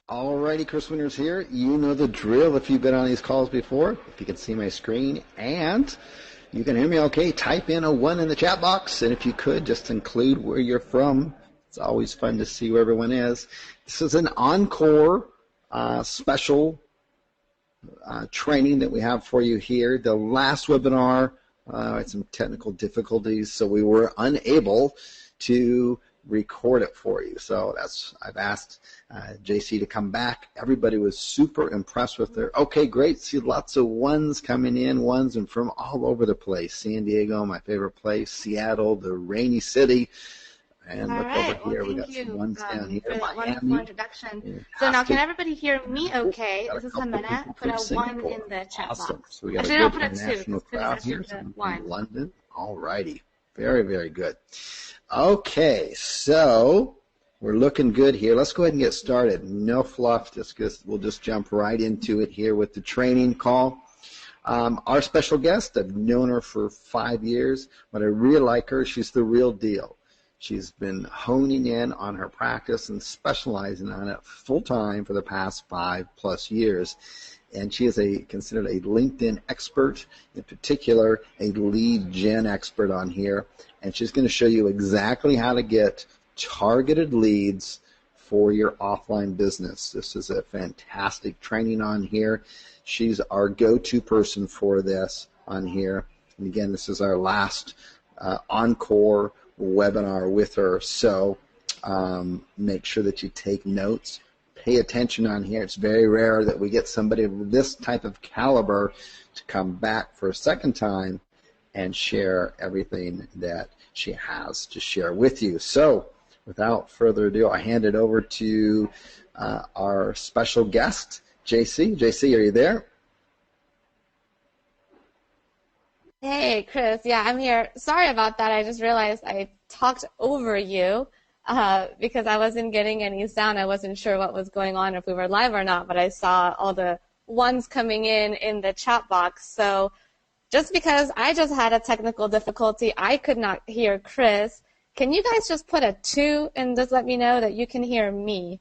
Alrighty, Chris Winters here. You know the drill if you've been on these calls before. If you can see my screen and you can hear me okay, type in a 1 in the chat box. And if you could, just include where you're from. It's always fun to see where everyone is. This is an encore special training that we have for you here. The last webinar had some technical difficulties, so we were unable to record it for you. So I've asked JC to come back. Everybody was super impressed with their, okay, great, see lots of ones coming in, ones and from all over the place. San Diego, my favorite place, Seattle, the rainy city. And all look right. over here, well, we got some ones down here. For that Miami. wonderful introduction. So now, can everybody hear me okay? This is Jimena. Put a 1 in the chat box. So we got Actually, a don't good put a 2. international crowd here. From 1. London. All righty. Very, very good. Okay, so we're looking good here. Let's go ahead and get started. No fluff. We'll just jump right into it here with the training call. Our special guest, I've known her for 5 years, but I really like her. She's the real deal. She's been honing in on her practice and specializing on it full-time for the past 5+ years. And she is considered a LinkedIn expert, in particular a lead gen expert on here. And she's going to show you exactly how to get targeted leads for your offline business. This is a fantastic training on here. She's our go-to person for this on here. And again, this is our last encore webinar with her. So make sure that you take notes. Pay attention on here. It's very rare that we get somebody of this type of caliber to come back for a second time and share everything that she has to share with you. So without further ado, I hand it over to our special guest, JC. JC, are you there? Hey, Chris. Yeah, I'm here. Sorry about that. I just realized I talked over you because I wasn't getting any sound. I wasn't sure what was going on, if we were live or not, but I saw all the ones coming in the chat box. So just because I just had a technical difficulty, I could not hear Chris. Can you guys just put a 2 and just let me know that you can hear me?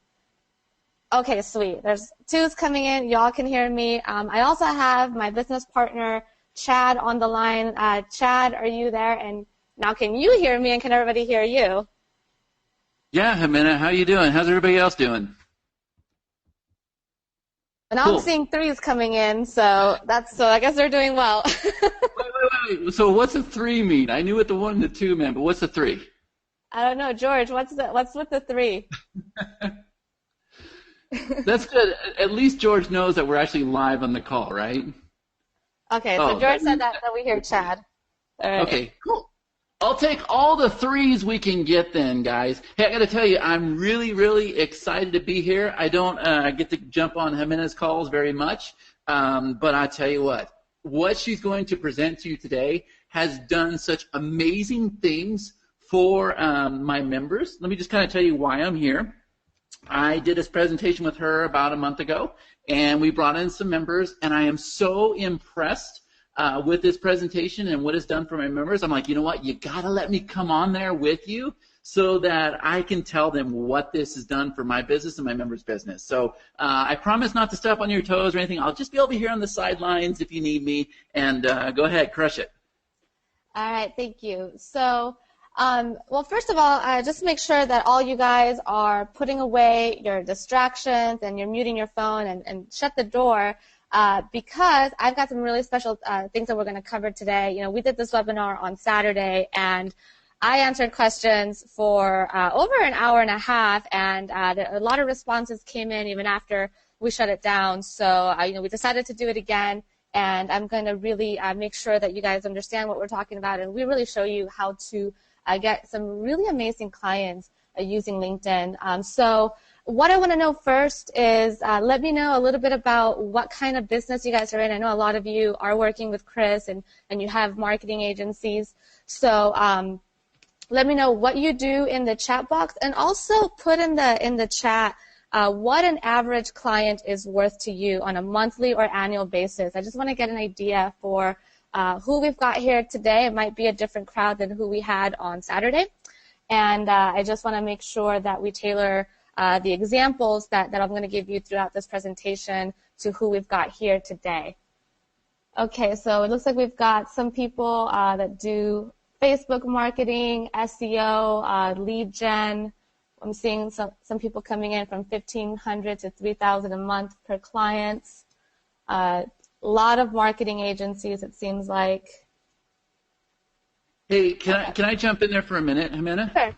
Okay, sweet. There's 2s coming in. Y'all can hear me. I also have my business partner, Chad, on the line. Chad, are you there? And now can you hear me and can everybody hear you? Yeah, Jimena, how you doing? How's everybody else doing? And Cool. I'm seeing 3s coming in, so I guess they're doing well. Wait. So what's a 3 mean? I knew what the 1 and the 2 meant, but what's a 3? I don't know, George. What's with the 3? That's good. At least George knows that we're actually live on the call, right? Okay, so George said that we hear Chad. All right. Okay, cool. I'll take all the 3s we can get then, guys. Hey, I got to tell you, I'm really, really excited to be here. I don't get to jump on Jimena's calls very much, but I tell you what she's going to present to you today has done such amazing things for my members. Let me just kind of tell you why I'm here. I did this presentation with her about a month ago, and we brought in some members, and I am so impressed with this presentation and what it's done for my members. I'm like, you know what, you got to let me come on there with you so that I can tell them what this has done for my business and my members' business. So I promise not to step on your toes or anything. I'll just be over here on the sidelines if you need me, and go ahead, crush it. All right, thank you. So, well, first of all, just make sure that all you guys are putting away your distractions and you're muting your phone and shut the door because I've got some really special things that we're going to cover today. You know, we did this webinar on Saturday, and I answered questions for over an hour and a half, and a lot of responses came in even after we shut it down. So, we decided to do it again, and I'm going to really make sure that you guys understand what we're talking about, and we really show you how to get some really amazing clients using LinkedIn. So what I want to know first is let me know a little bit about what kind of business you guys are in. I know a lot of you are working with Chris and you have marketing agencies. So let me know what you do in the chat box, and also put in the chat what an average client is worth to you on a monthly or annual basis. I just want to get an idea for who we've got here today. It might be a different crowd than who we had on Saturday. And I just want to make sure that we tailor the examples that I'm going to give you throughout this presentation to who we've got here today. Okay, so it looks like we've got some people that do Facebook marketing, SEO, lead gen. I'm seeing some people coming in from $1,500 to $3,000 a month per client. A lot of marketing agencies, it seems like. Hey, can I jump in there for a minute, Jimena? Sure.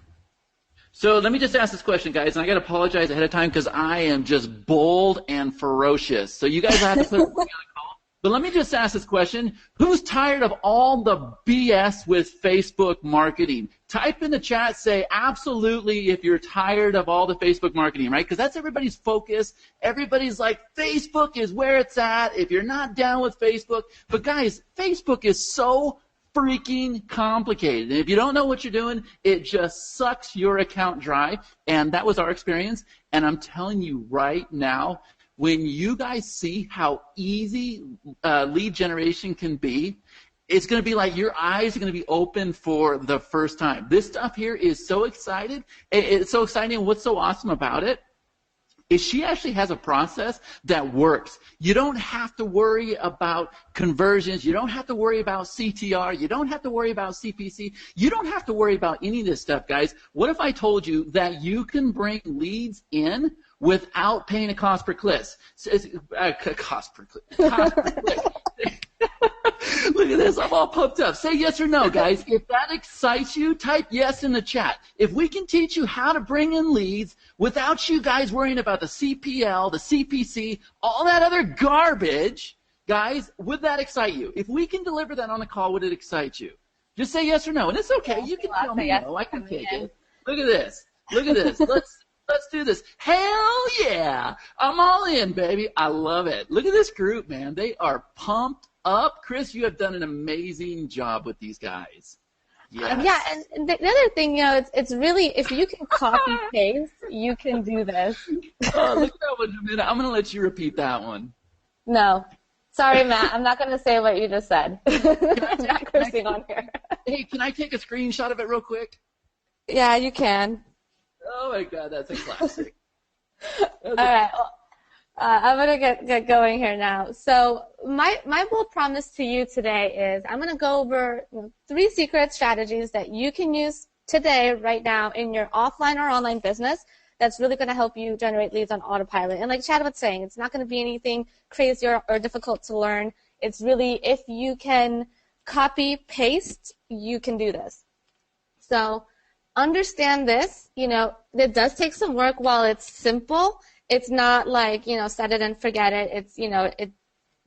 So let me just ask this question, guys, and I got to apologize ahead of time because I am just bold and ferocious. So you guys have to put something on the call. But let me just ask this question. Who's tired of all the BS with Facebook marketing? Type in the chat, say absolutely if you're tired of all the Facebook marketing, right? Because that's everybody's focus. Everybody's like, Facebook is where it's at if you're not down with Facebook. But guys, Facebook is so freaking complicated. And if you don't know what you're doing, it just sucks your account dry. And that was our experience. And I'm telling you right now, when you guys see how easy lead generation can be, it's going to be like your eyes are going to be open for the first time. This stuff here is so excited. It's so exciting. And what's so awesome about it is she actually has a process that works. You don't have to worry about conversions. You don't have to worry about CTR. You don't have to worry about CPC. You don't have to worry about any of this stuff, guys. What if I told you that you can bring leads in without paying a cost per click? Cost per click. Look at this. I'm all pumped up. Say yes or no, guys. If that excites you, type yes in the chat. If we can teach you how to bring in leads without you guys worrying about the CPL, the CPC, all that other garbage, guys, would that excite you? If we can deliver that on the call, would it excite you? Just say yes or no. And it's okay. You can tell me no. I can take it. Look at this. Look at this. Let's do this. Hell yeah. I'm all in, baby. I love it. Look at this group, man. They are pumped up. Chris, you have done an amazing job with these guys. Yes. Yeah, and the other thing, it's really, if you can copy paste, you can do this. Oh, look at that one, Jamina. I'm going to let you repeat that one. No. Sorry, Matt. I'm not going to say what you just said. I'm not cursing on here. Hey, can I take a screenshot of it real quick? Yeah, you can. Oh, my God. That's a classic. All right. Well, I'm going to get going here now. So my bold promise to you today is I'm going to go over 3 secret strategies that you can use today, right now, in your offline or online business that's really going to help you generate leads on autopilot. And like Chad was saying, it's not going to be anything crazy or difficult to learn. It's really, if you can copy, paste, you can do this. So understand this, it does take some work. While it's simple, it's not like, set it and forget it. It's,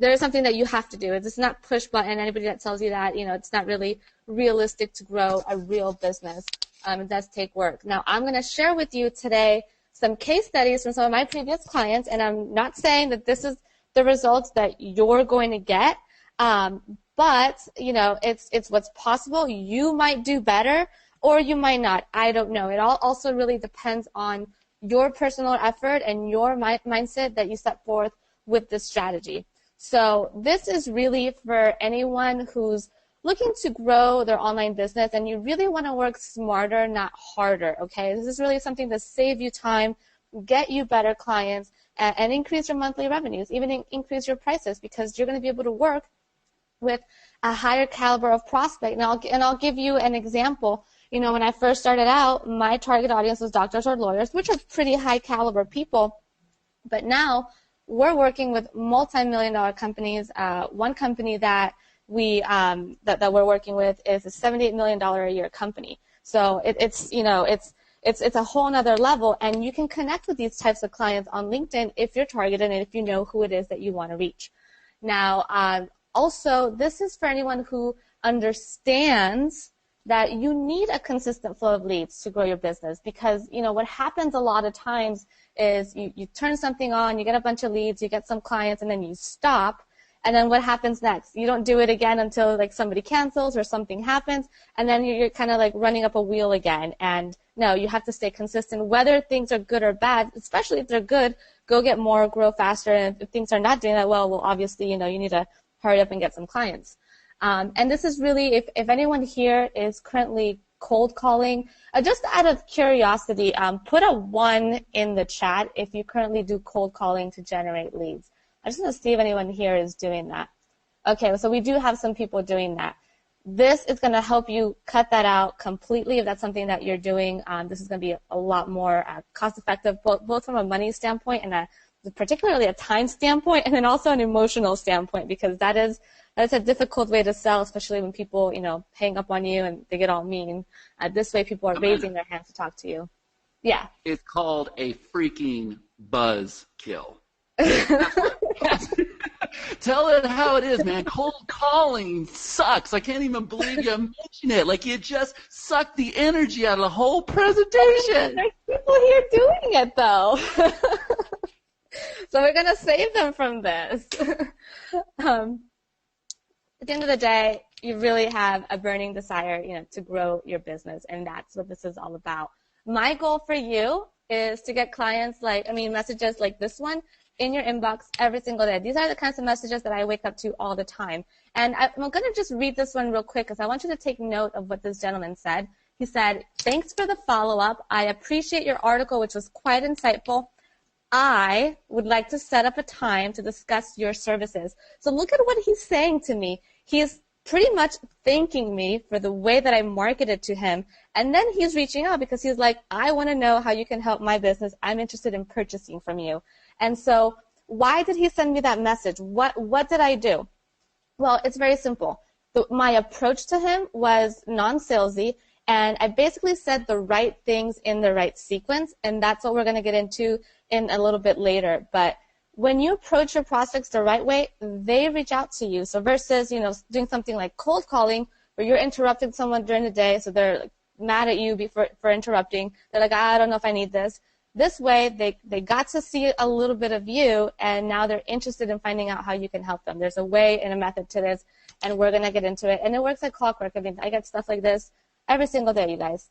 there's something that you have to do. It's not push button. Anybody that tells you that, it's not really realistic to grow a real business. It does take work. Now, I'm going to share with you today some case studies from some of my previous clients, and I'm not saying that this is the results that you're going to get, but, it's what's possible. You might do better, or you might not. I don't know. It all also really depends on your personal effort and your mindset that you set forth with this strategy. So this is really for anyone who's looking to grow their online business and you really want to work smarter, not harder, okay? This is really something to save you time, get you better clients, and increase your monthly revenues, even increase your prices, because you're going to be able to work with a higher caliber of prospect. And I'll give you an example. When I first started out, my target audience was doctors or lawyers, which are pretty high caliber people. But now we're working with multi-million-dollar companies. One company that that we're working with is a $78 million a year company. So it's a whole nother level, and you can connect with these types of clients on LinkedIn if you're targeted and if you know who it is that you want to reach. Now, also, this is for anyone who understands that you need a consistent flow of leads to grow your business, because what happens a lot of times is you turn something on, you get a bunch of leads, you get some clients, and then you stop, and then what happens next? You don't do it again until somebody cancels or something happens, and then you're kind of running up a wheel again. And no, you have to stay consistent, whether things are good or bad. Especially if they're good, go get more, grow faster, and if things are not doing that well, obviously you need to hurry up and get some clients. And this is really, if anyone here is currently cold calling. Just out of curiosity, put a 1 in the chat if you currently do cold calling to generate leads. I just want to see if anyone here is doing that. Okay, so we do have some people doing that. This is going to help you cut that out completely if that's something that you're doing. This is going to be a lot more cost-effective, both from a money standpoint and particularly a time standpoint, and then also an emotional standpoint, because that's a difficult way to sell, especially when people, hang up on you and they get all mean. This way, people are raising their hands to talk to you. Yeah. It's called a freaking buzz kill. Tell it how it is, man. Cold calling sucks. I can't even believe you mentioned it. Like, you just sucked the energy out of the whole presentation. There's people here doing it, though. So we're going to save them from this. At the end of the day, you really have a burning desire, to grow your business, and that's what this is all about. My goal for you is to get messages like this one in your inbox every single day. These are the kinds of messages that I wake up to all the time. And I'm going to just read this one real quick because I want you to take note of what this gentleman said. He said, "Thanks for the follow-up. I appreciate your article, which was quite insightful. I would like to set up a time to discuss your services." So look at what he's saying to me. He's pretty much thanking me for the way that I marketed to him. And then he's reaching out because he's like, "I want to know how you can help my business. I'm interested in purchasing from you." And so why did he send me that message? What did I do? Well, it's very simple. My approach to him was non-salesy, and I basically said the right things in the right sequence, and that's what we're going to get into in a little bit later. But when you approach your prospects the right way, they reach out to you. So versus, doing something like cold calling where you're interrupting someone during the day, so they're mad at you for interrupting. They're like, "I don't know if I need this." This way, they got to see a little bit of you, and now they're interested in finding out how you can help them. There's a way and a method to this, and we're going to get into it. And it works like clockwork. I mean, I get stuff like this every single day, you guys.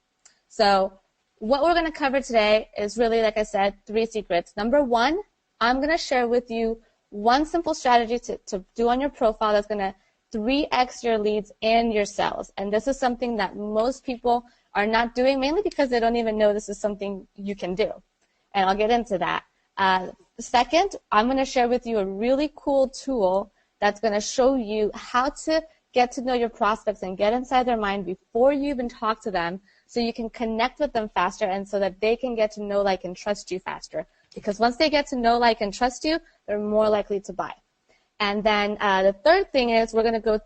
So what we're going to cover today is really, like I said, 3 secrets. Number 1, I'm going to share with you one simple strategy to do on your profile that's going to 3x your leads and your sales. And this is something that most people are not doing, mainly because they don't even know this is something you can do. And I'll get into that. Second, I'm going to share with you a really cool tool that's going to show you how to get to know your prospects and get inside their mind before you even talk to them, so you can connect with them faster and so that they can get to know, like, and trust you faster. Because once they get to know, like, and trust you, they're more likely to buy. And then the third thing is we're going to go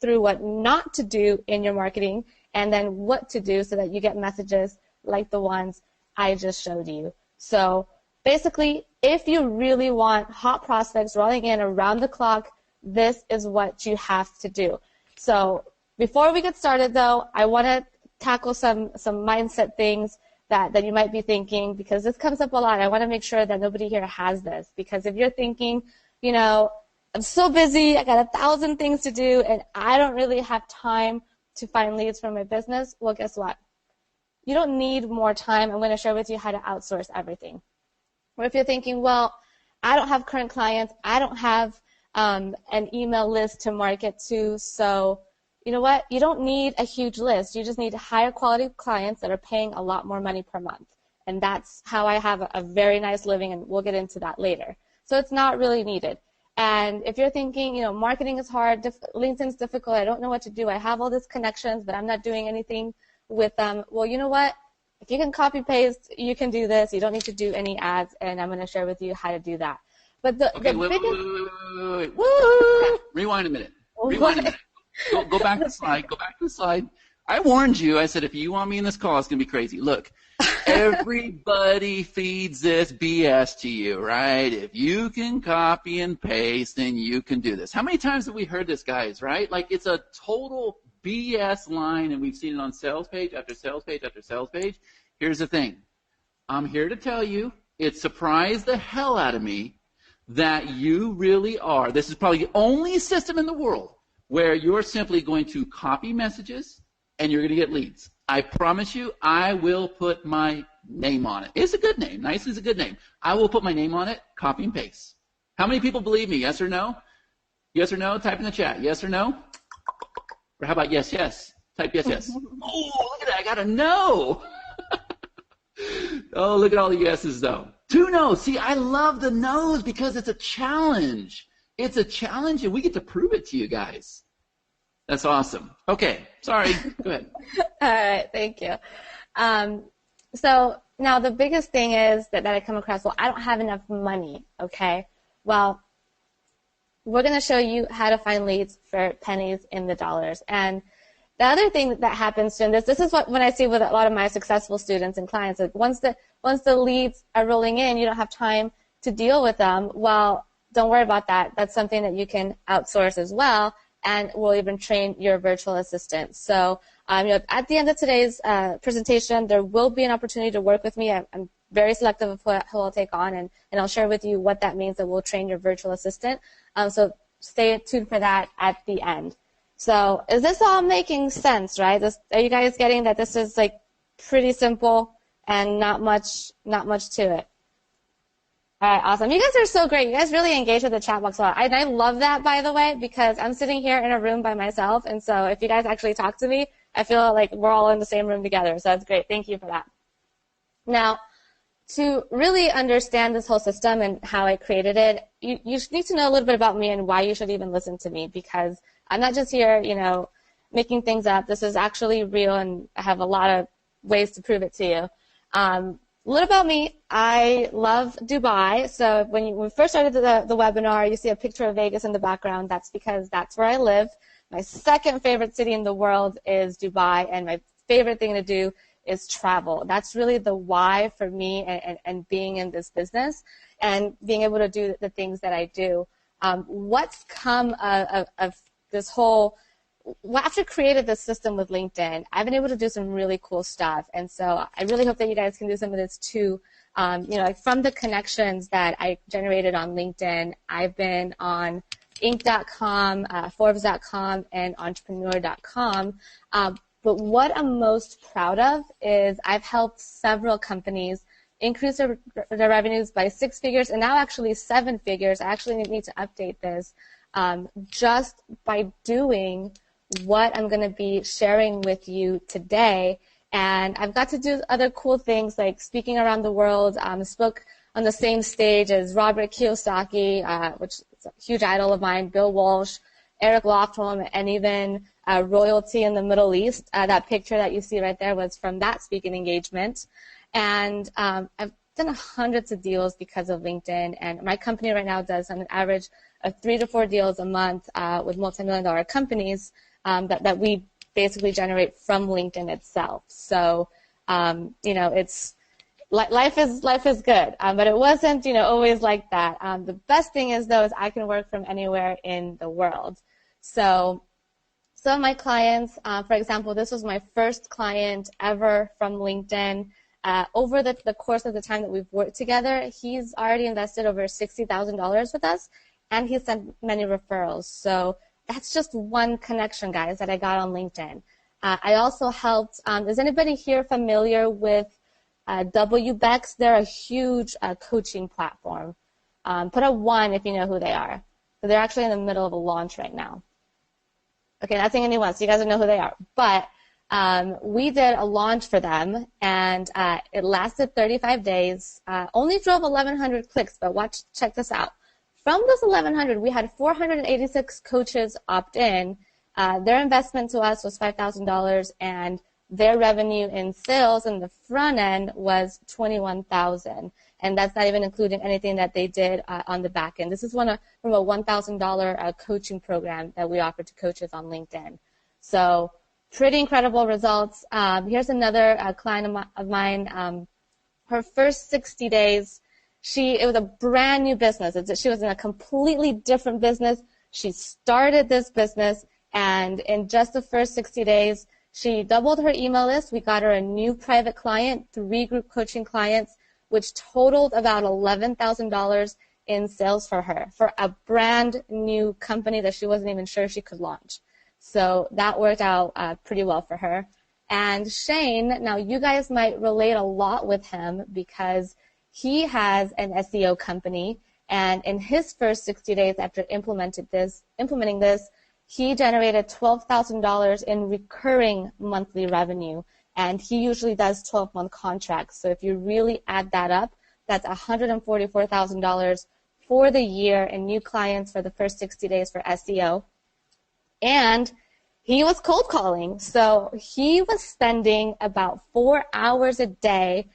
through what not to do in your marketing, and then what to do so that you get messages like the ones I just showed you. So basically, if you really want hot prospects rolling in around the clock, this is what you have to do. So before we get started, though, I want to tackle some mindset things that you might be thinking, because this comes up a lot. I want to make sure that nobody here has this, because if you're thinking, I'm so busy, I got 1,000 things to do, and I don't really have time to find leads for my business, well, guess what? You don't need more time. I'm going to share with you how to outsource everything. Or if you're thinking, well, I don't have current clients, I don't have an email list to market to, so you know what? You don't need a huge list. You just need higher quality clients that are paying a lot more money per month. And that's how I have a very nice living, and we'll get into that later. So it's not really needed. And if you're thinking, marketing is hard, LinkedIn's difficult, I don't know what to do, I have all these connections, but I'm not doing anything with them, well, you know what? If you can copy paste, you can do this. You don't need to do any ads, and I'm going to share with you how to do that. But the biggest... Woo! Rewind a minute. Go back to the slide. Go back to the slide. I warned you. I said, if you want me in this call, it's going to be crazy. Look, everybody feeds this BS to you, right? If you can copy and paste, then you can do this. How many times have we heard this, guys, right? Like, it's a total BS line, and we've seen it on sales page after sales page after sales page. Here's the thing. I'm here to tell you, it surprised the hell out of me that you really are. This is probably the only system in the world where you're simply going to copy messages and you're going to get leads. I promise you, I will put my name on it. It's a good name. Nice is a good name. I will put my name on it, copy and paste. How many people believe me? Yes or no? Yes or no? Type in the chat. Yes or no? Or how about yes, yes? Type yes, yes. Oh, look at that. I got a no. Oh, look at all the yeses, though. 2 no's. See, I love the no's because it's a challenge. It's a challenge, and we get to prove it to you guys. That's awesome. Okay, sorry. Go ahead. All right, thank you. So now the biggest thing is that I come across, well, I don't have enough money, okay? Well, we're going to show you how to find leads for pennies in the dollars. And the other thing that happens in this is what when I see with a lot of my successful students and clients, like once the leads are rolling in, you don't have time to deal with them. Well, don't worry about that. That's something that you can outsource as well, and we'll even train your virtual assistant. So at the end of today's presentation, there will be an opportunity to work with me. I'm very selective of who I'll take on, and I'll share with you what that means that we'll train your virtual assistant. So stay tuned for that at the end. So is this all making sense, right? Are you guys getting that this is like pretty simple and not much to it? All right, awesome. You guys are so great. You guys really engage with the chat box a lot. I love that, by the way, because I'm sitting here in a room by myself, and so if you guys actually talk to me, I feel like we're all in the same room together. So that's great. Thank you for that. Now, to really understand this whole system and how I created it, you need to know a little bit about me and why you should even listen to me, because I'm not just here, making things up. This is actually real, and I have a lot of ways to prove it to you. A little about me. I love Dubai. So when we first started the webinar, you see a picture of Vegas in the background. That's because that's where I live. My second favorite city in the world is Dubai, and my favorite thing to do is travel. That's really the why for me and being in this business and being able to do the things that I do. What's come of this whole, after created this system with LinkedIn, I've been able to do some really cool stuff. And so I really hope that you guys can do some of this too. Like from the connections that I generated on LinkedIn, I've been on Inc.com, Forbes.com, and Entrepreneur.com. But what I'm most proud of is I've helped several companies increase their revenues by 6 figures, and now actually 7 figures. I actually need to update this, just by doing what I'm going to be sharing with you today. And I've got to do other cool things like speaking around the world. Spoke on the same stage as Robert Kiyosaki, which is a huge idol of mine, Bill Walsh, Eric Lofholm, and even royalty in the Middle East. That picture that you see right there was from that speaking engagement. And I've done hundreds of deals because of LinkedIn, and my company right now does on an average of 3 to 4 deals a month with multi-million-dollar companies that we basically generate from LinkedIn itself. So, it's life is good, but it wasn't, always like that. The best thing is, though, is I can work from anywhere in the world. So some of my clients, for example, this was my first client ever from LinkedIn. Over the course of the time that we've worked together, he's already invested over $60,000 with us, and he's sent many referrals. So that's just one connection, guys, that I got on LinkedIn. I also helped, is anybody here familiar with WBEX? They're a huge coaching platform. Put a 1 if you know who they are. So they're actually in the middle of a launch right now. Okay, not saying anyone, so you guys don't know who they are. But we did a launch for them, and it lasted 35 days. Only drove 1,100 clicks, but check this out. From those 1,100, we had 486 coaches opt in. Their investment to us was $5,000, and their revenue in sales in the front end was $21,000, and that's not even including anything that they did on the back end. This is from a $1,000 coaching program that we offer to coaches on LinkedIn. So pretty incredible results. Here's another client of mine. Her first 60 days, it was a brand new business. She was in a completely different business. She started this business, and in just the first 60 days, she doubled her email list. We got her a new private client, 3 group coaching clients, which totaled about $11,000 in sales for her, for a brand new company that she wasn't even sure she could launch. So that worked out pretty well for her. And Shane, now you guys might relate a lot with him because he has an SEO company, and in his first 60 days after implementing this, he generated $12,000 in recurring monthly revenue, and he usually does 12-month contracts. So if you really add that up, that's $144,000 for the year in new clients for the first 60 days for SEO. And he was cold calling. So he was spending about 4 hours a day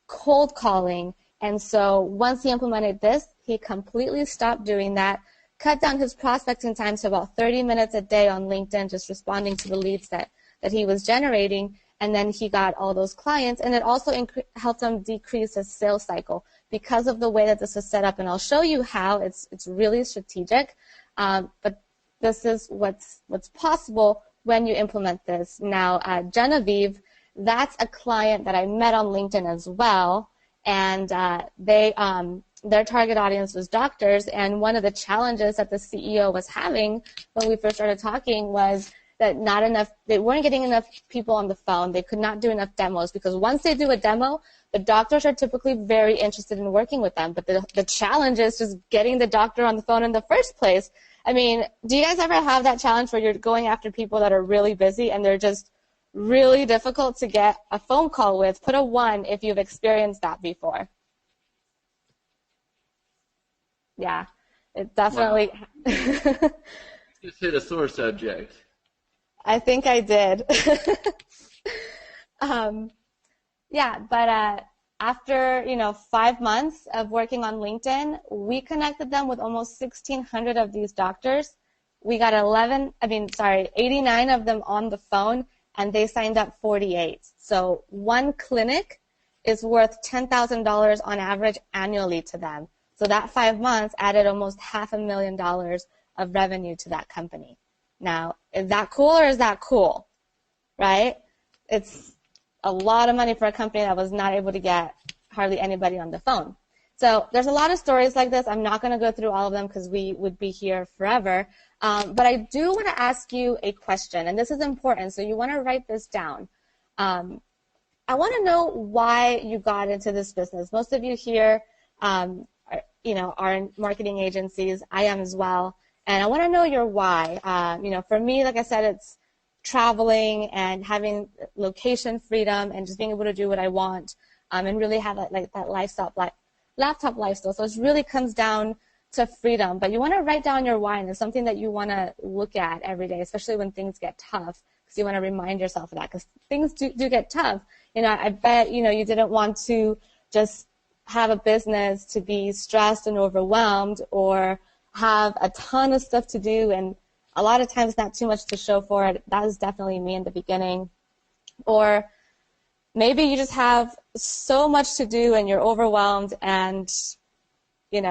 cold calling. And so once he implemented this, he completely stopped doing that, cut down his prospecting time to about 30 minutes a day on LinkedIn, just responding to the leads that he was generating. And then he got all those clients, and it also helped him decrease his sales cycle because of the way that this is set up. And I'll show you how it's really strategic, but this is what's possible when you implement this. Now, Genevieve, that's a client that I met on LinkedIn as well, and their target audience was doctors, and one of the challenges that the CEO was having when we first started talking was that they weren't getting enough people on the phone. They could not do enough demos, because once they do a demo, the doctors are typically very interested in working with them. But the challenge is just getting the doctor on the phone in the first place. I mean, do you guys ever have that challenge where you're going after people that are really busy and they're just really difficult to get a phone call with? Put a 1 if you've experienced that before. Yeah, it definitely. Wow. Just hit a sore subject. I think I did. Yeah, but after 5 months of working on LinkedIn, we connected them with almost 1,600 of these doctors. We got 89 of them on the phone, and they signed up 48. So one clinic is worth $10,000 on average annually to them. So that 5 months added almost $500,000 of revenue to that company. Now, is that cool or is that cool, right? It's a lot of money for a company that was not able to get hardly anybody on the phone. So there's a lot of stories like this. I'm not going to go through all of them because we would be here forever. But I do want to ask you a question, and this is important, so you want to write this down. I want to know why you got into this business. Most of you here are in marketing agencies. I am as well. And I want to know your why. For me, like I said, it's traveling and having location freedom and just being able to do what I want, and really have that laptop lifestyle. So it really comes down to freedom. But you want to write down your why, and it's something that you want to look at every day, especially when things get tough, because you want to remind yourself of that, because things do get tough. I bet, you didn't want to just have a business to be stressed and overwhelmed, or have a ton of stuff to do and a lot of times not too much to show for it. That was definitely me in the beginning. Or maybe you just have so much to do and you're overwhelmed, and you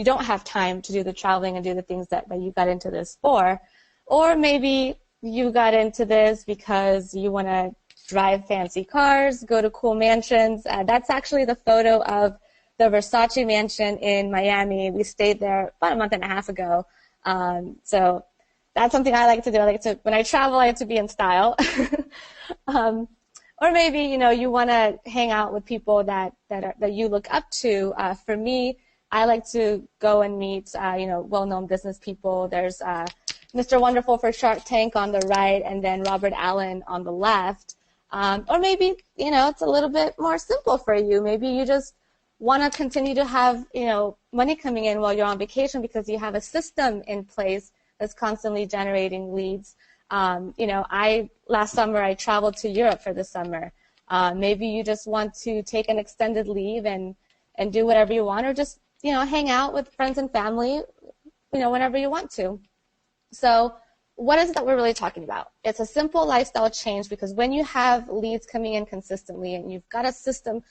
don't have time to do the traveling and do the things that you got into this for. Or maybe you got into this because you want to drive fancy cars, go to cool mansions. That's actually the photo of the Versace mansion in Miami. We stayed there about a month and a half ago. So that's something I like to do. When I travel, I like to be in style. Or maybe, you want to hang out with people that you look up to. For me, I like to go and meet, well-known business people. There's Mr. Wonderful for Shark Tank on the right, and then Robert Allen on the left. Or maybe, it's a little bit more simple for you. Maybe you just want to continue to have, money coming in while you're on vacation because you have a system in place that's constantly generating leads. Last summer I traveled to Europe for the summer. Maybe you just want to take an extended leave and do whatever you want, or just, hang out with friends and family, whenever you want to. So what is it that we're really talking about? It's a simple lifestyle change, because when you have leads coming in consistently and you've got a system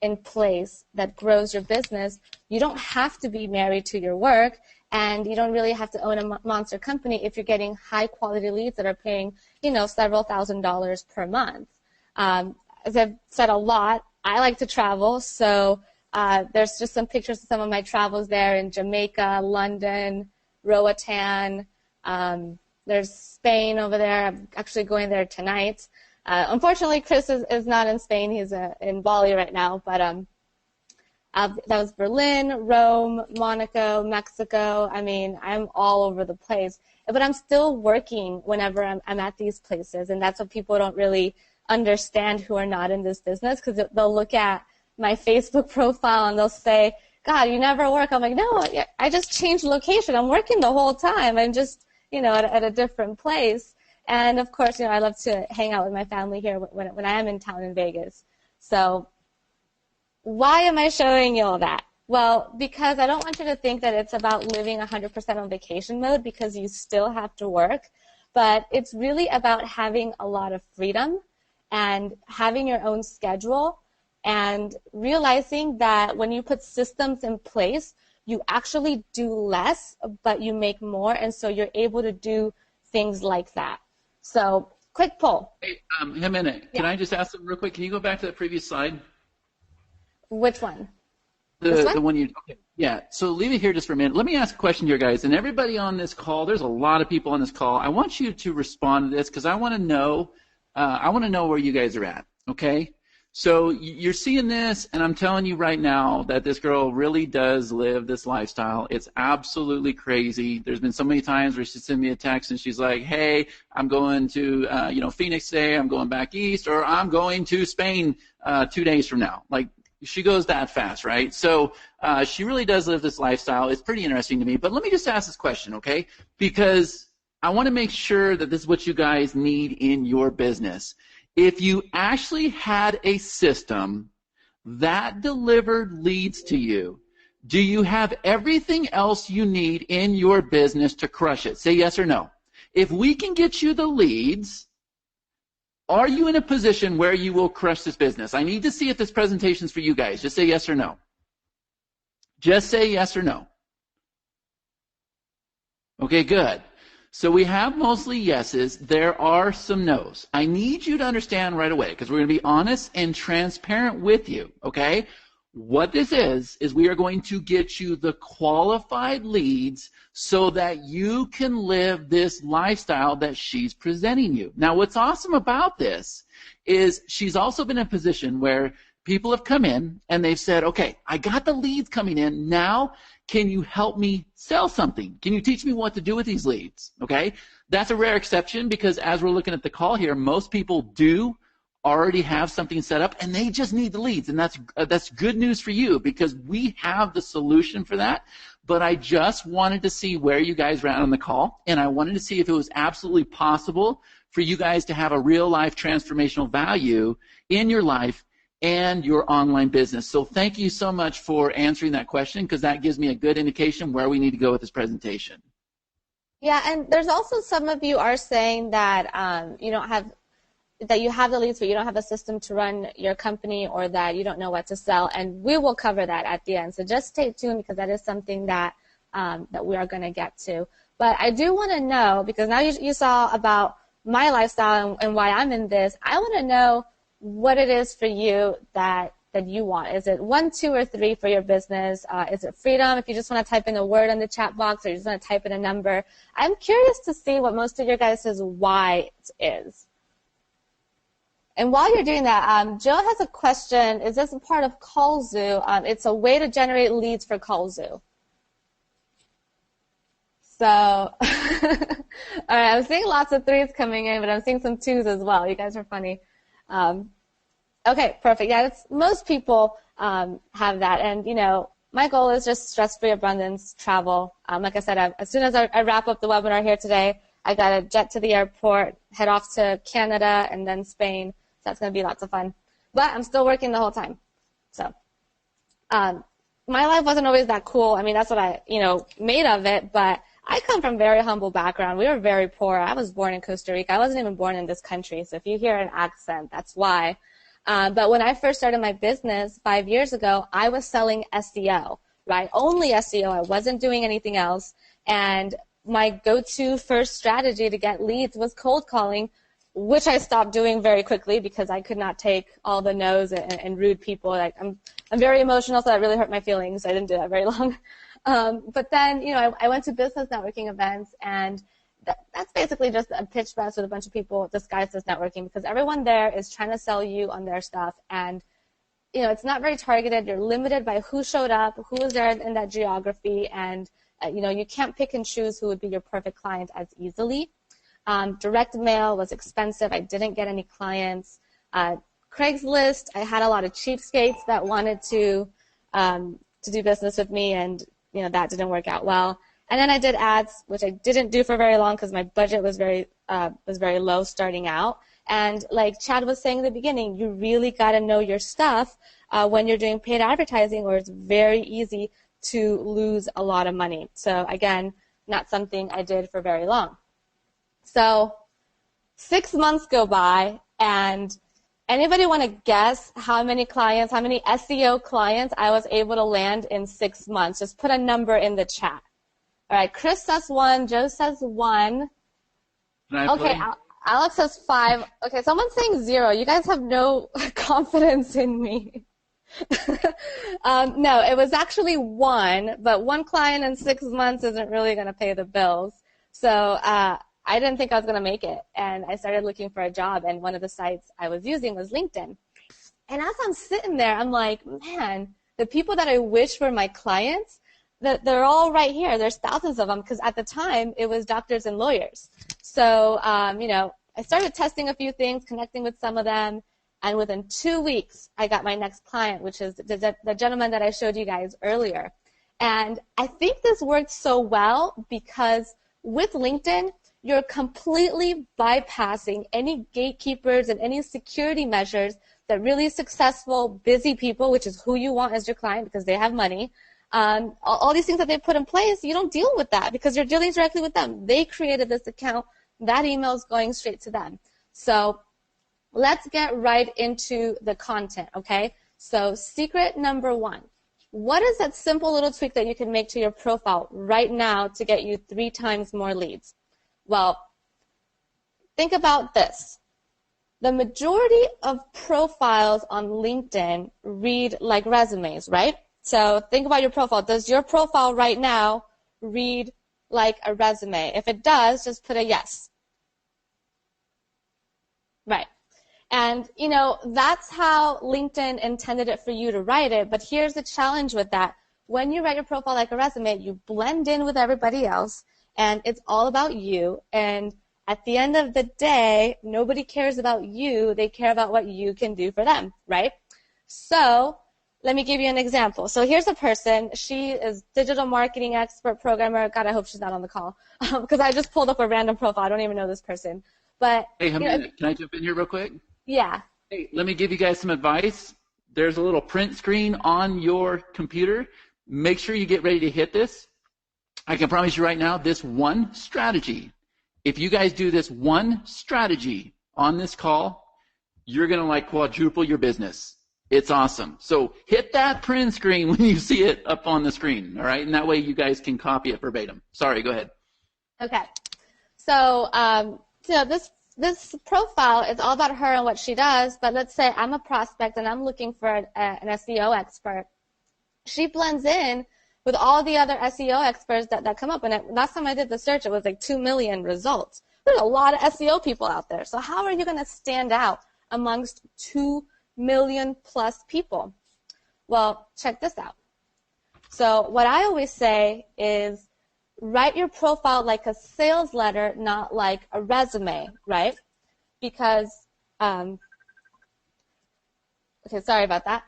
in place that grows your business, you don't have to be married to your work, and you don't really have to own a monster company if you're getting high quality leads that are paying, several $1,000s per month. As I've said a lot, I like to travel, so there's just some pictures of some of my travels there in Jamaica, London, Roatan. There's Spain over there. I'm actually going there tonight. Unfortunately, Chris is not in Spain. He's in Bali right now. But that was Berlin, Rome, Monaco, Mexico. I mean, I'm all over the place. but I'm still working whenever I'm at these places, and that's what people don't really understand who are not in this business, because they'll look at my Facebook profile and they'll say, God, you never work. I'm like, no, I just changed location. I'm working the whole time. I'm just, at a different place. And of course, I love to hang out with my family here when I am in town in Vegas. So why am I showing you all that? Well, because I don't want you to think that it's about living 100% on vacation mode, because you still have to work, but it's really about having a lot of freedom and having your own schedule and realizing that when you put systems in place, you actually do less, but you make more, and so you're able to do things like that. So, quick poll. Hey, Jimena, can I just ask them real quick? Can you go back to that previous slide? Which one? The one you, okay. Yeah, so leave it here just for a minute. Let me ask a question here, guys. And everybody on this call, there's a lot of people on this call. I want you to respond to this because I want to know where you guys are at, okay? So you're seeing this, and I'm telling you right now that this girl really does live this lifestyle. It's absolutely crazy. There's been so many times where she sent me a text and she's like, hey, I'm going to Phoenix today, I'm going back east, or I'm going to Spain 2 days from now. Like, she goes that fast, right? So she really does live this lifestyle. It's pretty interesting to me. But let me just ask this question, okay? Because I want to make sure that this is what you guys need in your business. If you actually had a system that delivered leads to you, do you have everything else you need in your business to crush it? Say yes or no. If we can get you the leads, are you in a position where you will crush this business? I need to see if this presentation is for you guys. Just say yes or no. Just say yes or no. Okay, good. So we have mostly yeses. There are some nos. I need you to understand right away, because we're going to be honest and transparent with you, okay? What this is we are going to get you the qualified leads so that you can live this lifestyle that she's presenting you. Now, what's awesome about this is she's also been in a position where people have come in and they've said, okay, I got the leads coming in. Now, can you help me sell something? Can you teach me what to do with these leads? Okay? That's a rare exception, because as we're looking at the call here, most people do already have something set up and they just need the leads, and that's good news for you, because we have the solution for that. But I just wanted to see where you guys ran on the call, and I wanted to see if it was absolutely possible for you guys to have a real life transformational value in your life and your online business. So thank you so much for answering that question, because that gives me a good indication where we need to go with this presentation. Yeah, and there's also some of you are saying that you have the leads, but you don't have a system to run your company, or that you don't know what to sell, and we will cover that at the end. So just stay tuned, because that is something that we are going to get to. But I do want to know, because now you saw about my lifestyle and why I'm in this, I want to know what it is for you that you want. Is it 1, 2, or 3 for your business? Is it freedom, if you just want to type in a word in the chat box, or you just want to type in a number? I'm curious to see what most of your guys' why is. And while you're doing that, Joe has a question. Is this a part of Qzx900? It's a way to generate leads for Qzx900. So, all right, I'm seeing lots of 3s coming in, but I'm seeing some 2s as well. You guys are funny. Okay, perfect. Yeah, most people have that. And, my goal is just stress-free abundance, travel. Like I said, as soon as I wrap up the webinar here today, I got to jet to the airport, head off to Canada, and then Spain. So that's going to be lots of fun. But I'm still working the whole time. So my life wasn't always that cool. I mean, that's what I, made of it. But I come from a very humble background. We were very poor. I was born in Costa Rica. I wasn't even born in this country. So if you hear an accent, that's why. But when I first started my business 5 years ago, I was selling SEO, right? Only SEO. I wasn't doing anything else. And my go-to first strategy to get leads was cold calling, which I stopped doing very quickly because I could not take all the no's and rude people. Like I'm very emotional, so that really hurt my feelings. I didn't do that very long. But then, I went to business networking events, and that's basically just a pitch fest with a bunch of people disguised as networking, because everyone there is trying to sell you on their stuff, and it's not very targeted. You're limited by who showed up, who was there in that geography, and you can't pick and choose who would be your perfect client as easily. Direct mail was expensive. I didn't get any clients. Craigslist, I had a lot of cheapskates that wanted to do business with me, and that didn't work out well. And then I did ads, which I didn't do for very long because my budget was very low starting out. And like Chad was saying in the beginning, you really got to know your stuff when you're doing paid advertising, or it's very easy to lose a lot of money. So again, not something I did for very long. So 6 months go by, and anybody want to guess how many clients, how many SEO clients I was able to land in 6 months? Just put a number in the chat. All right, Chris says 1, Joe says 1. Okay, Alex says 5. Okay, someone's saying 0. You guys have no confidence in me. No, it was actually 1, but 1 client in 6 months isn't really going to pay the bills. So I didn't think I was going to make it, and I started looking for a job, and one of the sites I was using was LinkedIn. And as I'm sitting there, I'm like, man, the people that I wish were my clients, they're all right here. There's thousands of them, because at the time, it was doctors and lawyers. So, I started testing a few things, connecting with some of them, and within 2 weeks, I got my next client, which is the gentleman that I showed you guys earlier. And I think this worked so well because with LinkedIn, you're completely bypassing any gatekeepers and any security measures that really successful, busy people, which is who you want as your client because they have money, all these things that they put in place, you don't deal with that because you're dealing directly with them. They created this account. That email is going straight to them. So let's get right into the content, okay? So secret number 1. What is that simple little tweak that you can make to your profile right now to get you 3 times more leads? Well, think about this. The majority of profiles on LinkedIn read like resumes, right? So think about your profile. Does your profile right now read like a resume? If it does, just put a yes. Right. And, that's how LinkedIn intended it for you to write it. But here's the challenge with that. When you write your profile like a resume, you blend in with everybody else, and it's all about you. And at the end of the day, nobody cares about you. They care about what you can do for them, right? So let me give you an example. So here's a person. She is digital marketing expert programmer. God, I hope she's not on the call because I just pulled up a random profile. I don't even know this person. But hey, can I jump in here real quick? Yeah. Hey, let me give you guys some advice. There's a little print screen on your computer. Make sure you get ready to hit this. I can promise you right now, this one strategy, if you guys do this one strategy on this call, you're going to quadruple your business. It's awesome. So hit that print screen when you see it up on the screen, all right? And that way you guys can copy it verbatim. Sorry, go ahead. Okay. So, this profile is all about her and what she does, but let's say I'm a prospect and I'm looking for an SEO expert. She blends in with all the other SEO experts that come up. And last time I did the search, it was like 2 million results. There's a lot of SEO people out there. So how are you going to stand out amongst 2 million plus people? Well, check this out. So what I always say is write your profile like a sales letter, not like a resume, right? Because, okay, sorry about that.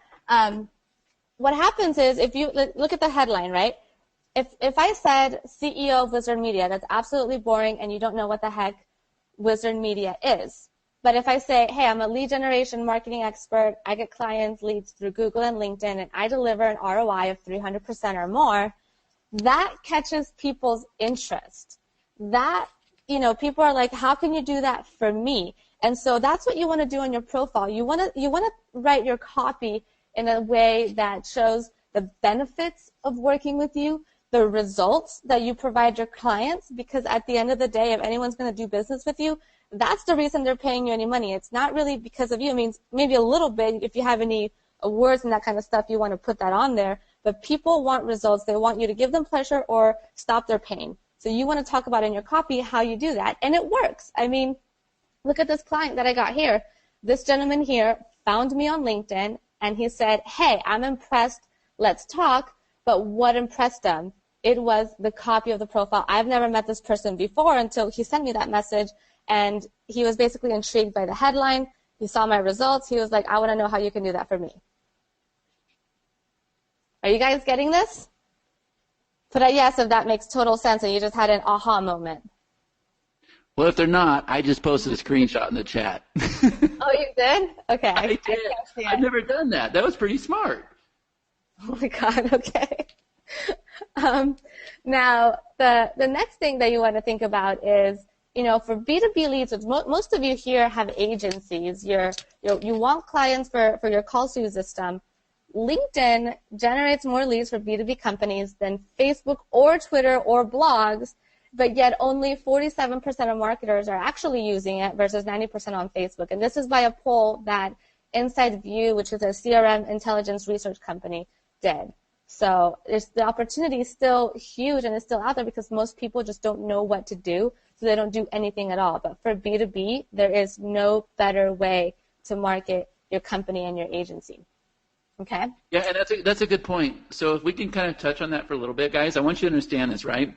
What happens is if you look at the headline, right? If I said CEO of Wizard Media, that's absolutely boring and you don't know what the heck Wizard Media is. But if I say, hey, I'm a lead generation marketing expert, I get clients, leads through Google and LinkedIn, and I deliver an ROI of 300% or more, that catches people's interest. That, people are like, how can you do that for me? And so that's what you want to do on your profile. You want to write your copy in a way that shows the benefits of working with you, the results that you provide your clients, because at the end of the day, if anyone's going to do business with you, that's the reason they're paying you any money. It's not really because of you. I mean, maybe a little bit. If you have any awards and that kind of stuff, you want to put that on there. But people want results. They want you to give them pleasure or stop their pain. So you want to talk about in your copy how you do that. And it works. I mean, look at this client that I got here. This gentleman here found me on LinkedIn, and he said, hey, I'm impressed. Let's talk. But what impressed him? it was the copy of the profile. I've never met this person before until he sent me that message, and he was basically intrigued by the headline. He saw my results. He was like, I want to know how you can do that for me. Are you guys getting this? Put a yes if that makes total sense and you just had an aha moment. Well, if they're not, I just posted a screenshot in the chat. Oh, you did? Okay. I did. I've never done that. That was pretty smart. Oh my God, okay. Now, the next thing that you want to think about is, for B2B leads, most of you here have agencies. You want clients for your call to system. LinkedIn generates more leads for B2B companies than Facebook or Twitter or blogs, but yet only 47% of marketers are actually using it versus 90% on Facebook. And this is by a poll that Inside View, which is a CRM intelligence research company, did. So the opportunity is still huge and it's still out there because most people just don't know what to do, so they don't do anything at all. But for B2B, there is no better way to market your company and your agency. Okay? Yeah, and that's a good point. So if we can kind of touch on that for a little bit, guys, I want you to understand this, right?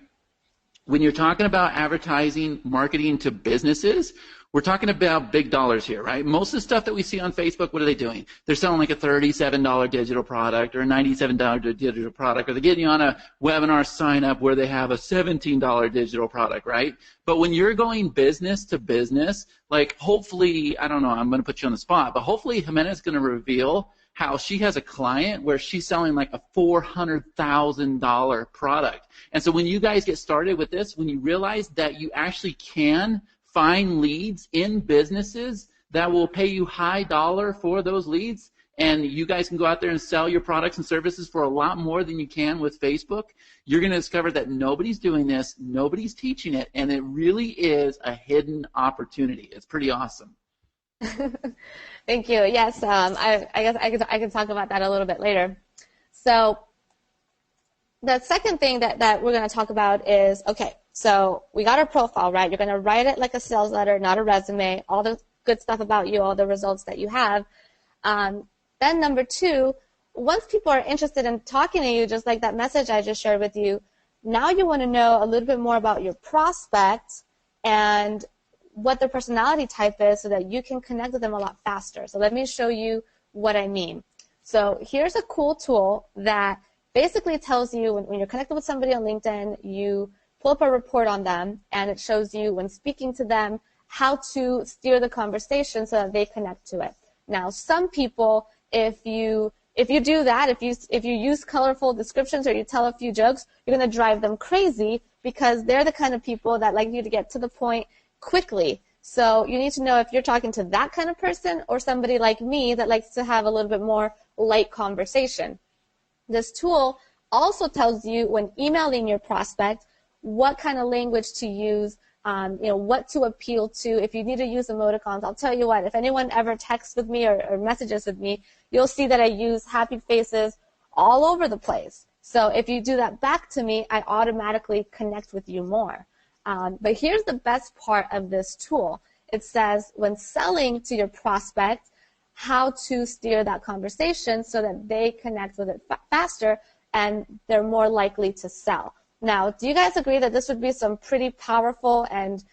When you're talking about advertising, marketing to businesses, we're talking about big dollars here, right? Most of the stuff that we see on Facebook, what are they doing? They're selling like a $37 digital product or a $97 digital product, or they're getting you on a webinar sign up where they have a $17 digital product, right? But when you're going business to business, like hopefully, I don't know, I'm going to put you on the spot, but hopefully Jimena is going to reveal how she has a client where she's selling like a $400,000 product. And so when you guys get started with this, when you realize that you actually can find leads in businesses that will pay you high dollar for those leads, and you guys can go out there and sell your products and services for a lot more than you can with Facebook, you're going to discover that nobody's doing this, nobody's teaching it, and it really is a hidden opportunity. It's pretty awesome. Thank you. Yes, I guess I can talk about that a little bit later. So the second thing that we're going to talk about is, okay, so we got our profile, right? You're going to write it like a sales letter, not a resume, all the good stuff about you, all the results that you have. Then number two, once people are interested in talking to you, just like that message I just shared with you, now you want to know a little bit more about your prospect and what their personality type is so that you can connect with them a lot faster. So let me show you what I mean. So here's a cool tool that basically tells you when you're connected with somebody on LinkedIn, you pull up a report on them, and it shows you when speaking to them how to steer the conversation so that they connect to it. Now, some people, if you do that, if you use colorful descriptions or you tell a few jokes, you're going to drive them crazy because they're the kind of people that like you to get to the point quickly. So you need to know if you're talking to that kind of person or somebody like me that likes to have a little bit more light conversation. This tool also tells you when emailing your prospect what kind of language to use, what to appeal to. If you need to use emoticons, I'll tell you what, if anyone ever texts with me or messages with me, you'll see that I use happy faces all over the place. So if you do that back to me, I automatically connect with you more. But here's the best part of this tool. It says when selling to your prospect, how to steer that conversation so that they connect with it faster and they're more likely to sell. Now, do you guys agree that this would be some pretty powerful and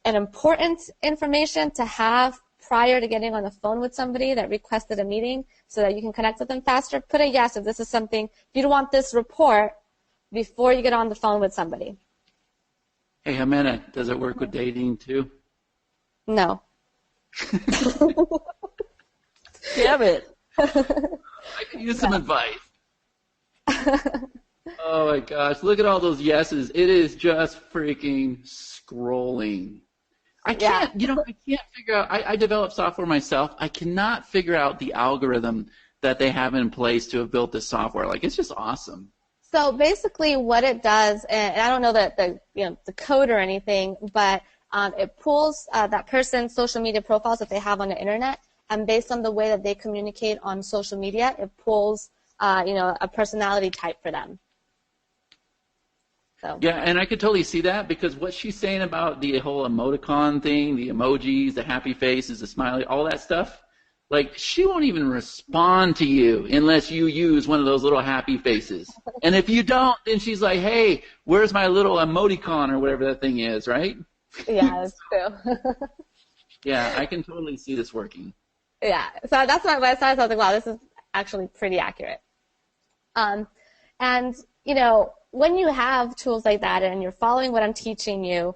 important information to have prior to getting on the phone with somebody that requested a meeting so that you can connect with them faster? Put a yes if this is something, if you don't want this report before you get on the phone with somebody. Hey, Jimena, does it work with dating too? No. Damn it. I could use some advice. Oh my gosh, look at all those yeses. It is just freaking scrolling. I can't figure out, I develop software myself. I cannot figure out the algorithm that they have in place to have built this software. Like, it's just awesome. So basically what it does, and I don't know the code or anything, but it pulls that person's social media profiles that they have on the internet, and based on the way that they communicate on social media, it pulls a personality type for them. So. Yeah, and I could totally see that because what she's saying about the whole emoticon thing, the emojis, the happy faces, the smiley, all that stuff, Like, she won't even respond to you unless you use one of those little happy faces. And if you don't, then she's like, hey, where's my little emoticon or whatever that thing is, right? Yeah, that's true. Yeah, I can totally see this working. Yeah, so that's my website. I was like, wow, this is actually pretty accurate. And, you know, when you have tools like that and you're following what I'm teaching you,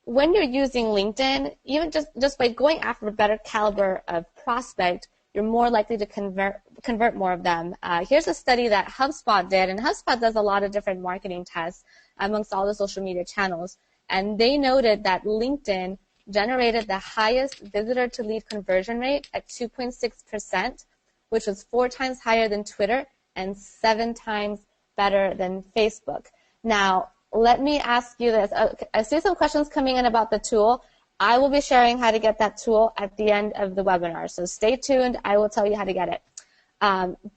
when you're using LinkedIn, even just by going after a better caliber of prospect, you're more likely to convert more of them. Here's a study that HubSpot did, and HubSpot does a lot of different marketing tests amongst all the social media channels, and they noted that LinkedIn generated the highest visitor-to-lead conversion rate at 2.6%, which was 4 times higher than Twitter and 7 times better than Facebook. Now, let me ask you this. I see some questions coming in about the tool. I will be sharing how to get that tool at the end of the webinar, so stay tuned. I will tell you how to get it.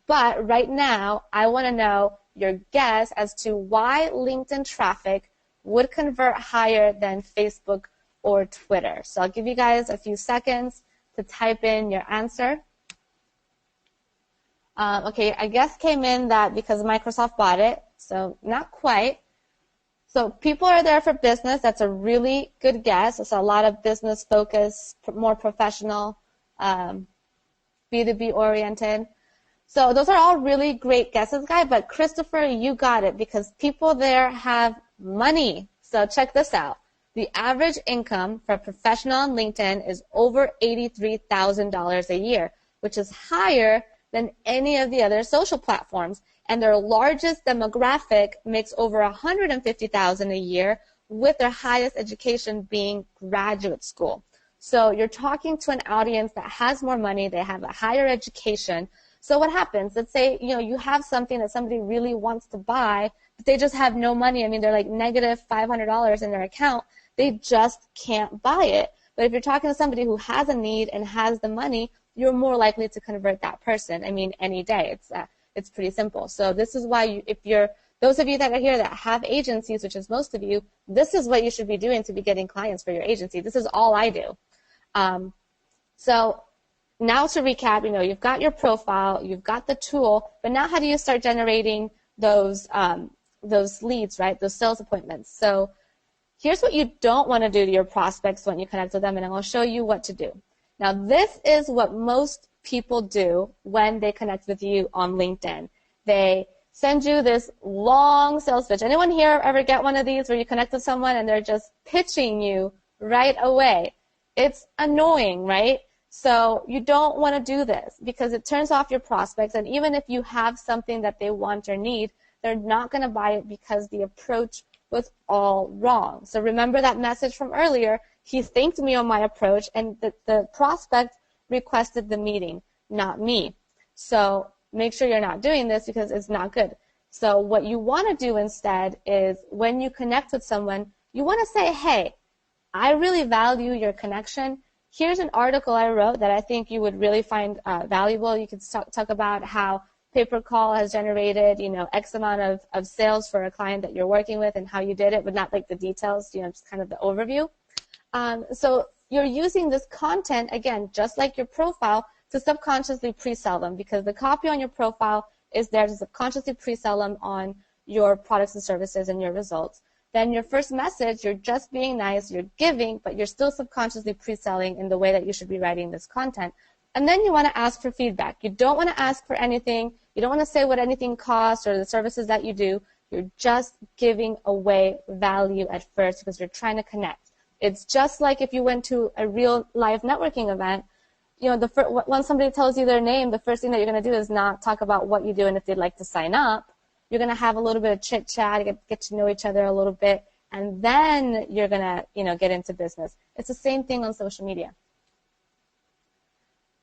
But right now, I want to know your guess as to why LinkedIn traffic would convert higher than Facebook or Twitter. So I'll give you guys a few seconds to type in your answer. Okay, I guess came in that because Microsoft bought it, so not quite. So people are there for business. That's a really good guess. It's a lot of business focus, more professional, B2B oriented. So those are all really great guesses, guys. But Christopher, you got it because people there have money. So check this out. The average income for a professional on LinkedIn is over $83,000 a year, which is higher than any of the other social platforms. And their largest demographic makes over $150,000 a year, with their highest education being graduate school. So you're talking to an audience that has more money, they have a higher education. So what happens? Let's say, you know, you have something that somebody really wants to buy, but they just have no money. I mean, they're like negative $500 in their account. They just can't buy it. But if you're talking to somebody who has a need and has the money, you're more likely to convert that person. I mean, any day. It's pretty simple. So this is why those of you that are here that have agencies, which is most of you, this is what you should be doing to be getting clients for your agency. This is all I do. So now to recap, you know, you've got your profile, you've got the tool, but now how do you start generating those leads, right? Those sales appointments. So here's what you don't want to do to your prospects when you connect with them, and I'm going to show you what to do. Now, this is what most people do when they connect with you on LinkedIn. They send you this long sales pitch. Anyone here ever get one of these where you connect with someone and they're just pitching you right away? It's annoying, right? So you don't want to do this because it turns off your prospects, and even if you have something that they want or need, they're not going to buy it because the approach was all wrong. So remember that message from earlier. He thanked me on my approach, and the prospect requested the meeting, not me. So make sure you're not doing this because it's not good. So what you want to do instead is when you connect with someone, you want to say, hey, I really value your connection. Here's an article I wrote that I think you would really find valuable. You could talk about how pay-per-call has generated, you know, X amount of sales for a client that you're working with and how you did it, but not like the details, you know, just kind of the overview. So you're using this content, again, just like your profile, to subconsciously pre-sell them because the copy on your profile is there to subconsciously pre-sell them on your products and services and your results. Then your first message, you're just being nice, you're giving, but you're still subconsciously pre-selling in the way that you should be writing this content. And then you want to ask for feedback. You don't want to ask for anything. You don't want to say what anything costs or the services that you do. You're just giving away value at first because you're trying to connect. It's just like if you went to a real live networking event, you know, when somebody tells you their name, the first thing that you're going to do is not talk about what you do and if they'd like to sign up. You're going to have a little bit of chit-chat, get to know each other a little bit, and then you're going to, you know, get into business. It's the same thing on social media.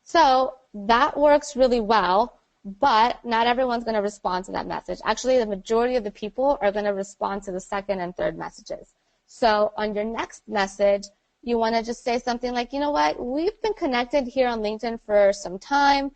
So that works really well, but not everyone's going to respond to that message. Actually, the majority of the people are going to respond to the second and third messages. So on your next message, you want to just say something like, you know what, we've been connected here on LinkedIn for some time.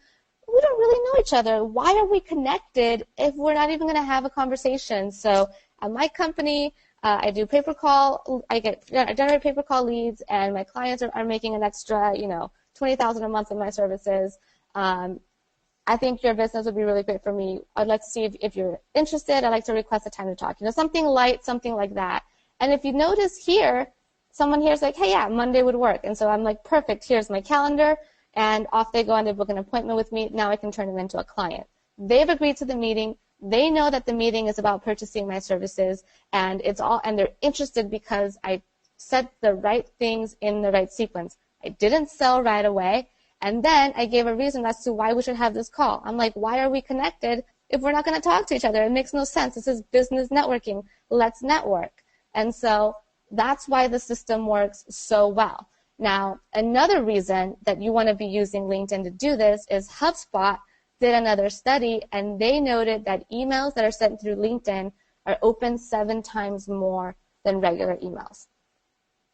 We don't really know each other. Why are we connected if we're not even going to have a conversation? So at my company, I do pay-per-call. I generate pay-per-call leads, and my clients are making an extra, $20,000 a month in my services. I think your business would be really great for me. I'd like to see if you're interested. I'd like to request a time to talk. Something light, something like that. And if you notice here, someone here is like, hey, yeah, Monday would work. And so I'm like, perfect. Here's my calendar. And off they go and they book an appointment with me. Now I can turn them into a client. They've agreed to the meeting. They know that the meeting is about purchasing my services, and they're interested because I said the right things in the right sequence. I didn't sell right away. And then I gave a reason as to why we should have this call. I'm like, why are we connected if we're not going to talk to each other? It makes no sense. This is business networking. Let's network. And so that's why the system works so well. Now, another reason that you want to be using LinkedIn to do this is HubSpot did another study, and they noted that emails that are sent through LinkedIn are opened 7 times more than regular emails.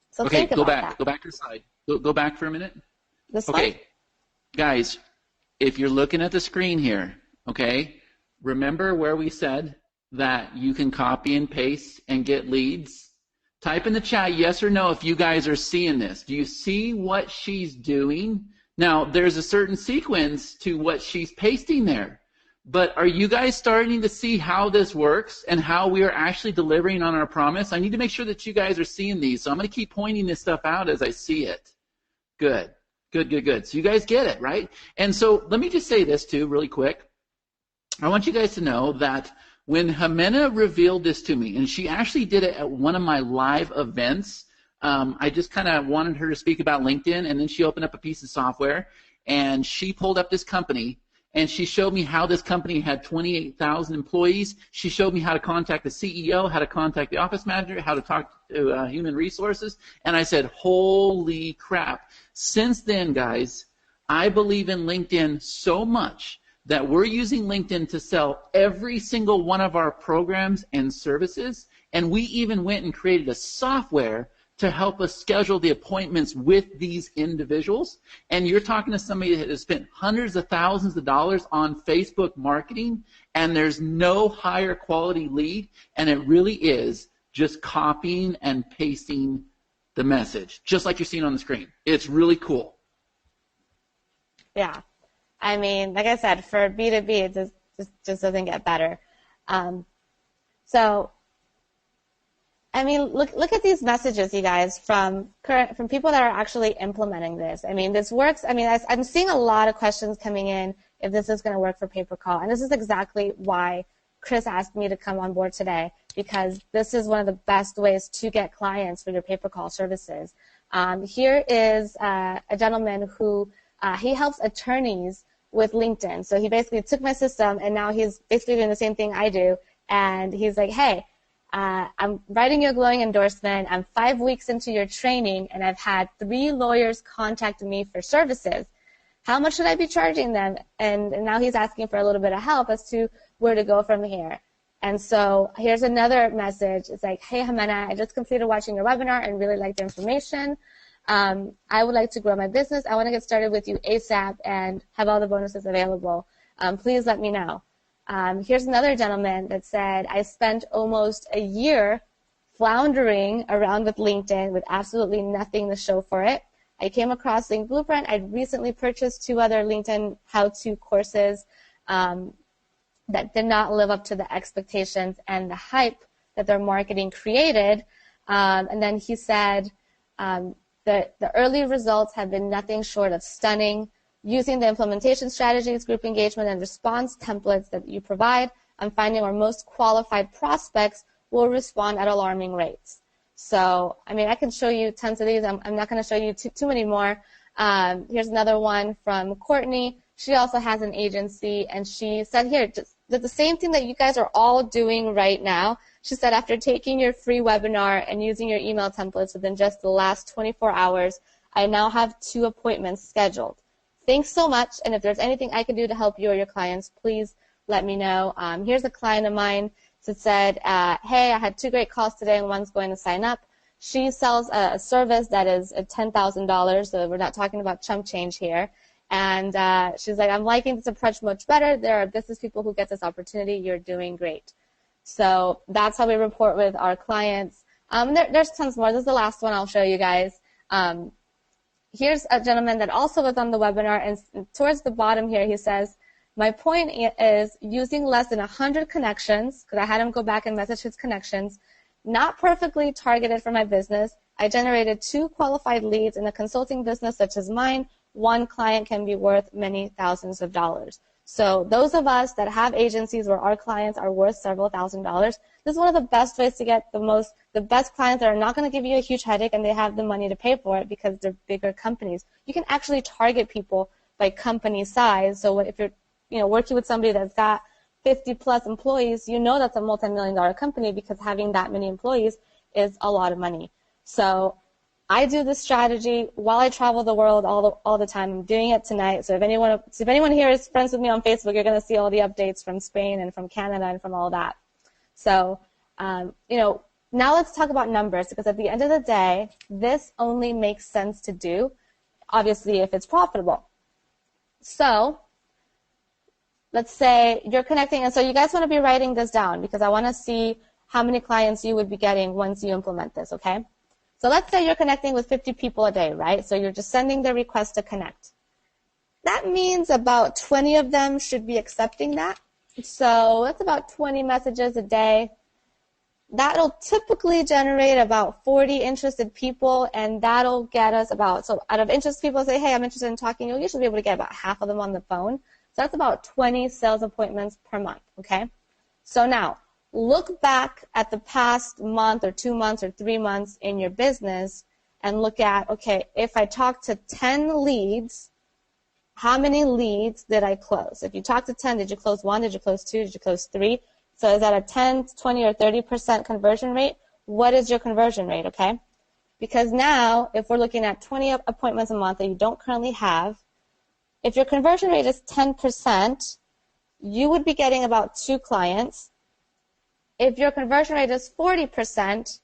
So okay, think about that. Go back to the slide. Go back for a minute. The slide? Okay, guys, if you're looking at the screen here, okay, remember where we said that you can copy and paste and get leads? Type in the chat yes or no if you guys are seeing this. Do you see what she's doing? Now, there's a certain sequence to what she's pasting there, but are you guys starting to see how this works and how we are actually delivering on our promise? I need to make sure that you guys are seeing these, so I'm going to keep pointing this stuff out as I see it. Good. So you guys get it, right? And so let me just say this too really quick. I want you guys to know that when Jimena revealed this to me, and she actually did it at one of my live events, I just kind of wanted her to speak about LinkedIn, and then she opened up a piece of software, and she pulled up this company, and she showed me how this company had 28,000 employees. She showed me how to contact the CEO, how to contact the office manager, how to talk to human resources, and I said, holy crap. Since then, guys, I believe in LinkedIn so much that we're using LinkedIn to sell every single one of our programs and services, and we even went and created a software to help us schedule the appointments with these individuals. And you're talking to somebody that has spent hundreds of thousands of dollars on Facebook marketing, and there's no higher quality lead, and it really is just copying and pasting the message, just like you're seeing on the screen. It's really cool. Yeah. I mean, like I said, for B2B, it just doesn't get better. So, I mean, look at these messages, you guys, from people that are actually implementing this. I mean, this works. I mean, I'm seeing a lot of questions coming in if this is going to work for pay-per-call, and this is exactly why Chris asked me to come on board today, because this is one of the best ways to get clients for your pay-per-call services. Here is a gentleman who he helps attorneys with LinkedIn. So he basically took my system, and now he's basically doing the same thing I do. And he's like, hey, I'm writing you a glowing endorsement. I'm 5 weeks into your training, and I've had 3 lawyers contact me for services. How much should I be charging them? And now he's asking for a little bit of help as to where to go from here. And so here's another message. It's like, hey, Jimena, I just completed watching your webinar and really liked the information. I would like to grow my business. I want to get started with you ASAP and have all the bonuses available. Please let me know. Here's another gentleman that said, I spent almost a year floundering around with LinkedIn with absolutely nothing to show for it. I came across Link Blueprint. I'd recently purchased 2 other LinkedIn how-to courses that did not live up to the expectations and the hype that their marketing created. And then he said, the early results have been nothing short of stunning. Using the implementation strategies, group engagement, and response templates that you provide, I'm finding our most qualified prospects will respond at alarming rates. So, I mean, I can show you tons of these. I'm not going to show you too many more. Here's another one from Courtney. She also has an agency, and she said here, just the same thing that you guys are all doing right now. She said, after taking your free webinar and using your email templates within just the last 24 hours, I now have 2 appointments scheduled. Thanks so much, and if there's anything I can do to help you or your clients, please let me know. Here's a client of mine that said, hey, I had 2 great calls today, and one's going to sign up. She sells a service that is $10,000, so we're not talking about chump change here. And she's like, I'm liking this approach much better. There are business people who get this opportunity. You're doing great. So that's how we report with our clients. There's tons more. This is the last one I'll show you guys. Here's a gentleman that also was on the webinar, and towards the bottom here, he says, my point is using less than 100 connections, because I had him go back and message his connections, not perfectly targeted for my business. I generated 2 qualified leads in a consulting business such as mine. 1 client can be worth many thousands of dollars. So those of us that have agencies where our clients are worth several $1,000s, this is one of the best ways to get the best clients that are not going to give you a huge headache and they have the money to pay for it because they're bigger companies. You can actually target people by company size. So if you're working with somebody that's got 50 plus employees, that's a multi-million-dollar company because having that many employees is a lot of money. So I do this strategy while I travel the world all the time. I'm doing it tonight. So if anyone here is friends with me on Facebook, you're going to see all the updates from Spain and from Canada and from all that. So, now let's talk about numbers, because at the end of the day, this only makes sense to do, obviously, if it's profitable. So let's say you're connecting, and so you guys want to be writing this down because I want to see how many clients you would be getting once you implement this, okay? So let's say you're connecting with 50 people a day, right? So you're just sending the request to connect. That means about 20 of them should be accepting that. So that's about 20 messages a day. That'll typically generate about 40 interested people, and that'll get us so out of interested people say, hey, I'm interested in talking, you'll usually be able to get about half of them on the phone. So that's about 20 sales appointments per month, okay? So now, look back at the past month or 2 months or 3 months in your business and look at, okay, if I talk to 10 leads, how many leads did I close? If you talk to 10, did you close 1? Did you close 2? Did you close 3? So is that a 10, 20, or 30% conversion rate? What is your conversion rate, okay? Because now, if we're looking at 20 appointments a month that you don't currently have, if your conversion rate is 10%, you would be getting about 2 clients. If your conversion rate is 40%,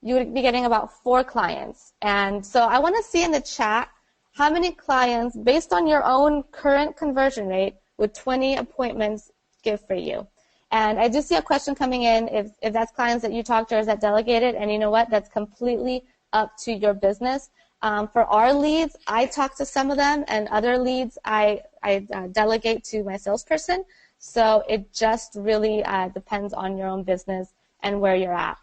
you would be getting about 4 clients. And so I want to see in the chat how many clients, based on your own current conversion rate, would 20 appointments give for you. And I do see a question coming in, if that's clients that you talk to or is that delegated, and you know what, that's completely up to your business. For our leads, I talk to some of them, and other leads I delegate to my salesperson. So it just really depends on your own business and where you're at.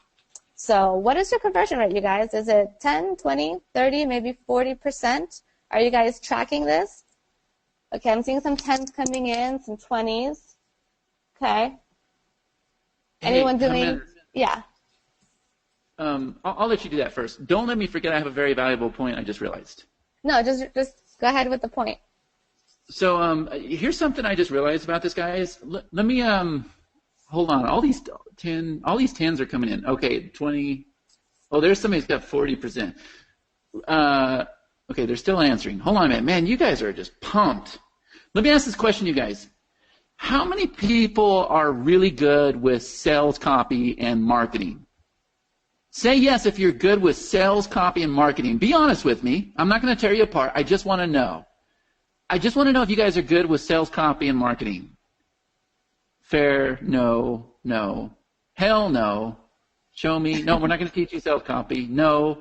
So what is your conversion rate, you guys? Is it 10, 20, 30, maybe 40%? Are you guys tracking this? Okay, I'm seeing some 10s coming in, some 20s. Okay. Anyone doing? Yeah. I'll let you do that first. Don't let me forget I have a very valuable point I just realized. No, just go ahead with the point. So here's something I just realized about this, guys. Let me hold on. All these 10s are coming in. Okay, 20. Oh, there's somebody's got 40%. Okay, they're still answering. Hold on a minute. Man, you guys are just pumped. Let me ask this question, you guys. How many people are really good with sales copy and marketing? Say yes if you're good with sales copy and marketing. Be honest with me. I'm not going to tear you apart. I just want to know. I just want to know if you guys are good with sales copy and marketing. Fair, no, no. Hell no. Show me. No, we're not going to teach you sales copy. No,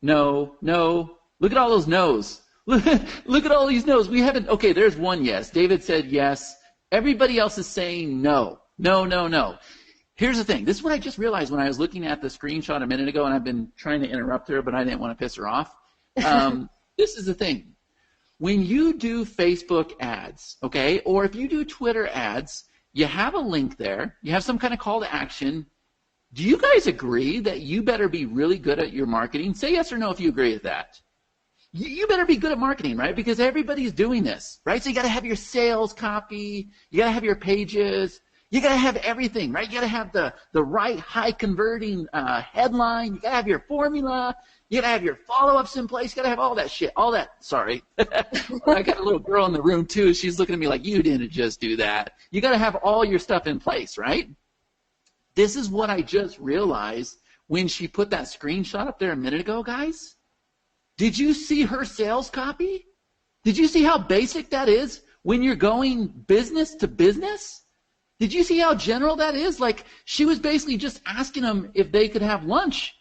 no, no. Look at all those no's. Look at all these no's. We haven't. Okay, there's one yes. David said yes. Everybody else is saying no. No, no, no. Here's the thing. This is what I just realized when I was looking at the screenshot a minute ago, and I've been trying to interrupt her, but I didn't want to piss her off. This is the thing. When you do Facebook ads, okay, or if you do Twitter ads, you have a link there. You have some kind of call to action. Do you guys agree that you better be really good at your marketing? Say yes or no if you agree with that. You better be good at marketing, right? Because everybody's doing this, right? So you got to have your sales copy. You got to have your pages. You got to have everything, right? You got to have the right high converting headline. You got to have your formula. You got to have your follow-ups in place. You got to have all that shit. All that. Sorry. I got a little girl in the room, too. She's looking at me like, you didn't just do that. You got to have all your stuff in place, right? This is what I just realized when she put that screenshot up there a minute ago, guys. Did you see her sales copy? Did you see how basic that is when you're going business to business? Did you see how general that is? Like, she was basically just asking them if they could have lunch.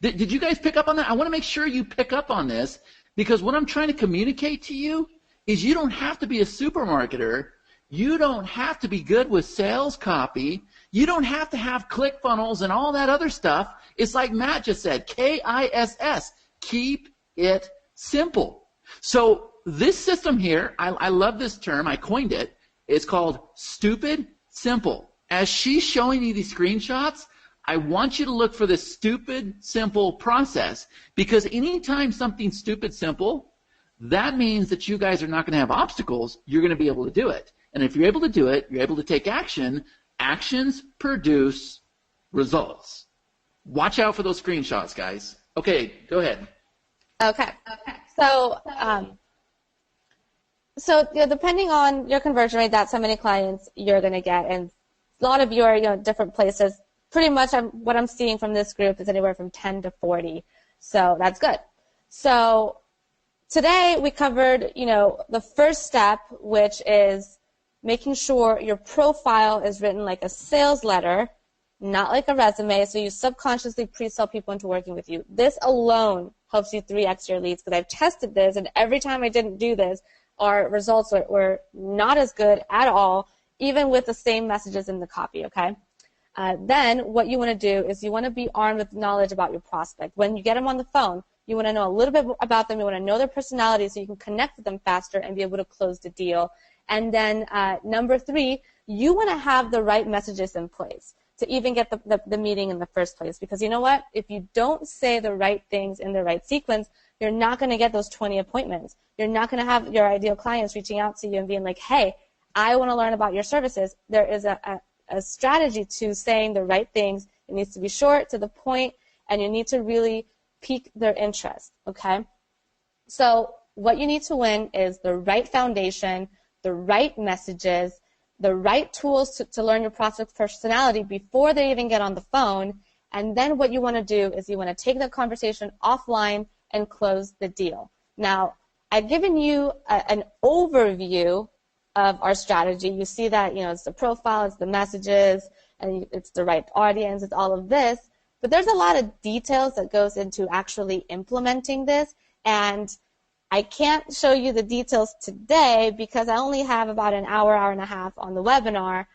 Did you guys pick up on that? I want to make sure you pick up on this, because what I'm trying to communicate to you is you don't have to be a supermarketer. You don't have to be good with sales copy. You don't have to have ClickFunnels and all that other stuff. It's like Matt just said, KISS. Keep it simple. So this system here, I love this term. I coined it. It's called stupid simple. As she's showing you these screenshots, I want you to look for the stupid simple process, because anytime something's stupid simple, that means that you guys are not going to have obstacles. You're going to be able to do it. And if you're able to do it, you're able to take action. Actions produce results. Watch out for those screenshots, guys. Okay, go ahead. Okay. So, depending on your conversion rate, that's how many clients you're going to get. And a lot of your, different places, pretty much what I'm seeing from this group is anywhere from 10 to 40. So that's good. So today we covered, the first step, which is making sure your profile is written like a sales letter, not like a resume, so you subconsciously pre-sell people into working with you. This alone helps you 3x your leads, because I've tested this, and every time I didn't do this, our results were not as good at all, even with the same messages in the copy, okay? Then what you want to do is you want to be armed with knowledge about your prospect. When you get them on the phone, you want to know a little bit about them. You want to know their personality so you can connect with them faster and be able to close the deal. And then number 3, you want to have the right messages in place to even get the meeting in the first place. Because you know what? If you don't say the right things in the right sequence, you're not going to get those 20 appointments. You're not going to have your ideal clients reaching out to you and being like, hey, I want to learn about your services. There is a strategy to saying the right things. It needs to be short, to the point, and you need to really pique their interest, okay? So what you need to win is the right foundation, the right messages, the right tools to learn your prospect's personality before they even get on the phone. And then what you want to do is you want to take that conversation offline and close the deal. Now, I've given you an overview of our strategy. You see that, it's the profile, it's the messages, and it's the right audience, it's all of this. But there's a lot of details that goes into actually implementing this, and I can't show you the details today because I only have about an hour and a half on the webinar.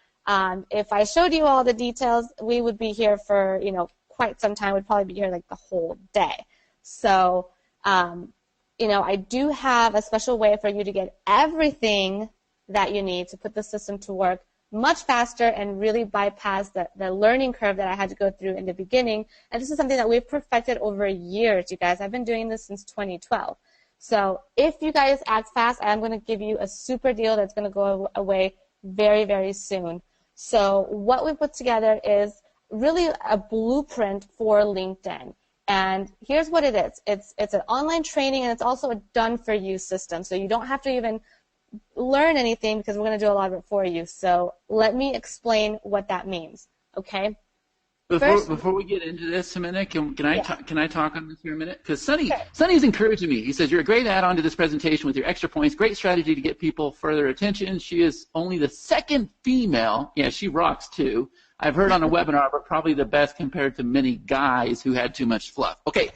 If I showed you all the details, we would be here for, quite some time. We'd probably be here like the whole day. So, I do have a special way for you to get everything that you need to put the system to work much faster and really bypass the learning curve that I had to go through in the beginning. And this is something that we've perfected over years, you guys. I've been doing this since 2012. So if you guys act fast, I'm going to give you a super deal that's going to go away very, very soon. So what we put together is really a blueprint for LinkedIn. And here's what it is. It's an online training, and it's also a done-for-you system. So you don't have to even learn anything because we're going to do a lot of it for you. So let me explain what that means, okay? Before we get into this a minute, can I talk on this here a minute? Because Sonny's encouraging me. He says, you're a great add-on to this presentation with your extra points. Great strategy to get people further attention. She is only the second female. Yeah, she rocks too. I've heard on a webinar, but probably the best compared to many guys who had too much fluff. Okay,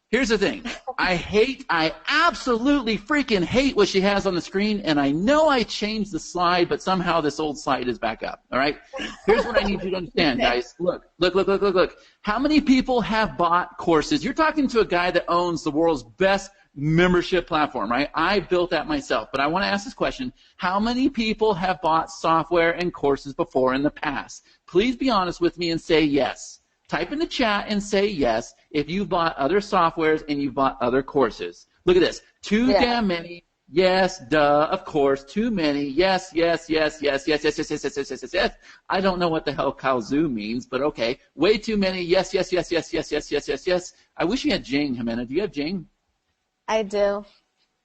here's the thing. I absolutely freaking hate what she has on the screen, and I know I changed the slide, but somehow this old slide is back up, all right? Here's what I need you to understand, guys. Look. How many people have bought courses? You're talking to a guy that owns the world's best membership platform, right? I built that myself, but I want to ask this question. How many people have bought software and courses before in the past? Please be honest with me and say yes. Type in the chat and say yes if you've bought other softwares and you've bought other courses. Look at this. Too damn many. Yes, duh, of course. Too many. Yes. I don't know what the hell kazoo means, but okay. Way too many. Yes. I wish you had Jane, Jimena. Do you have Jane? I do.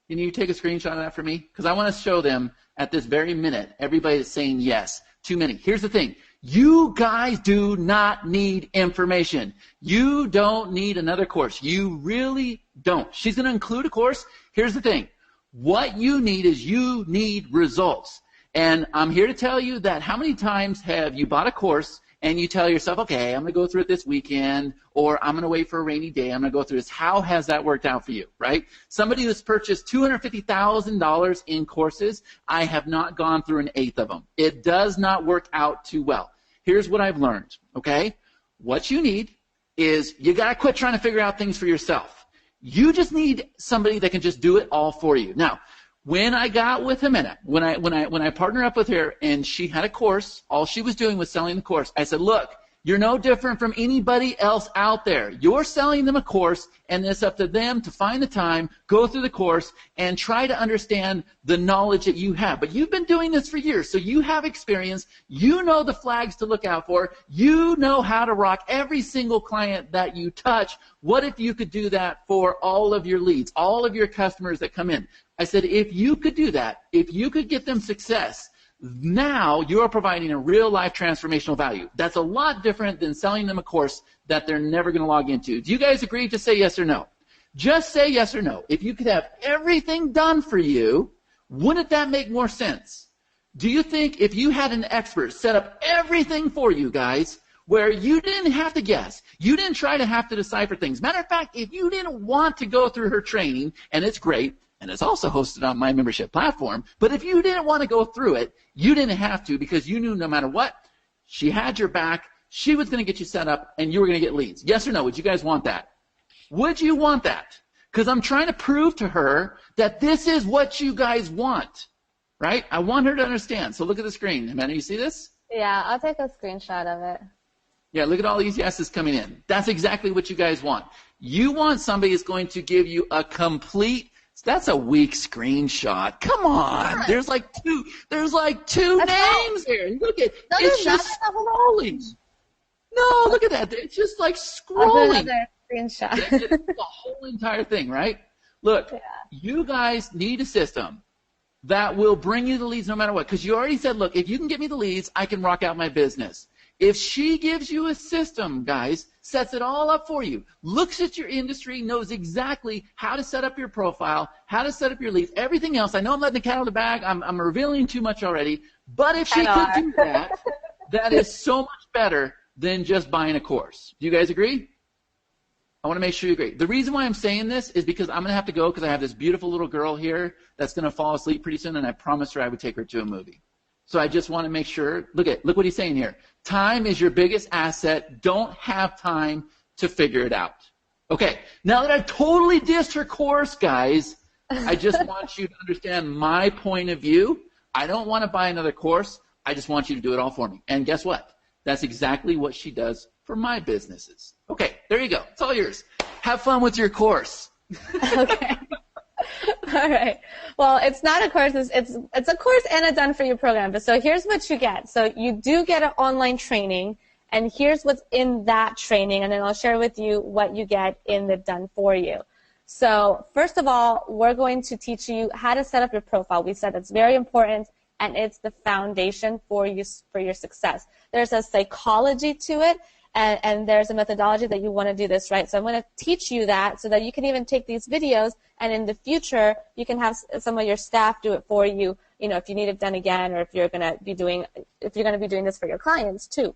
Can you take a screenshot of that for me? Because I want to show them at this very minute, everybody that's saying yes. Too many. Here's the thing. You guys do not need information. You don't need another course. You really don't. She's going to include a course. Here's the thing. What you need is you need results. And I'm here to tell you that how many times have you bought a course and you tell yourself, okay, I'm going to go through it this weekend, or I'm going to wait for a rainy day, I'm going to go through this. How has that worked out for you, right? Somebody who's purchased $250,000 in courses, I have not gone through an eighth of them. It does not work out too well. Here's what I've learned, okay? What you need is you got to quit trying to figure out things for yourself. You just need somebody that can just do it all for you. Now, when I got with Jimena, when I partnered up with her and she had a course, all she was doing was selling the course, I said, look, you're no different from anybody else out there. You're selling them a course, and it's up to them to find the time, go through the course, and try to understand the knowledge that you have. But you've been doing this for years, so you have experience. You know the flags to look out for. You know how to rock every single client that you touch. What if you could do that for all of your leads, all of your customers that come in? I said, if you could do that, if you could get them success, now you're providing a real-life transformational value. That's a lot different than selling them a course that they're never going to log into. Do you guys agree? Just say yes or no. Just say yes or no. If you could have everything done for you, wouldn't that make more sense? Do you think if you had an expert set up everything for you guys where you didn't have to guess, you didn't try to have to decipher things. Matter of fact, if you didn't want to go through her training, and it's great, and it's also hosted on my membership platform, but if you didn't want to go through it, you didn't have to because you knew no matter what, she had your back, she was going to get you set up, and you were going to get leads. Yes or no? Would you guys want that? Would you want that? Because I'm trying to prove to her that this is what you guys want, right? I want her to understand. So look at the screen. Amanda, you see this? Yeah, I'll take a screenshot of it. Yeah, look at all these yeses coming in. That's exactly what you guys want. You want somebody who's going to give you a complete. That's a weak screenshot. Come on. There's like two names here. Look at it's just scrolling. No, look at that. It's just like scrolling. Another screenshot. It's the whole entire thing, right? Look, you guys need a system that will bring you the leads no matter what. Because you already said, look, if you can get me the leads, I can rock out my business. If she gives you a system, guys, sets it all up for you, looks at your industry, knows exactly how to set up your profile, how to set up your leads, everything else. I know I'm letting the cat out of the bag. I'm revealing too much already. But if she could do that, that is so much better than just buying a course. Do you guys agree? I want to make sure you agree. The reason why I'm saying this is because I'm going to have to go because I have this beautiful little girl here that's going to fall asleep pretty soon, and I promised her I would take her to a movie. So I just want to make sure. Look what he's saying here. Time is your biggest asset. Don't have time to figure it out. Okay, now that I've totally dissed her course, guys, I just want you to understand my point of view. I don't want to buy another course. I just want you to do it all for me. And guess what? That's exactly what she does for my businesses. Okay, there you go. It's all yours. Have fun with your course. Okay. All right. Well, it's not a course. It's a course and a done-for-you program. But so here's what you get. So you do get an online training, and here's what's in that training, and then I'll share with you what you get in the done-for-you. So first of all, we're going to teach you how to set up your profile. We said it's very important, and it's the foundation for your success. There's a psychology to it, and there's a methodology that you want to do this right. So I'm going to teach you that so that you can even take these videos, and in the future you can have some of your staff do it for you. You know, if you need it done again, or if you're going to be doing this for your clients too.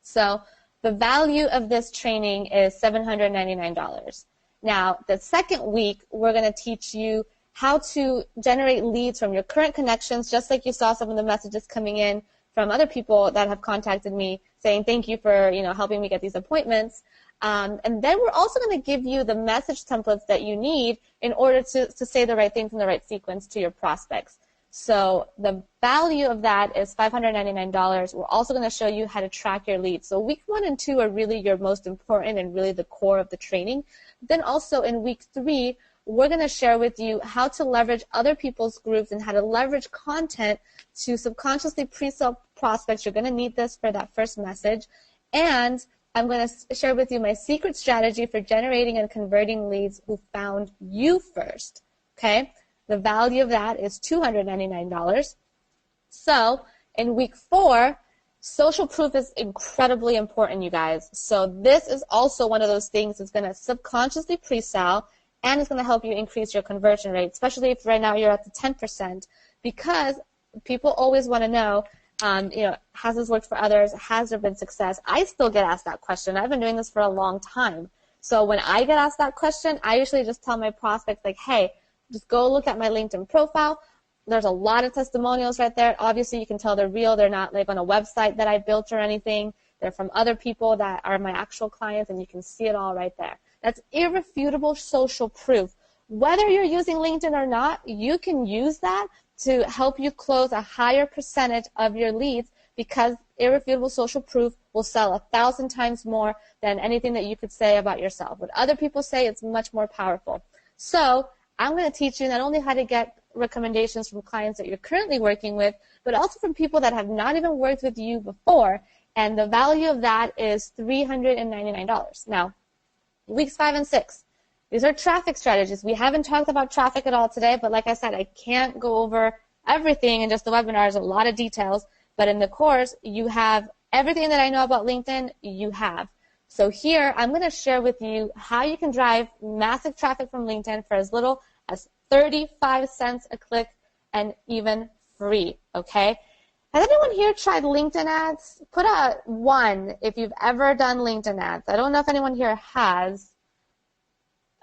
So the value of this training is $799. Now, the second week we're going to teach you how to generate leads from your current connections, just like you saw some of the messages coming in from other people that have contacted me saying thank you for helping me get these appointments. And then we're also going to give you the message templates that you need in order to say the right things in the right sequence to your prospects. So the value of that is $599. We're also going to show you how to track your leads. So week 1 and 2 are really your most important and really the core of the training. Then also in week 3, we're going to share with you how to leverage other people's groups and how to leverage content to subconsciously pre-sell prospects. You're going to need this for that first message. And I'm going to share with you my secret strategy for generating and converting leads who found you first. Okay? The value of that is $299. So in week 4, social proof is incredibly important, you guys. So this is also one of those things that's going to subconsciously pre-sell, and it's going to help you increase your conversion rate, especially if right now you're at the 10%, because people always want to know, has this worked for others? Has there been success? I still get asked that question. I've been doing this for a long time. So when I get asked that question, I usually just tell my prospects, like, hey, just go look at my LinkedIn profile. There's a lot of testimonials right there. Obviously, you can tell they're real. They're not like on a website that I built or anything. They're from other people that are my actual clients, and you can see it all right there. That's irrefutable social proof. Whether you're using LinkedIn or not, you can use that to help you close a higher percentage of your leads, because irrefutable social proof will sell 1,000 times more than anything that you could say about yourself. What other people say, it's much more powerful. So I'm going to teach you not only how to get recommendations from clients that you're currently working with, but also from people that have not even worked with you before, and the value of that is $399. Now, weeks 5 and 6. These are traffic strategies. We haven't talked about traffic at all today, but like I said, I can't go over everything in just the webinar. There's a lot of details, but in the course, you have everything that I know about LinkedIn, you have. So here, I'm going to share with you how you can drive massive traffic from LinkedIn for as little as 35 cents a click and even free, okay? Has anyone here tried LinkedIn ads? Put a 1 if you've ever done LinkedIn ads. I don't know if anyone here has.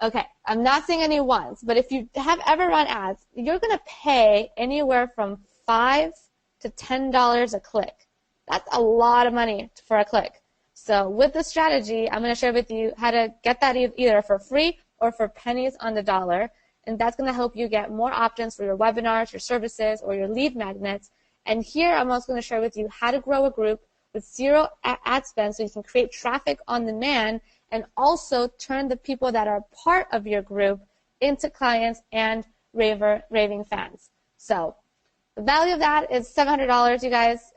Okay, I'm not seeing any ones, but if you have ever run ads, you're going to pay anywhere from $5 to $10 a click. That's a lot of money for a click. So with this strategy, I'm going to share with you how to get that either for free or for pennies on the dollar, and that's going to help you get more opt-ins for your webinars, your services, or your lead magnets. And here I'm also going to share with you how to grow a group with zero ad spend so you can create traffic on demand and also turn the people that are part of your group into clients and raving fans. So the value of that is $700, you guys.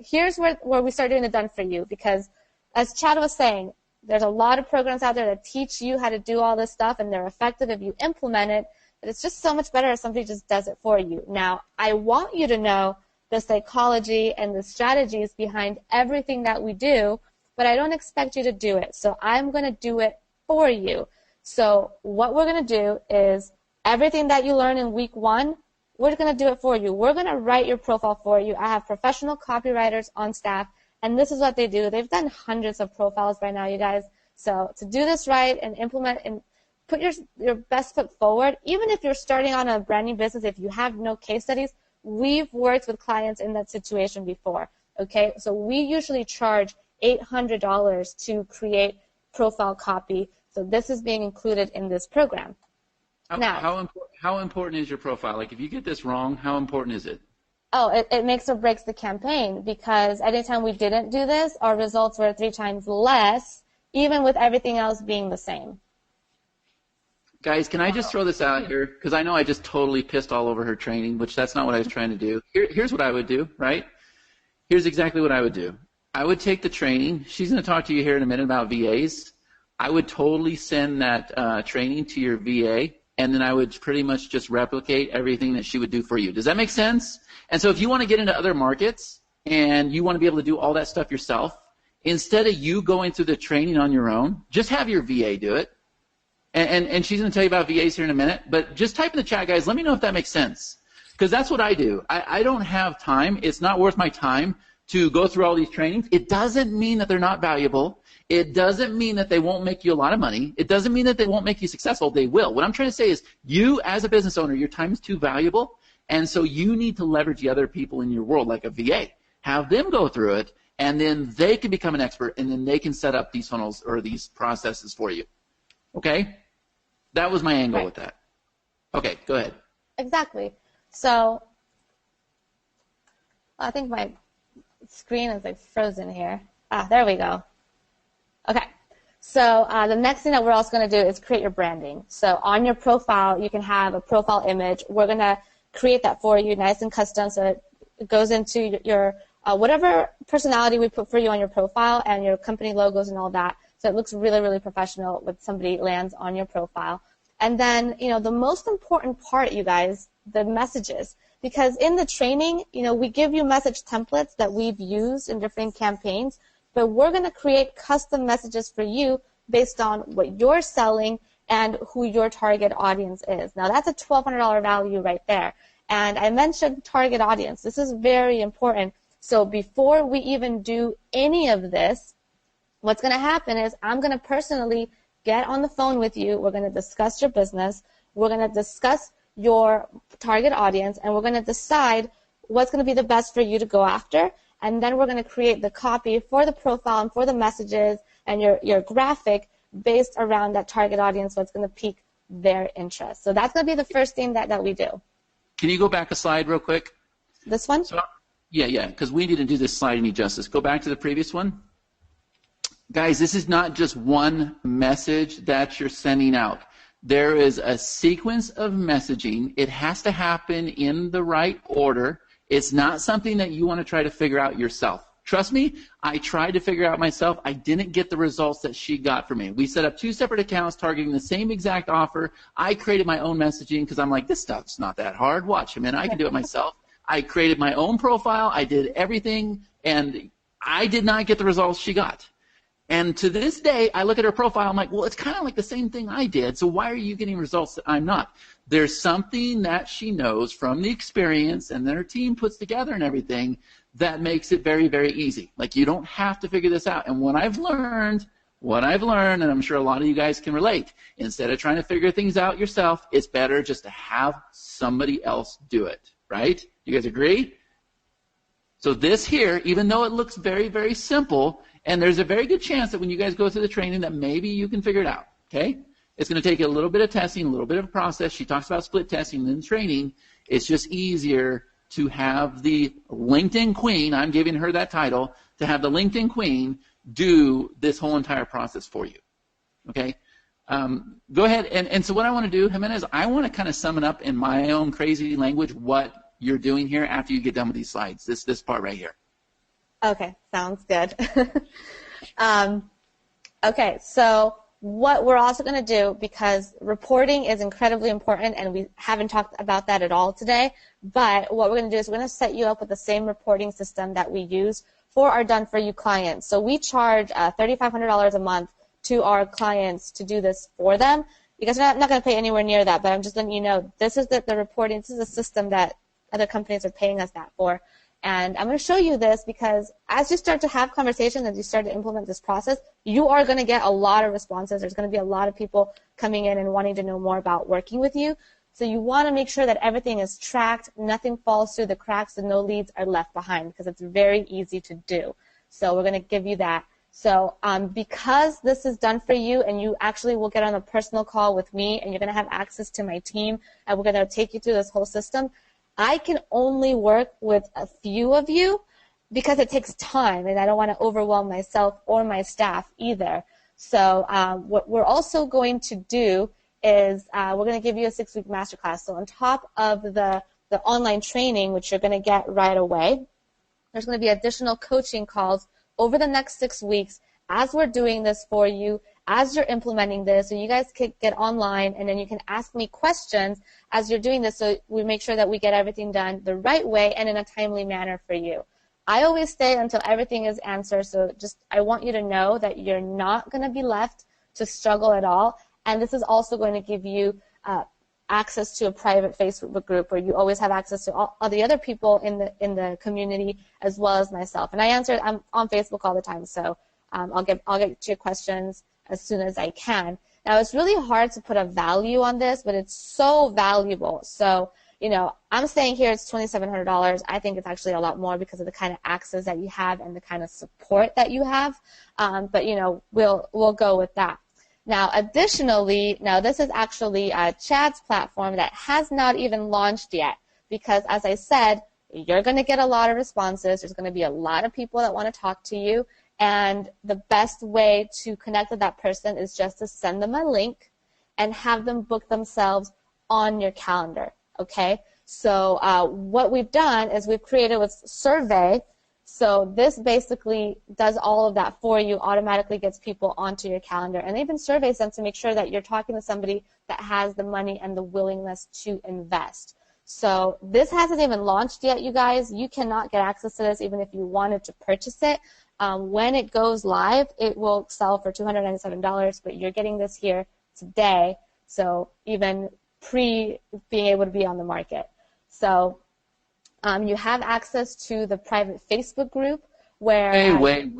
Here's where we start doing the done for you, because as Chad was saying, there's a lot of programs out there that teach you how to do all this stuff, and they're effective if you implement it, but it's just so much better if somebody just does it for you. Now, I want you to know the psychology and the strategies behind everything that we do, but I don't expect you to do it. So I'm going to do it for you. So what we're going to do is everything that you learn in week 1, we're going to do it for you. We're going to write your profile for you. I have professional copywriters on staff, and this is what they do. They've done hundreds of profiles by now, you guys. So to do this right and implement and put your best foot forward, even if you're starting on a brand new business, if you have no case studies, we've worked with clients in that situation before, okay? So we usually charge $800 to create profile copy. So this is being included in this program. How important is your profile? Like, if you get this wrong, how important is it? Oh, it makes or breaks the campaign, because anytime we didn't do this, our results were 3 times less, even with everything else being the same. Guys, can I just throw this out here? Because I know I just totally pissed all over her training, which that's not what I was trying to do. Here's what I would do, right? Here's exactly what I would do. I would take the training. She's going to talk to you here in a minute about VAs. I would totally send that training to your VA, and then I would pretty much just replicate everything that she would do for you. Does that make sense? And so if you want to get into other markets and you want to be able to do all that stuff yourself, instead of you going through the training on your own, just have your VA do it. And she's going to tell you about VAs here in a minute, but just type in the chat, guys. Let me know if that makes sense, because that's what I do. I don't have time. It's not worth my time to go through all these trainings. It doesn't mean that they're not valuable. It doesn't mean that they won't make you a lot of money. It doesn't mean that they won't make you successful. They will. What I'm trying to say is, you as a business owner, your time is too valuable, and so you need to leverage the other people in your world, like a VA. Have them go through it, and then they can become an expert, and then they can set up these funnels or these processes for you. Okay? That was my angle with that. Okay, go ahead. Exactly. So I think my screen is like frozen here. There we go. Okay. So the next thing that we're also going to do is create your branding. So on your profile, you can have a profile image. We're going to create that for you, nice and custom, so it goes into your whatever personality we put for you on your profile and your company logos and all that. So it looks really, really professional when somebody lands on your profile. And then, the most important part, you guys, the messages. Because in the training, we give you message templates that we've used in different campaigns, but we're going to create custom messages for you based on what you're selling and who your target audience is. Now, that's a $1,200 value right there. And I mentioned target audience. This is very important. So before we even do any of this, what's going to happen is I'm going to personally get on the phone with you. We're going to discuss your business. We're going to discuss your target audience, and we're going to decide what's going to be the best for you to go after. And then we're going to create the copy for the profile and for the messages and your graphic based around that target audience, what's going to pique their interest. So that's going to be the first thing that we do. Can you go back a slide real quick? This one? So, yeah, because we need to do this slide any justice. Go back to the previous one. Guys, this is not just one message that you're sending out. There is a sequence of messaging. It has to happen in the right order. It's not something that you want to try to figure out yourself. Trust me, I tried to figure out myself. I didn't get the results that she got for me. We set up 2 separate accounts targeting the same exact offer. I created my own messaging because I'm like, this stuff's not that hard. Watch, I can do it myself. I created my own profile. I did everything, and I did not get the results she got. And to this day, I look at her profile, I'm like, well, it's kind of like the same thing I did, so why are you getting results that I'm not? There's something that she knows from the experience and that her team puts together and everything that makes it very, very easy. Like, you don't have to figure this out. And what I've learned, and I'm sure a lot of you guys can relate, instead of trying to figure things out yourself, it's better just to have somebody else do it, right? You guys agree? So this here, even though it looks very, very simple, and there's a very good chance that when you guys go through the training that maybe you can figure it out, okay? It's going to take a little bit of testing, a little bit of a process. She talks about split testing and training. It's just easier to have the LinkedIn queen, I'm giving her that title, to have the LinkedIn queen do this whole entire process for you, okay? Go ahead, and so what I want to do, Jimenez, I want to kind of sum it up in my own crazy language what you're doing here after you get done with these slides, this part right here. Okay, sounds good. Okay, so what we're also going to do, because reporting is incredibly important, and we haven't talked about that at all today, but what we're going to do is we're going to set you up with the same reporting system that we use for our done-for-you clients. So we charge $3,500 a month to our clients to do this for them. You guys are not going to pay anywhere near that, but I'm just letting you know this is the reporting, this is a system that other companies are paying us that for. And I'm going to show you this because as you start to have conversations, as you start to implement this process, you are going to get a lot of responses. There's going to be a lot of people coming in and wanting to know more about working with you. So you want to make sure that everything is tracked, nothing falls through the cracks, and no leads are left behind because it's very easy to do. So we're going to give you that. So because this is done for you and you actually will get on a personal call with me and you're going to have access to my team and we're going to take you through this whole system, I can only work with a few of you because it takes time, and I don't want to overwhelm myself or my staff either. So what we're also going to do is we're going to give you a 6-week masterclass. So on top of the online training, which you're going to get right away, there's going to be additional coaching calls over the next 6 weeks as we're doing this for you, as you're implementing this, so you guys can get online and then you can ask me questions as you're doing this so we make sure that we get everything done the right way and in a timely manner for you. I always stay until everything is answered, so just I want you to know that you're not going to be left to struggle at all, and this is also going to give you access to a private Facebook group where you always have access to all the other people in the community as well as myself. And I'm on Facebook all the time, so I'll get to your questions as soon as I can. Now, it's really hard to put a value on this, but it's so valuable. So, I'm saying here it's $2,700. I think it's actually a lot more because of the kind of access that you have and the kind of support that you have. But, we'll go with that. Now, additionally, this is actually Chad's platform that has not even launched yet because, as I said, you're going to get a lot of responses. There's going to be a lot of people that want to talk to you. And the best way to connect with that person is just to send them a link and have them book themselves on your calendar, okay? So what we've done is we've created a survey. So this basically does all of that for you, automatically gets people onto your calendar. And even surveys them to make sure that you're talking to somebody that has the money and the willingness to invest. So this hasn't even launched yet, you guys. You cannot get access to this even if you wanted to purchase it. When it goes live, it will sell for $297, but you're getting this here today, so even pre being able to be on the market. So you have access to the private Facebook group where. Wait on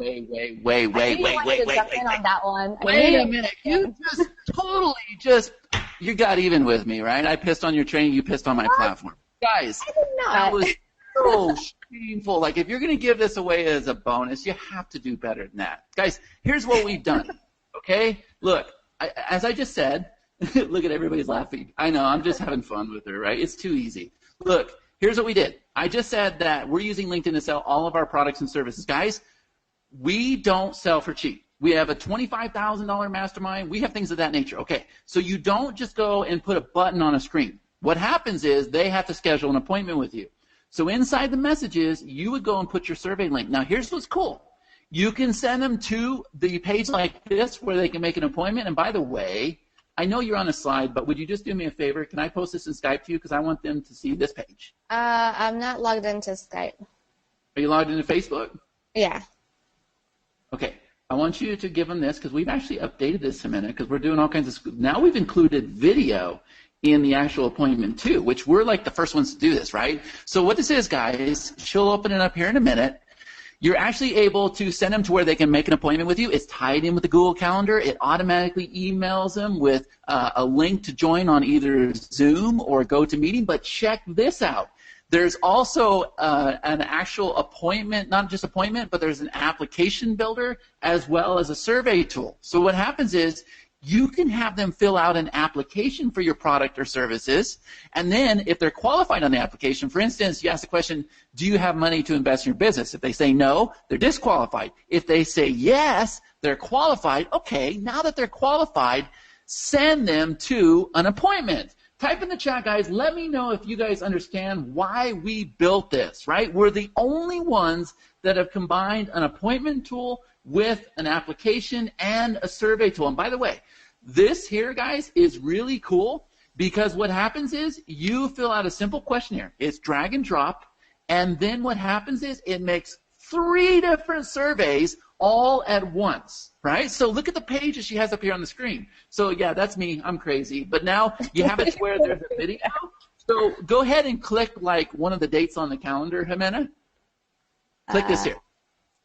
that one. Wait a minute. You just totally you got even with me, right? I pissed on your training. You pissed on my platform. Guys, I did not. that was so shameful. Like, if you're going to give this away as a bonus, you have to do better than that. Guys, here's what we've done, okay? Look, as I just said, look at everybody's laughing. I know, I'm just having fun with her, right? It's too easy. Look, here's what we did. I just said that we're using LinkedIn to sell all of our products and services. Guys, we don't sell for cheap. We have a $25,000 mastermind. We have things of that nature. Okay, so you don't just go and put a button on a screen. What happens is they have to schedule an appointment with you. So inside the messages, you would go and put your survey link. Now, here's what's cool. You can send them to the page like this where they can make an appointment. And by the way, I know you're on a slide, but would you just do me a favor? Can I post this in Skype to you? Because I want them to see this page. I'm not logged into Skype. Are you logged into Facebook? Yeah. Okay. I want you to give them this because we've actually updated this a minute because we're doing all kinds of – now we've included video in the actual appointment too, which we're like the first ones to do this, right? So what this is, guys, she'll open it up here in a minute. You're actually able to send them to where they can make an appointment with you. It's tied in with the Google Calendar. It automatically emails them with a link to join on either Zoom or GoToMeeting. But check this out. There's also an actual appointment, not just appointment, but there's an application builder as well as a survey tool. So what happens is you can have them fill out an application for your product or services, and then if they're qualified on the application, for instance, you ask the question, do you have money to invest in your business? If they say no, they're disqualified. If they say yes, they're qualified. Okay, now that they're qualified, send them to an appointment. Type in the chat, guys. Let me know if you guys understand why we built this, right? We're the only ones that have combined an appointment tool with an application and a survey tool. And by the way, this here, guys, is really cool because what happens is you fill out a simple questionnaire. It's drag and drop, and then what happens is it makes 3 different surveys all at once, right? So look at the page that she has up here on the screen. So yeah, that's me. I'm crazy. But now you have it to where there's a video. So go ahead and click like one of the dates on the calendar, Jimena. Click this here.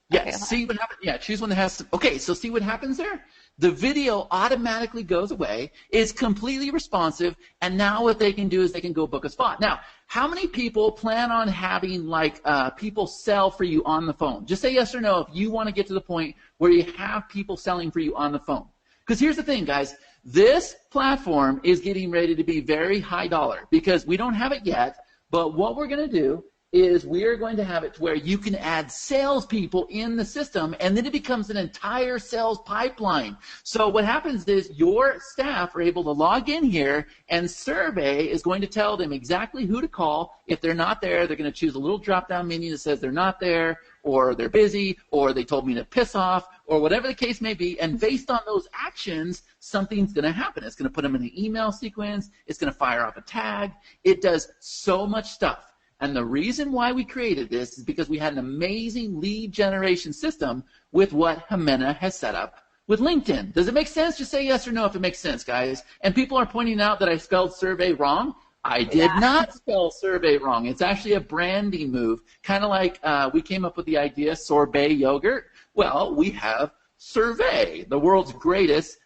Yeah, okay, see what happens? Yeah, choose one that has. Okay, so see what happens there? The video automatically goes away. It's completely responsive, and now what they can do is they can go book a spot. Now, how many people plan on having like people sell for you on the phone? Just say yes or no if you want to get to the point where you have people selling for you on the phone. Because here's the thing, guys. This platform is getting ready to be very high dollar because we don't have it yet, but what we're going to do is we are going to have it to where you can add salespeople in the system, and then it becomes an entire sales pipeline. So what happens is your staff are able to log in here, and Survey is going to tell them exactly who to call. If they're not there, they're going to choose a little drop-down menu that says they're not there, or they're busy, or they told me to piss off, or whatever the case may be, and based on those actions, something's going to happen. It's going to put them in an email sequence. It's going to fire off a tag. It does so much stuff. And the reason why we created this is because we had an amazing lead generation system with what Jimena has set up with LinkedIn. Does it make sense? Just say yes or no if it makes sense, guys. And people are pointing out that I spelled survey wrong. I did not spell survey wrong. It's actually a branding move, kind of like we came up with the idea sorbet yogurt. Well, we have Survey, the world's greatest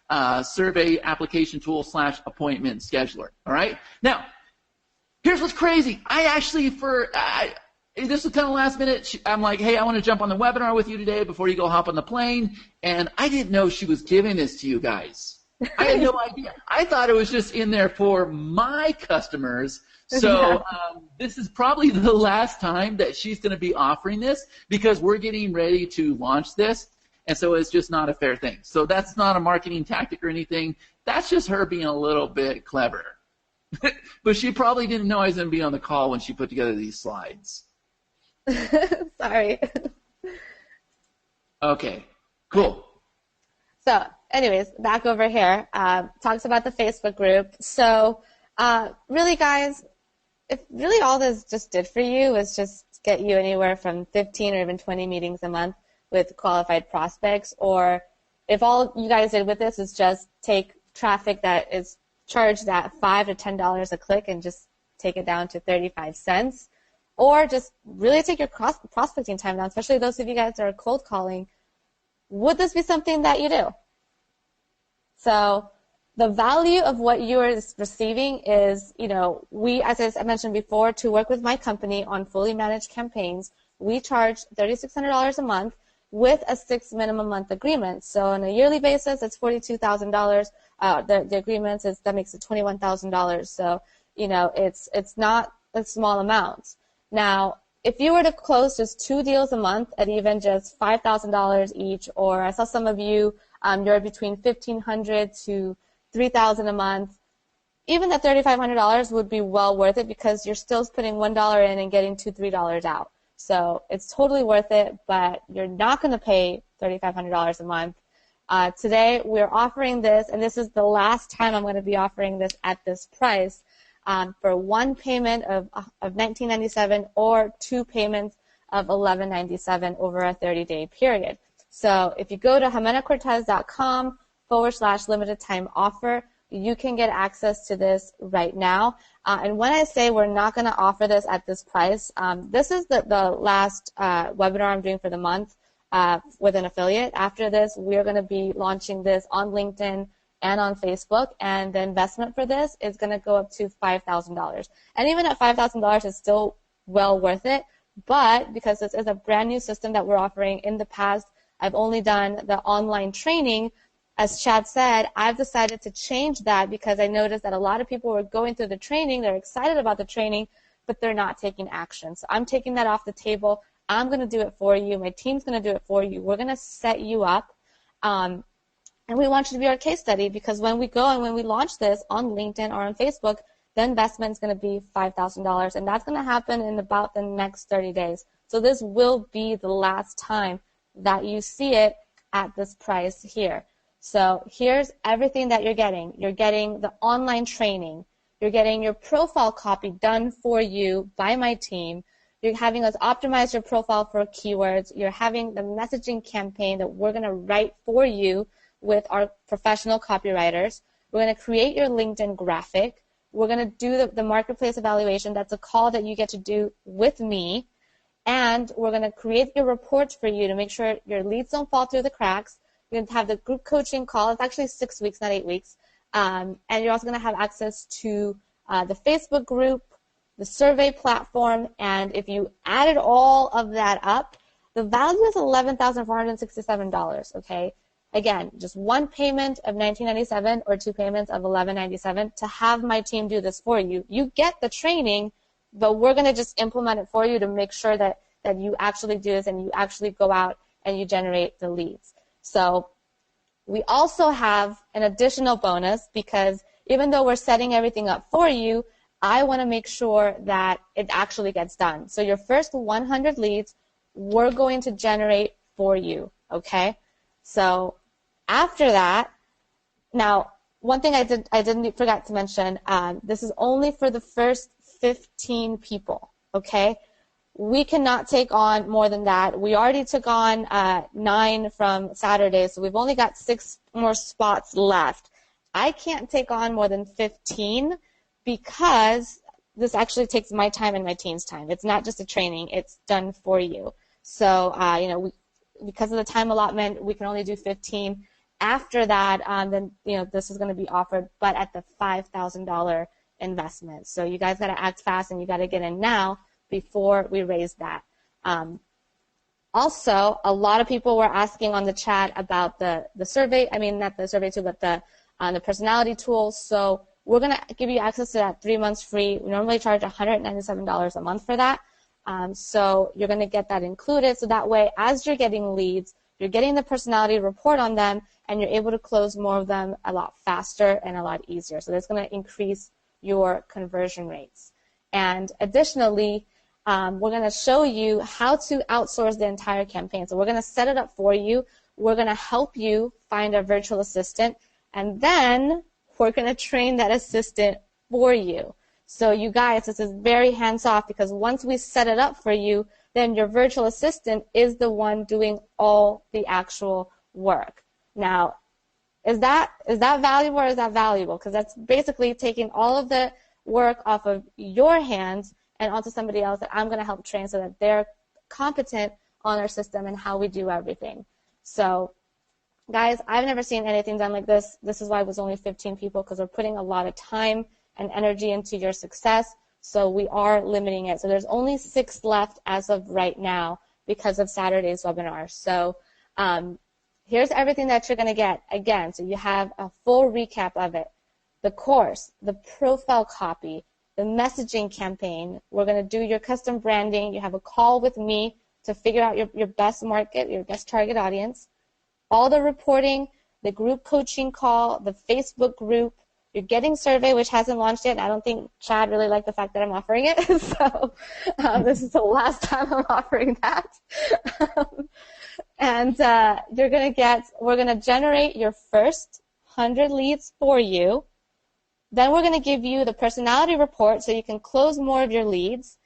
survey application tool / appointment scheduler. All right? Now, here's what's crazy. I actually, this was kind of last minute. I'm like, hey, I want to jump on the webinar with you today before you go hop on the plane. And I didn't know she was giving this to you guys. I had no idea. I thought it was just in there for my customers. So this is probably the last time that she's going to be offering this because we're getting ready to launch this. And so it's just not a fair thing. So that's not a marketing tactic or anything. That's just her being a little bit clever. But she probably didn't know I was going to be on the call when she put together these slides. Sorry. Okay, cool. So, anyways, back over here. Talks about the Facebook group. So, really, guys, if really all this just did for you was just get you anywhere from 15 or even 20 meetings a month with qualified prospects, or if all you guys did with this is just take traffic that is charged at $5 to $10 a click and just take it down to 35 cents, or just really take your prospecting time down, especially those of you guys that are cold calling. Would this be something that you do? So the value of what you are receiving is, we, as I mentioned before, to work with my company on fully managed campaigns, we charge $3,600 a month with a 6 minimum month agreement. So on a yearly basis, it's $42,000. The agreements that makes it $21,000. So, it's not a small amount. Now, if you were to close just 2 deals a month at even just $5,000 each, or I saw some of you, you're between $1,500 to $3,000 a month, even the $3,500 would be well worth it because you're still putting $1 in and getting $2, $3 out. So it's totally worth it, but you're not going to pay $3,500 a month. Today we're offering this, and this is the last time I'm going to be offering this at this price, for 1 payment of $19.97 or 2 payments of $11.97 over a 30-day period. So if you go to JimenaCortez.com/limited time offer, you can get access to this right now. And when I say we're not going to offer this at this price, this is the last webinar I'm doing for the month with an affiliate. After this, we're going to be launching this on LinkedIn and on Facebook, and the investment for this is going to go up to $5,000. And even at $5,000, it's still well worth it, but because this is a brand new system that we're offering, in the past, I've only done the online training. As Chad said, I've decided to change that because I noticed that a lot of people were going through the training, they're excited about the training, but they're not taking action. So I'm taking that off the table. I'm going to do it for you. My team's going to do it for you. We're going to set you up. And we want you to be our case study because when we go and when we launch this on LinkedIn or on Facebook, the investment is going to be $5,000, and that's going to happen in about the next 30 days. So this will be the last time that you see it at this price here. So here's everything that you're getting. You're getting the online training. You're getting your profile copy done for you by my team. You're having us optimize your profile for keywords. You're having the messaging campaign that we're going to write for you with our professional copywriters. We're going to create your LinkedIn graphic. We're going to do the marketplace evaluation. That's a call that you get to do with me. And we're going to create your reports for you to make sure your leads don't fall through the cracks. You're going to have the group coaching call. It's actually 6 weeks, not 8 weeks. And you're also going to have access to the Facebook group, the survey platform, and if you added all of that up, the value is $11,467, okay? Again, just 1 payment of $19.97 or 2 payments of $11.97 to have my team do this for you. You get the training, but we're going to just implement it for you to make sure that you actually do this and you actually go out and you generate the leads. So we also have an additional bonus because even though we're setting everything up for you, I want to make sure that it actually gets done. So your first 100 leads, we're going to generate for you, okay? So after that, now one thing I didn't forget to mention, this is only for the first 15 people, okay? We cannot take on more than that. We already took on 9 from Saturday, so we've only got 6 more spots left. I can't take on more than 15 because this actually takes my time and my team's time. It's not just a training. It's done for you. So, because of the time allotment, we can only do 15. After that, then, this is going to be offered, but at the $5,000 investment. So you guys got to act fast and you got to get in now before we raise that. Also, a lot of people were asking on the chat about the survey. I mean, not the survey tool, but the personality tool. So we're going to give you access to that 3 months free. We normally charge $197 a month for that. So you're going to get that included. So that way, as you're getting leads, you're getting the personality report on them, and you're able to close more of them a lot faster and a lot easier. So that's going to increase your conversion rates. And additionally, we're going to show you how to outsource the entire campaign. So we're going to set it up for you. We're going to help you find a virtual assistant, and then we're going to train that assistant for you. So you guys, this is very hands-off because once we set it up for you, then your virtual assistant is the one doing all the actual work. Now, is that valuable or is that valuable? Because that's basically taking all of the work off of your hands and onto somebody else that I'm going to help train so that they're competent on our system and how we do everything. So, guys, I've never seen anything done like this. This is why it was only 15 people, because we're putting a lot of time and energy into your success. So we are limiting it. So there's only 6 left as of right now because of Saturday's webinar. So here's everything that you're going to get. Again, so you have a full recap of it. The course, the profile copy, the messaging campaign. We're going to do your custom branding. You have a call with me to figure out your best market, your best target audience. All the reporting, the group coaching call, the Facebook group. You're getting survey, which hasn't launched yet. And I don't think Chad really liked the fact that I'm offering it. So this is the last time I'm offering that. And we're going to generate your first 100 leads for you. Then we're going to give you the personality report so you can close more of your leads.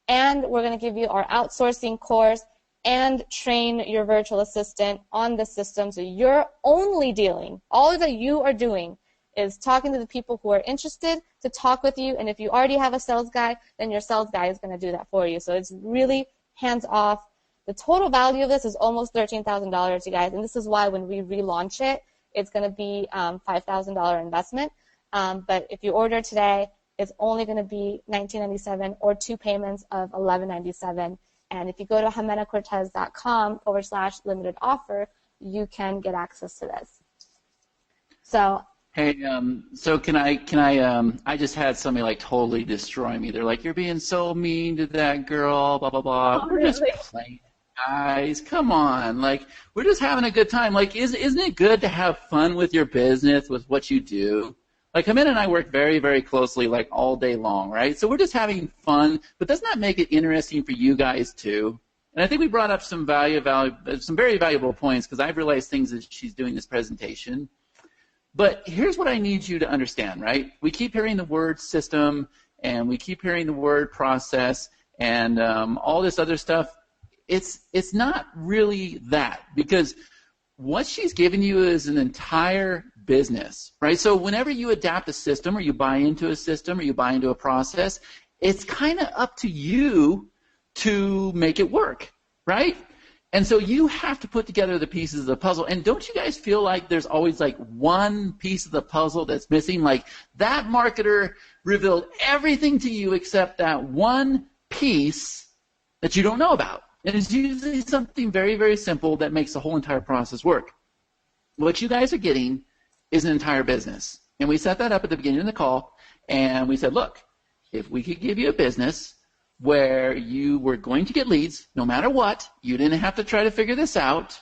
And we're going to give you our outsourcing course and train your virtual assistant on the system. So you're only dealing, all that you are doing is talking to the people who are interested to talk with you. And if you already have a sales guy, then your sales guy is going to do that for you. So it's really hands-off. The total value of this is almost $13,000, you guys. And this is why when we relaunch it, it's going to be $5,000 investment. But if you order today, it's only going to be $19.97 or 2 payments of $11.97. And if you go to jimenacortez.com/limited offer, you can get access to this. So. Hey, so can I I just had somebody like totally destroy me. They're like, you're being so mean to that girl, blah, blah, blah. Oh, We're just really? playing, guys. Come on. Like, we're just having a good time. Like, isn't it good to have fun with your business, with what you do? Like, Jimena and I work very, very closely, like, all day long, right? So we're just having fun, but doesn't that make it interesting for you guys, too? And I think we brought up some some very valuable points, because I've realized things as she's doing this presentation. But here's what I need you to understand, right? We keep hearing the word system, and we keep hearing the word process, and all this other stuff. It's not really that, because what she's giving you is an entire business, right? So whenever you adapt a system, or you buy into a system, or you buy into a process, it's kind of up to you to make it work, right? And so you have to put together the pieces of the puzzle. And don't you guys feel like there's always like one piece of the puzzle that's missing? Like that marketer revealed everything to you except that one piece that you don't know about. And it's usually something very, very simple that makes the whole entire process work. What you guys are getting is an entire business. And we set that up at the beginning of the call, and we said, look, if we could give you a business where you were going to get leads no matter what, you didn't have to try to figure this out,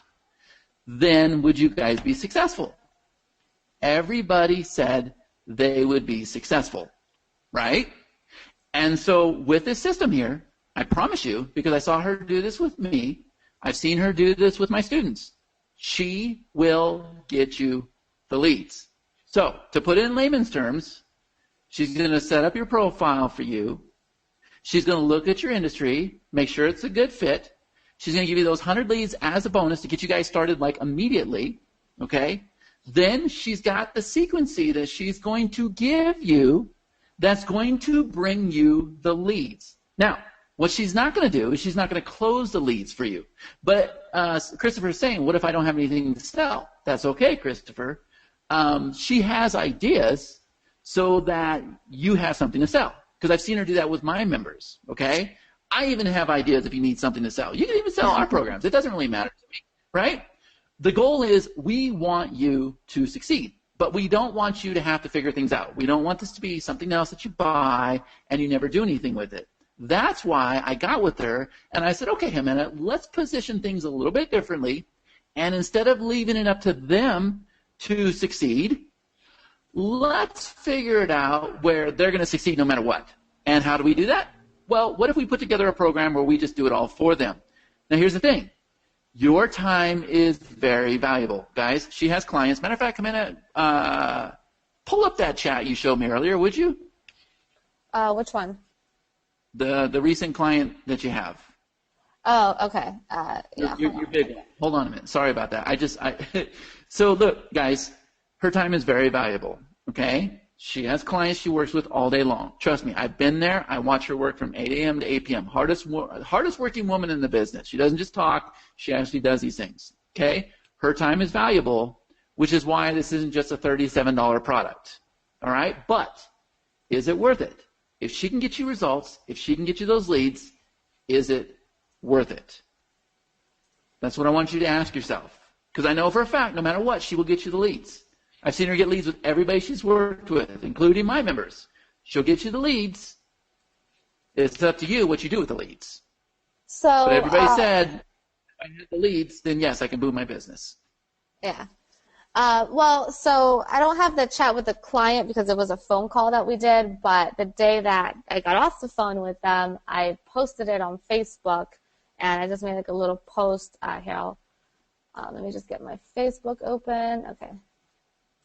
then would you guys be successful? Everybody said they would be successful, right? And so with this system here, I promise you, because I saw her do this with me, I've seen her do this with my students, she will get you the leads. So to put it in layman's terms, she's going to set up your profile for you. She's going to look at your industry, make sure it's a good fit. She's going to give you those 100 leads as a bonus to get you guys started like immediately, okay? Then she's got the sequencing that she's going to give you that's going to bring you the leads. Now, what she's not going to do is she's not going to close the leads for you. But Christopher's saying, what if I don't have anything to sell? That's okay, Christopher. She has ideas so that you have something to sell. Because I've seen her do that with my members, okay? I even have ideas if you need something to sell. You can even sell our programs. It doesn't really matter to me, right? The goal is we want you to succeed, but we don't want you to have to figure things out. We don't want this to be something else that you buy and you never do anything with it. That's why I got with her, and I said, okay, Jimena, let's position things a little bit differently, and instead of leaving it up to them to succeed, let's figure it out where they're going to succeed no matter what. And how do we do that? Well, what if we put together a program where we just do it all for them? Now, here's the thing. Your time is very valuable. Guys, she has clients. Matter of fact, Jimena, pull up that chat you showed me earlier, would you? Which one? The recent client that you have. Oh, okay. Yeah. Your big one. Hold on a minute. Sorry about that. So look, guys, her time is very valuable, okay? She has clients she works with all day long. Trust me, I've been there. I watch her work from 8 a.m. to 8 p.m. Hardest working woman in the business. She doesn't just talk. She actually does these things. Okay? Her time is valuable, which is why this isn't just a $37 product. All right? But is it worth it? If she can get you results, if she can get you those leads, is it worth it? That's what I want you to ask yourself. Because I know for a fact, no matter what, she will get you the leads. I've seen her get leads with everybody she's worked with, including my members. She'll get you the leads. It's up to you what you do with the leads. So, but everybody said, if I had the leads, then yes, I can boom my business. Yeah. Well, so I don't have the chat with the client because it was a phone call that we did, but the day that I got off the phone with them, I posted it on Facebook, and I just made like a little post here. Let me just get my Facebook open. Okay.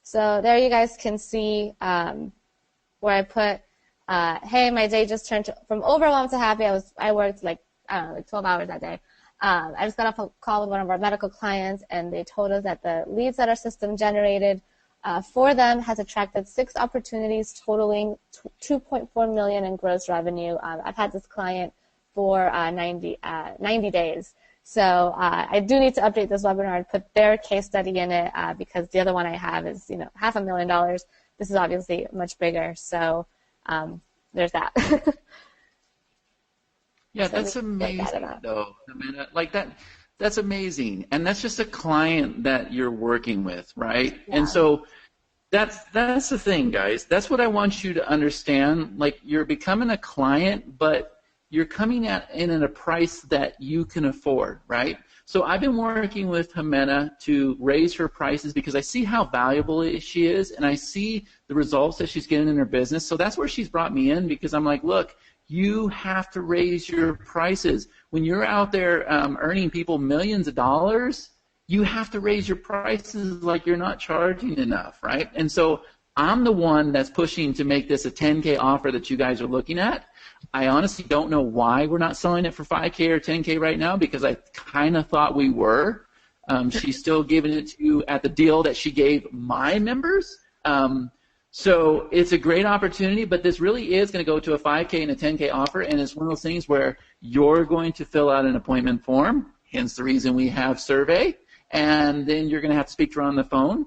So there you guys can see where I put, hey, my day just turned from overwhelmed to happy. I worked like 12 hours that day. I just got off a call with one of our medical clients, and they told us that the leads that our system generated for them has attracted 6 opportunities totaling $2.4 million in gross revenue. I've had this client for 90 days. So I do need to update this webinar and put their case study in it because the other one I have is, $500,000. This is obviously much bigger. So there's that. Yeah, that's amazing, though, Amanda. Like that's amazing, and that's just a client that you're working with, right? Yeah. And so that's the thing, guys. That's what I want you to understand. Like, you're becoming a client, but you're coming in at a price that you can afford, right? So I've been working with Jimena to raise her prices because I see how valuable she is, and I see the results that she's getting in her business. So that's where she's brought me in, because I'm like, look, you have to raise your prices. When you're out there earning people millions of dollars, you have to raise your prices like you're not charging enough, right? And so I'm the one that's pushing to make this a 10K offer that you guys are looking at. I honestly don't know why we're not selling it for 5K or 10K right now, because I kind of thought we were. She's still giving it to you at the deal that she gave my members. So it's a great opportunity, but this really is going to go to a 5K and a 10K offer, and it's one of those things where you're going to fill out an appointment form, hence the reason we have survey, and then you're going to have to speak to her on the phone,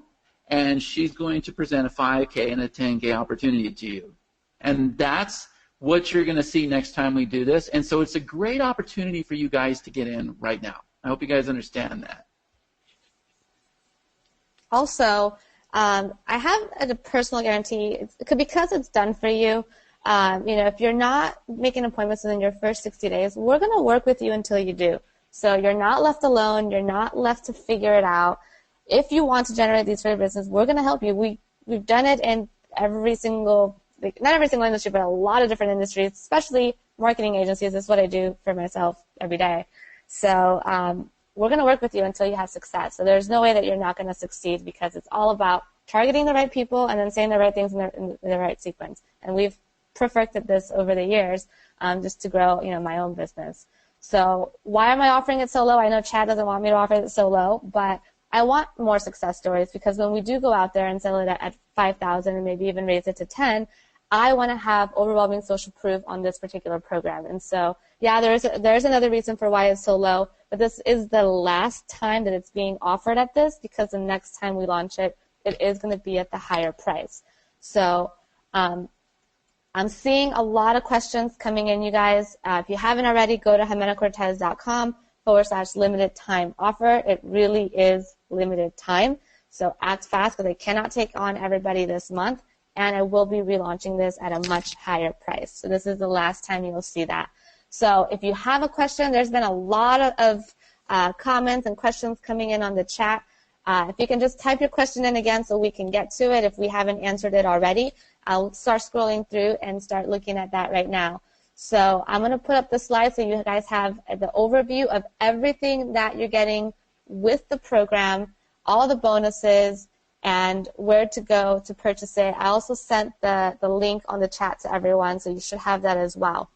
and she's going to present a 5K and a 10K opportunity to you. And that's what you're going to see next time we do this, and so it's a great opportunity for you guys to get in right now. I hope you guys understand that. Also, I have a personal guarantee because it's done for you. If you're not making appointments within your first 60 days, we're going to work with you until you do. So you're not left alone. You're not left to figure it out. If you want to generate these for your business, we're going to help you. We've done it in every single, not every single industry, but a lot of different industries, especially marketing agencies. This is what I do for myself every day. So we're going to work with you until you have success. So there's no way that you're not going to succeed, because it's all about targeting the right people and then saying the right things in the right sequence. And we've perfected this over the years just to grow, my own business. So why am I offering it so low? I know Chad doesn't want me to offer it so low, but I want more success stories, because when we do go out there and sell it at 5,000 and maybe even raise it to 10, I want to have overwhelming social proof on this particular program. And so, yeah, there's another reason for why it's so low, but this is the last time that it's being offered at this, because the next time we launch it, it is going to be at the higher price. So I'm seeing a lot of questions coming in, you guys. If you haven't already, go to jimenacortez.com/limited time offer. It really is limited time. So act fast, because I cannot take on everybody this month, and I will be relaunching this at a much higher price. So this is the last time you'll see that. So if you have a question, there's been a lot of comments and questions coming in on the chat. If you can just type your question in again so we can get to it if we haven't answered it already. I'll start scrolling through and start looking at that right now. So I'm going to put up the slide so you guys have the overview of everything that you're getting with the program, all the bonuses, and where to go to purchase it. I also sent the link on the chat to everyone, so you should have that as well.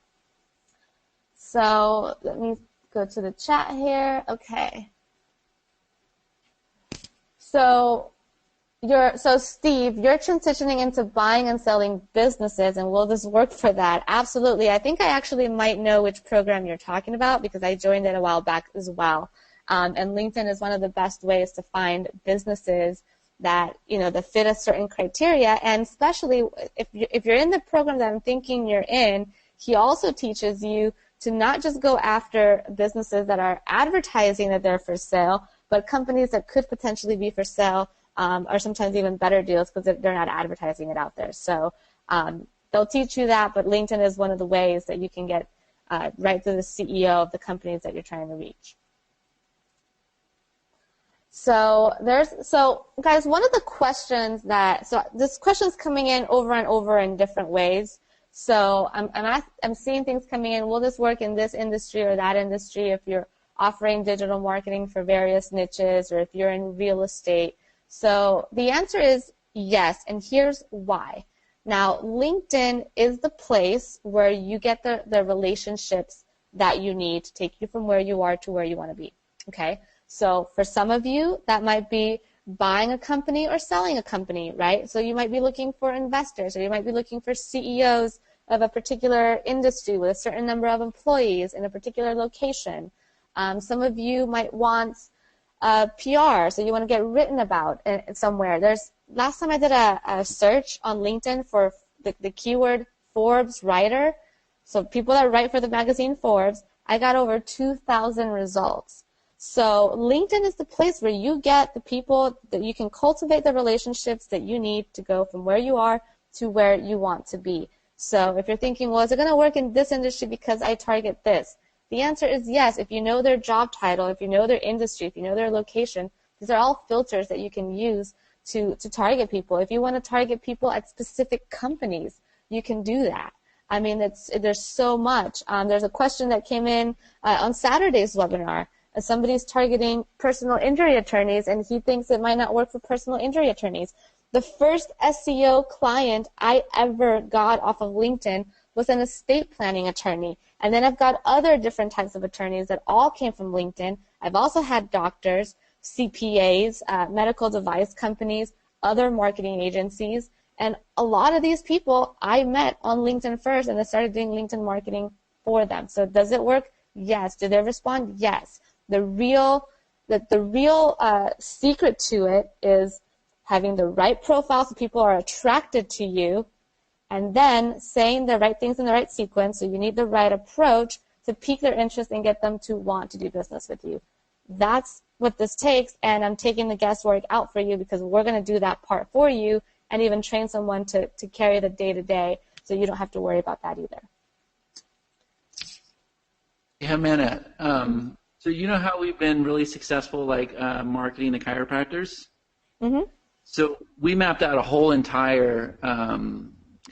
So let me go to the chat here. Okay. So So Steve, you're transitioning into buying and selling businesses, and will this work for that? Absolutely. I think I actually might know which program you're talking about because I joined it a while back as well. And LinkedIn is one of the best ways to find businesses that that fit a certain criteria. And especially if you're in the program that I'm thinking you're in, he also teaches you to not just go after businesses that are advertising that they're for sale, but companies that could potentially be for sale. Or sometimes even better deals because they're not advertising it out there. So they'll teach you that, but LinkedIn is one of the ways that you can get right to the CEO of the companies that you're trying to reach. So guys, one of the questions this question's coming in over and over in different ways. So I'm seeing things coming in. Will this work in this industry or that industry? If you're offering digital marketing for various niches, or if you're in real estate. So the answer is yes, and here's why. Now, LinkedIn is the place where you get the relationships that you need to take you from where you are to where you want to be, okay? So for some of you, that might be buying a company or selling a company, right? So you might be looking for investors, or you might be looking for CEOs of a particular industry with a certain number of employees in a particular location. Some of you might want PR, so you want to get written about somewhere. Last time I did a search on LinkedIn for the keyword Forbes writer, so people that write for the magazine Forbes, I got over 2,000 results. So LinkedIn is the place where you get the people that you can cultivate the relationships that you need to go from where you are to where you want to be. So if you're thinking, well, is it going to work in this industry because I target this? The answer is yes. If you know their job title, if you know their industry, if you know their location, these are all filters that you can use to target people. If you want to target people at specific companies, you can do that. I mean, there's so much. There's a question that came in on Saturday's webinar. Somebody's targeting personal injury attorneys, and he thinks it might not work for personal injury attorneys. The first SEO client I ever got off of LinkedIn was an estate planning attorney. And then I've got other different types of attorneys that all came from LinkedIn. I've also had doctors, CPAs, medical device companies, other marketing agencies. And a lot of these people I met on LinkedIn first, and I started doing LinkedIn marketing for them. So does it work? Yes. Do they respond? Yes. The real secret to it is having the right profile so people are attracted to you, and then saying the right things in the right sequence. So you need the right approach to pique their interest and get them to want to do business with you. That's what this takes, and I'm taking the guesswork out for you because we're going to do that part for you and even train someone to carry the day-to-day so you don't have to worry about that either. Yeah, Amanda, so you know how we've been really successful marketing the chiropractors? Mm-hmm. So we mapped out a whole entire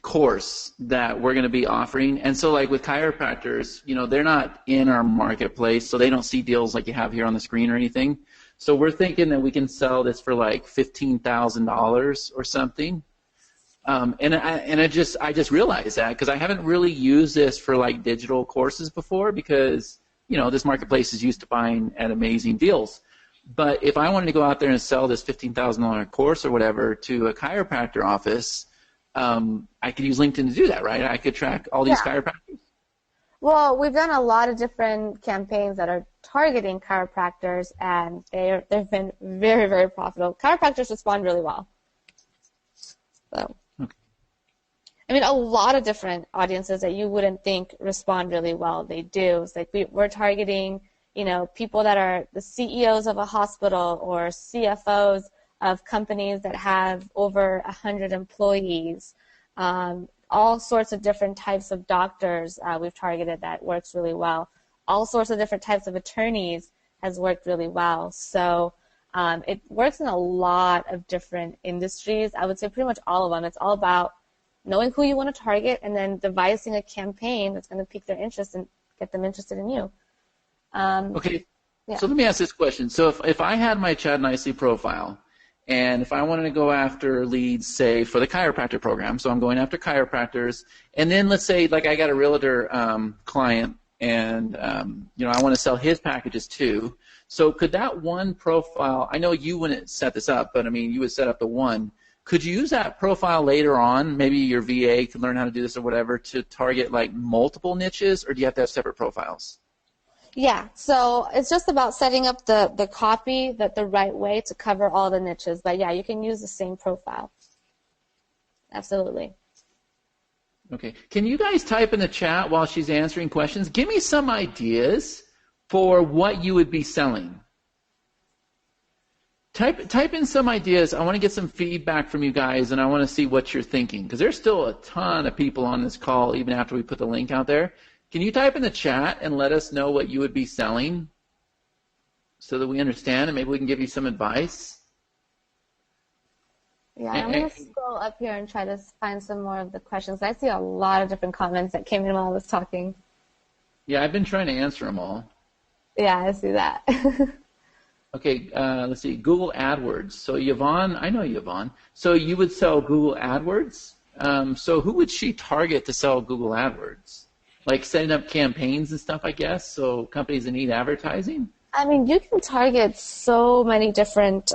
course that we're going to be offering. And so with chiropractors, they're not in our marketplace, so they don't see deals like you have here on the screen or anything. So we're thinking that we can sell this for $15,000 or something. And I just realized that because I haven't really used this for digital courses before because, this marketplace is used to buying at amazing deals. But if I wanted to go out there and sell this $15,000 course or whatever to a chiropractor office, I could use LinkedIn to do that, right? I could track all these chiropractors. Well, we've done a lot of different campaigns that are targeting chiropractors, and they've been very, very profitable. Chiropractors respond really well. So, okay. I mean, a lot of different audiences that you wouldn't think respond really well, they do. It's we're targeting, people that are the CEOs of a hospital or CFOs of companies that have over 100 employees, all sorts of different types of doctors we've targeted that works really well. All sorts of different types of attorneys has worked really well. So it works in a lot of different industries. I would say pretty much all of them. It's all about knowing who you want to target and then devising a campaign that's going to pique their interest and get them interested in you. Okay, yeah. So let me ask this question. So if I had my Chad Nicely profile, and if I wanted to go after leads, say, for the chiropractor program, so I'm going after chiropractors, and then let's say I got a realtor client and I want to sell his packages too. So could that one profile, I know you wouldn't set this up, but I mean you would set up the one. Could you use that profile later on, maybe your VA could learn how to do this or whatever, to target like multiple niches, or do you have to have separate profiles? Yeah, so it's just about setting up the copy the right way to cover all the niches. But yeah, you can use the same profile. Absolutely. Okay. Can you guys type in the chat while she's answering questions? Give me some ideas for what you would be selling. Type in some ideas. I want to get some feedback from you guys, and I want to see what you're thinking, because there's still a ton of people on this call even after we put the link out there. Can you type in the chat and let us know what you would be selling so that we understand and maybe we can give you some advice? Yeah, I'm going to scroll up here and try to find some more of the questions. I see a lot of different comments that came in while I was talking. Yeah, I've been trying to answer them all. Yeah, I see that. Okay, let's see. Google AdWords. So Yvonne, I know Yvonne. So you would sell Google AdWords? So who would she target to sell Google AdWords? Like setting up campaigns and stuff, I guess, so companies that need advertising? I mean, you can target so many different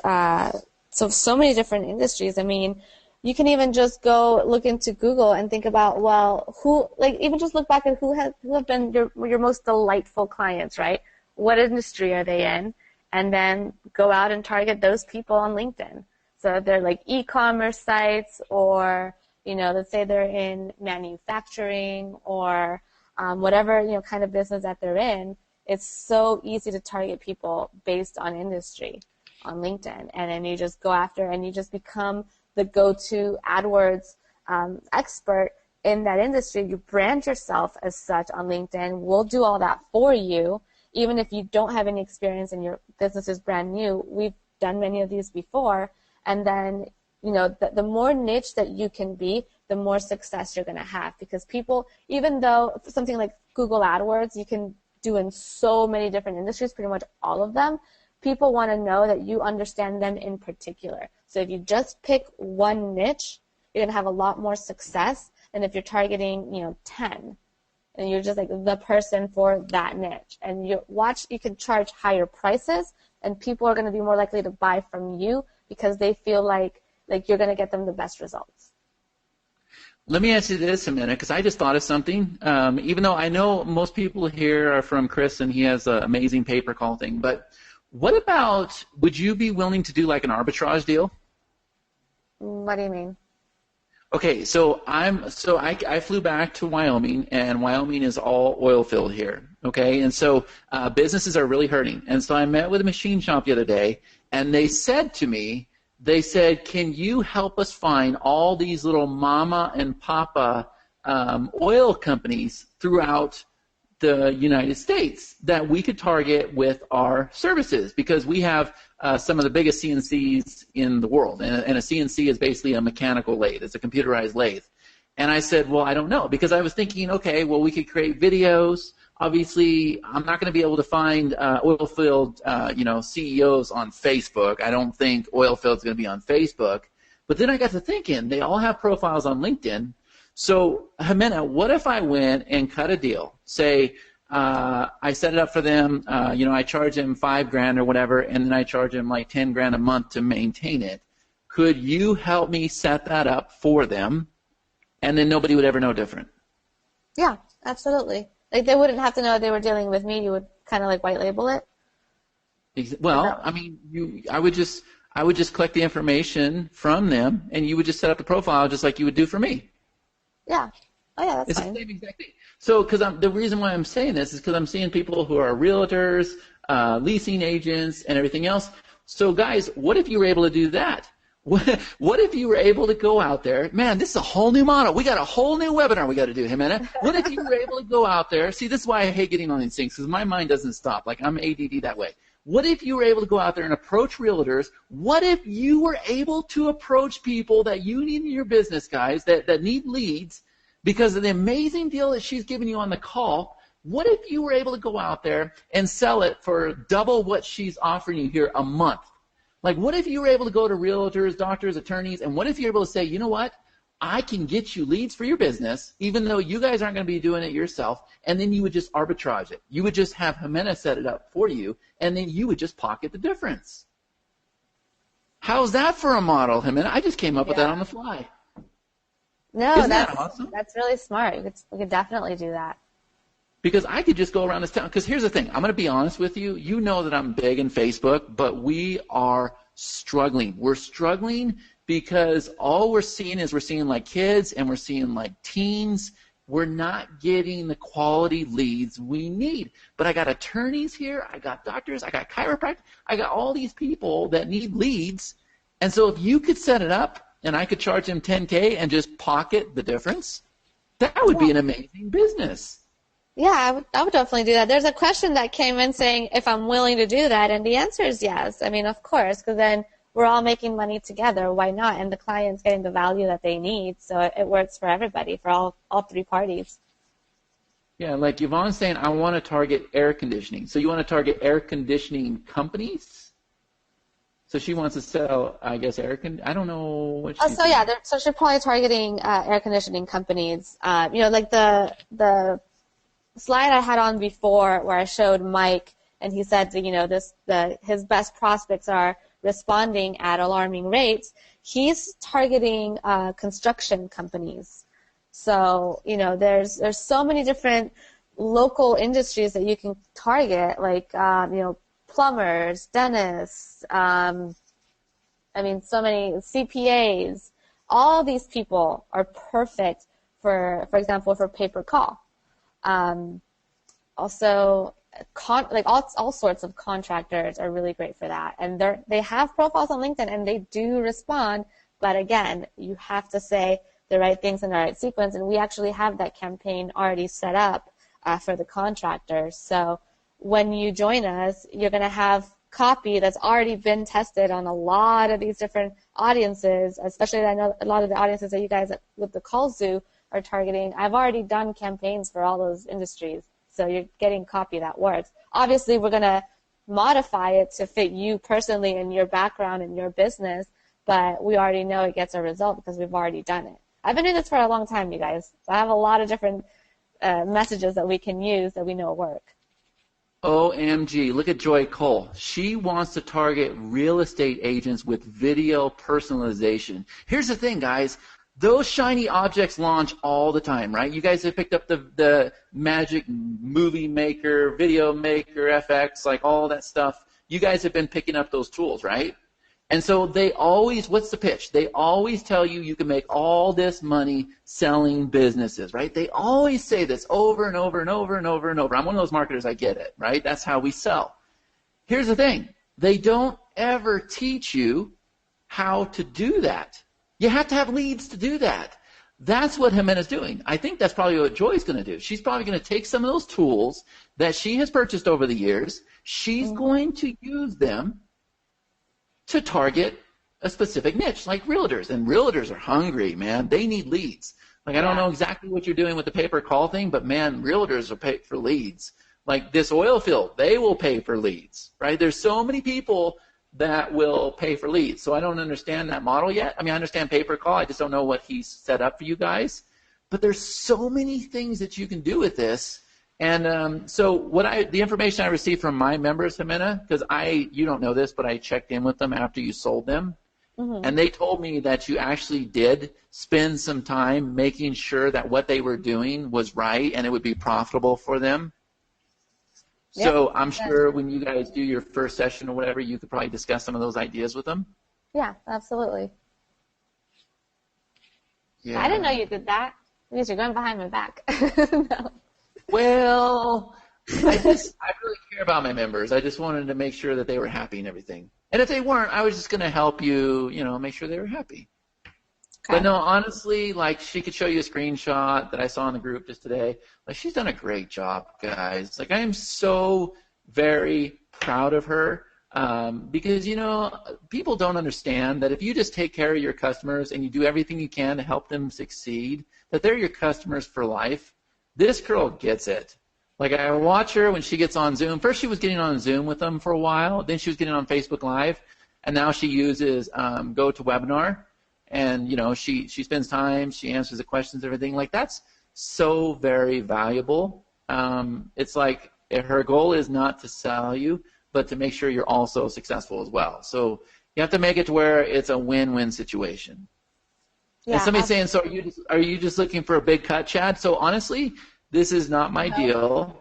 so many different industries. I mean, you can even just go look into Google and think about, well, even just look back at who have been your most delightful clients, right? What industry are they in? And then go out and target those people on LinkedIn. So if they're like e-commerce sites, or, let's say they're in manufacturing, or whatever, kind of business that they're in, it's so easy to target people based on industry on LinkedIn. And then you just go after and you just become the go-to AdWords expert in that industry. You brand yourself as such on LinkedIn. We'll do all that for you. Even if you don't have any experience and your business is brand new, we've done many of these before. And then, the more niche that you can be, the more success you're going to have. Because people, even though something like Google AdWords, you can do in so many different industries, pretty much all of them, people want to know that you understand them in particular. So if you just pick one niche, you're going to have a lot more success than if you're targeting, 10. And you're just like the person for that niche. And you can charge higher prices, and people are going to be more likely to buy from you because they feel like you're going to get them the best results. Let me ask you this a minute, because I just thought of something. Even though I know most people here are from Chris, and he has an amazing pay-per-call thing, but what about, would you be willing to do like an arbitrage deal? What do you mean? Okay, so I flew back to Wyoming, and Wyoming is all oil field here. Okay, and so businesses are really hurting. And so I met with a machine shop the other day, and they said to me, can you help us find all these little mama and papa oil companies throughout the United States that we could target with our services, because we have some of the biggest CNCs in the world, and a CNC is basically a mechanical lathe. It's a computerized lathe. And I said, well, I don't know, because I was thinking, okay, well, we could create videos. Obviously, I'm not going to be able to find oil field CEOs on Facebook. I don't think oil field's going to be on Facebook. But then I got to thinking, they all have profiles on LinkedIn. So, Jimena, what if I went and cut a deal? Say, I set it up for them, I charge them $5,000 or whatever, and then I charge them like $10,000 a month to maintain it. Could you help me set that up for them, and then nobody would ever know different? Yeah, absolutely. Like, they wouldn't have to know they were dealing with me. You would kind of like white label it. Well, I mean, I would just collect the information from them, and you would just set up the profile just like you would do for me. Yeah. Oh, yeah, that's it's fine. The same exact thing. So, the reason why I'm saying this is because I'm seeing people who are realtors, leasing agents, and everything else. So, guys, what if you were able to do that? What if you were able to go out there? Man, this is a whole new model. We got a whole new webinar we got to do, Jimena. What if you were able to go out there? See, this is why I hate getting on these things, because my mind doesn't stop. Like, I'm ADD that way. What if you were able to go out there and approach realtors? What if you were able to approach people that you need in your business, guys, that need leads because of the amazing deal that she's giving you on the call? What if you were able to go out there and sell it for double what she's offering you here a month? Like, what if you were able to go to realtors, doctors, attorneys, and what if you're able to say, you know what? I can get you leads for your business, even though you guys aren't going to be doing it yourself, and then you would just arbitrage it. You would just have Jimena set it up for you, and then you would just pocket the difference. How's that for a model, Jimena? I just came up with that on the fly. No, Isn't that awesome? That's really smart. We could definitely do that. Because I could just go around this town. Because here's the thing. I'm going to be honest with you. You know that I'm big in Facebook, but we are struggling. We're struggling because all we're seeing like kids and we're seeing like teens. We're not getting the quality leads we need. But I got attorneys here. I got doctors. I got chiropractors. I got all these people that need leads. And so if you could set it up and I could charge them $10K and just pocket the difference, that would be an amazing business. Yeah, I would definitely do that. There's a question that came in saying if I'm willing to do that, and the answer is yes. I mean, of course, because then we're all making money together. Why not? And the client's getting the value that they need, so it works for everybody, for all three parties. Yeah, like Yvonne's saying, I want to target air conditioning. So you want to target air conditioning companies? So she wants to sell, I guess, I don't know what she's so yeah, so she's probably targeting air conditioning companies. Like the slide I had on before where I showed Mike, and he said, his best prospects are responding at alarming rates. He's targeting construction companies. So, there's so many different local industries that you can target, like, plumbers, dentists, so many CPAs. All these people are perfect for example, for pay-per-call. Also, all sorts of contractors are really great for that, and they have profiles on LinkedIn and they do respond. But again, you have to say the right things in the right sequence, and we actually have that campaign already set up for the contractors. So when you join us, you're going to have copy that's already been tested on a lot of these different audiences, especially I know a lot of the audiences that you guys with the Call Zoo are targeting. I've already done campaigns for all those industries, so you're getting copy that works. Obviously, we're going to modify it to fit you personally and your background and your business, but we already know it gets a result because we've already done it. I've been doing this for a long time, you guys. So I have a lot of different messages that we can use that we know work. OMG, look at Joy Cole. She wants to target real estate agents with video personalization. Here's the thing, guys. Those shiny objects launch all the time, right? You guys have picked up the Magic Movie Maker, Video Maker, FX, like all that stuff. You guys have been picking up those tools, right? And so they always, what's the pitch? They always tell you you can make all this money selling businesses, right? They always say this over and over and over and over and over. I'm one of those marketers, I get it, right? That's how we sell. Here's the thing. They don't ever teach you how to do that. You have to have leads to do that. That's what Jimena's doing. I think that's probably what Joy's going to do. She's probably going to take some of those tools that she has purchased over the years. She's going to use them to target a specific niche, like realtors. And realtors are hungry, man. They need leads. Like, I don't know exactly what you're doing with the pay-per-call thing, but, man, realtors will pay for leads. Like this oil field, they will pay for leads, right? There's so many people that will pay for leads. So I don't understand that model yet. I mean, I understand pay-per-call. I just don't know what he's set up for you guys. But there's so many things that you can do with this. And so the information I received from my members, Jimena, because you don't know this, but I checked in with them after you sold them, and they told me that you actually did spend some time making sure that what they were doing was right and it would be profitable for them. Yep. So I'm sure when you guys do your first session or whatever, you could probably discuss some of those ideas with them. Yeah, absolutely. Yeah. I didn't know you did that. Because you're going behind my back. No. Well, I really care about my members. I just wanted to make sure that they were happy and everything. And if they weren't, I was just going to help you, make sure they were happy. Okay. But no, honestly, like she could show you a screenshot that I saw in the group just today. Like she's done a great job, guys. Like I am so very proud of her because, people don't understand that if you just take care of your customers and you do everything you can to help them succeed, that they're your customers for life. This girl gets it. Like I watch her when she gets on Zoom. First she was getting on Zoom with them for a while. Then she was getting on Facebook Live. And now she uses GoToWebinar. and she spends time, she answers the questions, everything. Like, that's so very valuable. It's like her goal is not to sell you, but to make sure you're also successful as well. So you have to make it to where it's a win-win situation. Yeah, and somebody's saying, so are you just looking for a big cut, Chad? So honestly, this is not my deal.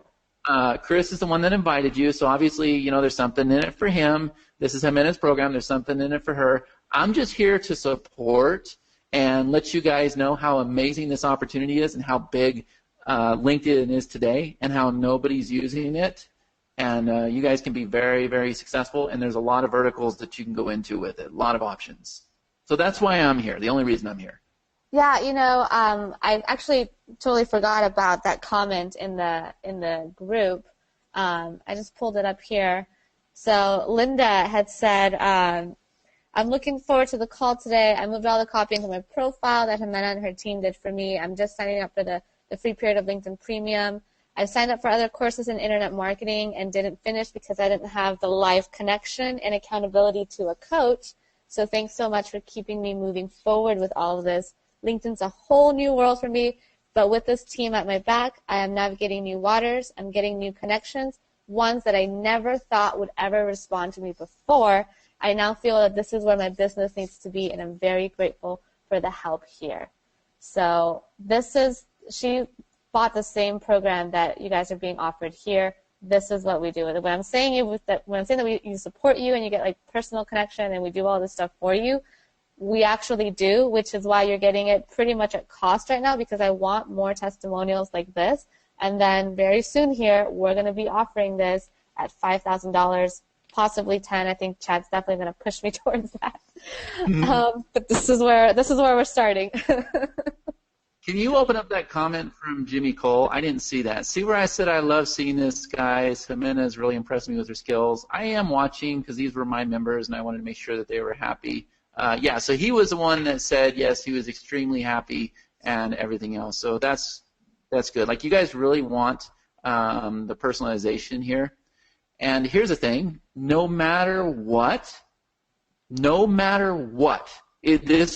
Chris is the one that invited you, so obviously, there's something in it for him. This is Jimenez's program. There's something in it for her. I'm just here to support and let you guys know how amazing this opportunity is and how big LinkedIn is today and how nobody's using it. And you guys can be very, very successful, and there's a lot of verticals that you can go into with it, a lot of options. So that's why I'm here, the only reason I'm here. Yeah, I actually totally forgot about that comment in the group. I just pulled it up here. So Linda had said, I'm looking forward to the call today. I moved all the copy into my profile that Jimena and her team did for me. I'm just signing up for the free period of LinkedIn Premium. I signed up for other courses in internet marketing and didn't finish because I didn't have the live connection and accountability to a coach. So thanks so much for keeping me moving forward with all of this. LinkedIn's a whole new world for me, but with this team at my back, I am navigating new waters. I'm getting new connections, ones that I never thought would ever respond to me before. I now feel that this is where my business needs to be, and I'm very grateful for the help here. So she bought the same program that you guys are being offered here. This is what we do. When I'm saying that we support you and you get like personal connection and we do all this stuff for you, we actually do, which is why you're getting it pretty much at cost right now, because I want more testimonials like this. And then very soon here, we're going to be offering this at $5,000, possibly 10. I think Chad's definitely going to push me towards that. Mm-hmm. But this is where we're starting. Can you open up that comment from Jimmy Cole? I didn't see that. See where I said I love seeing this, guys. Jimenez really impressed me with her skills. I am watching because these were my members, and I wanted to make sure that they were happy. Yeah, so he was the one that said, yes, he was extremely happy and everything else. So that's good. Like, you guys really want the personalization here. And here's the thing. No matter what, this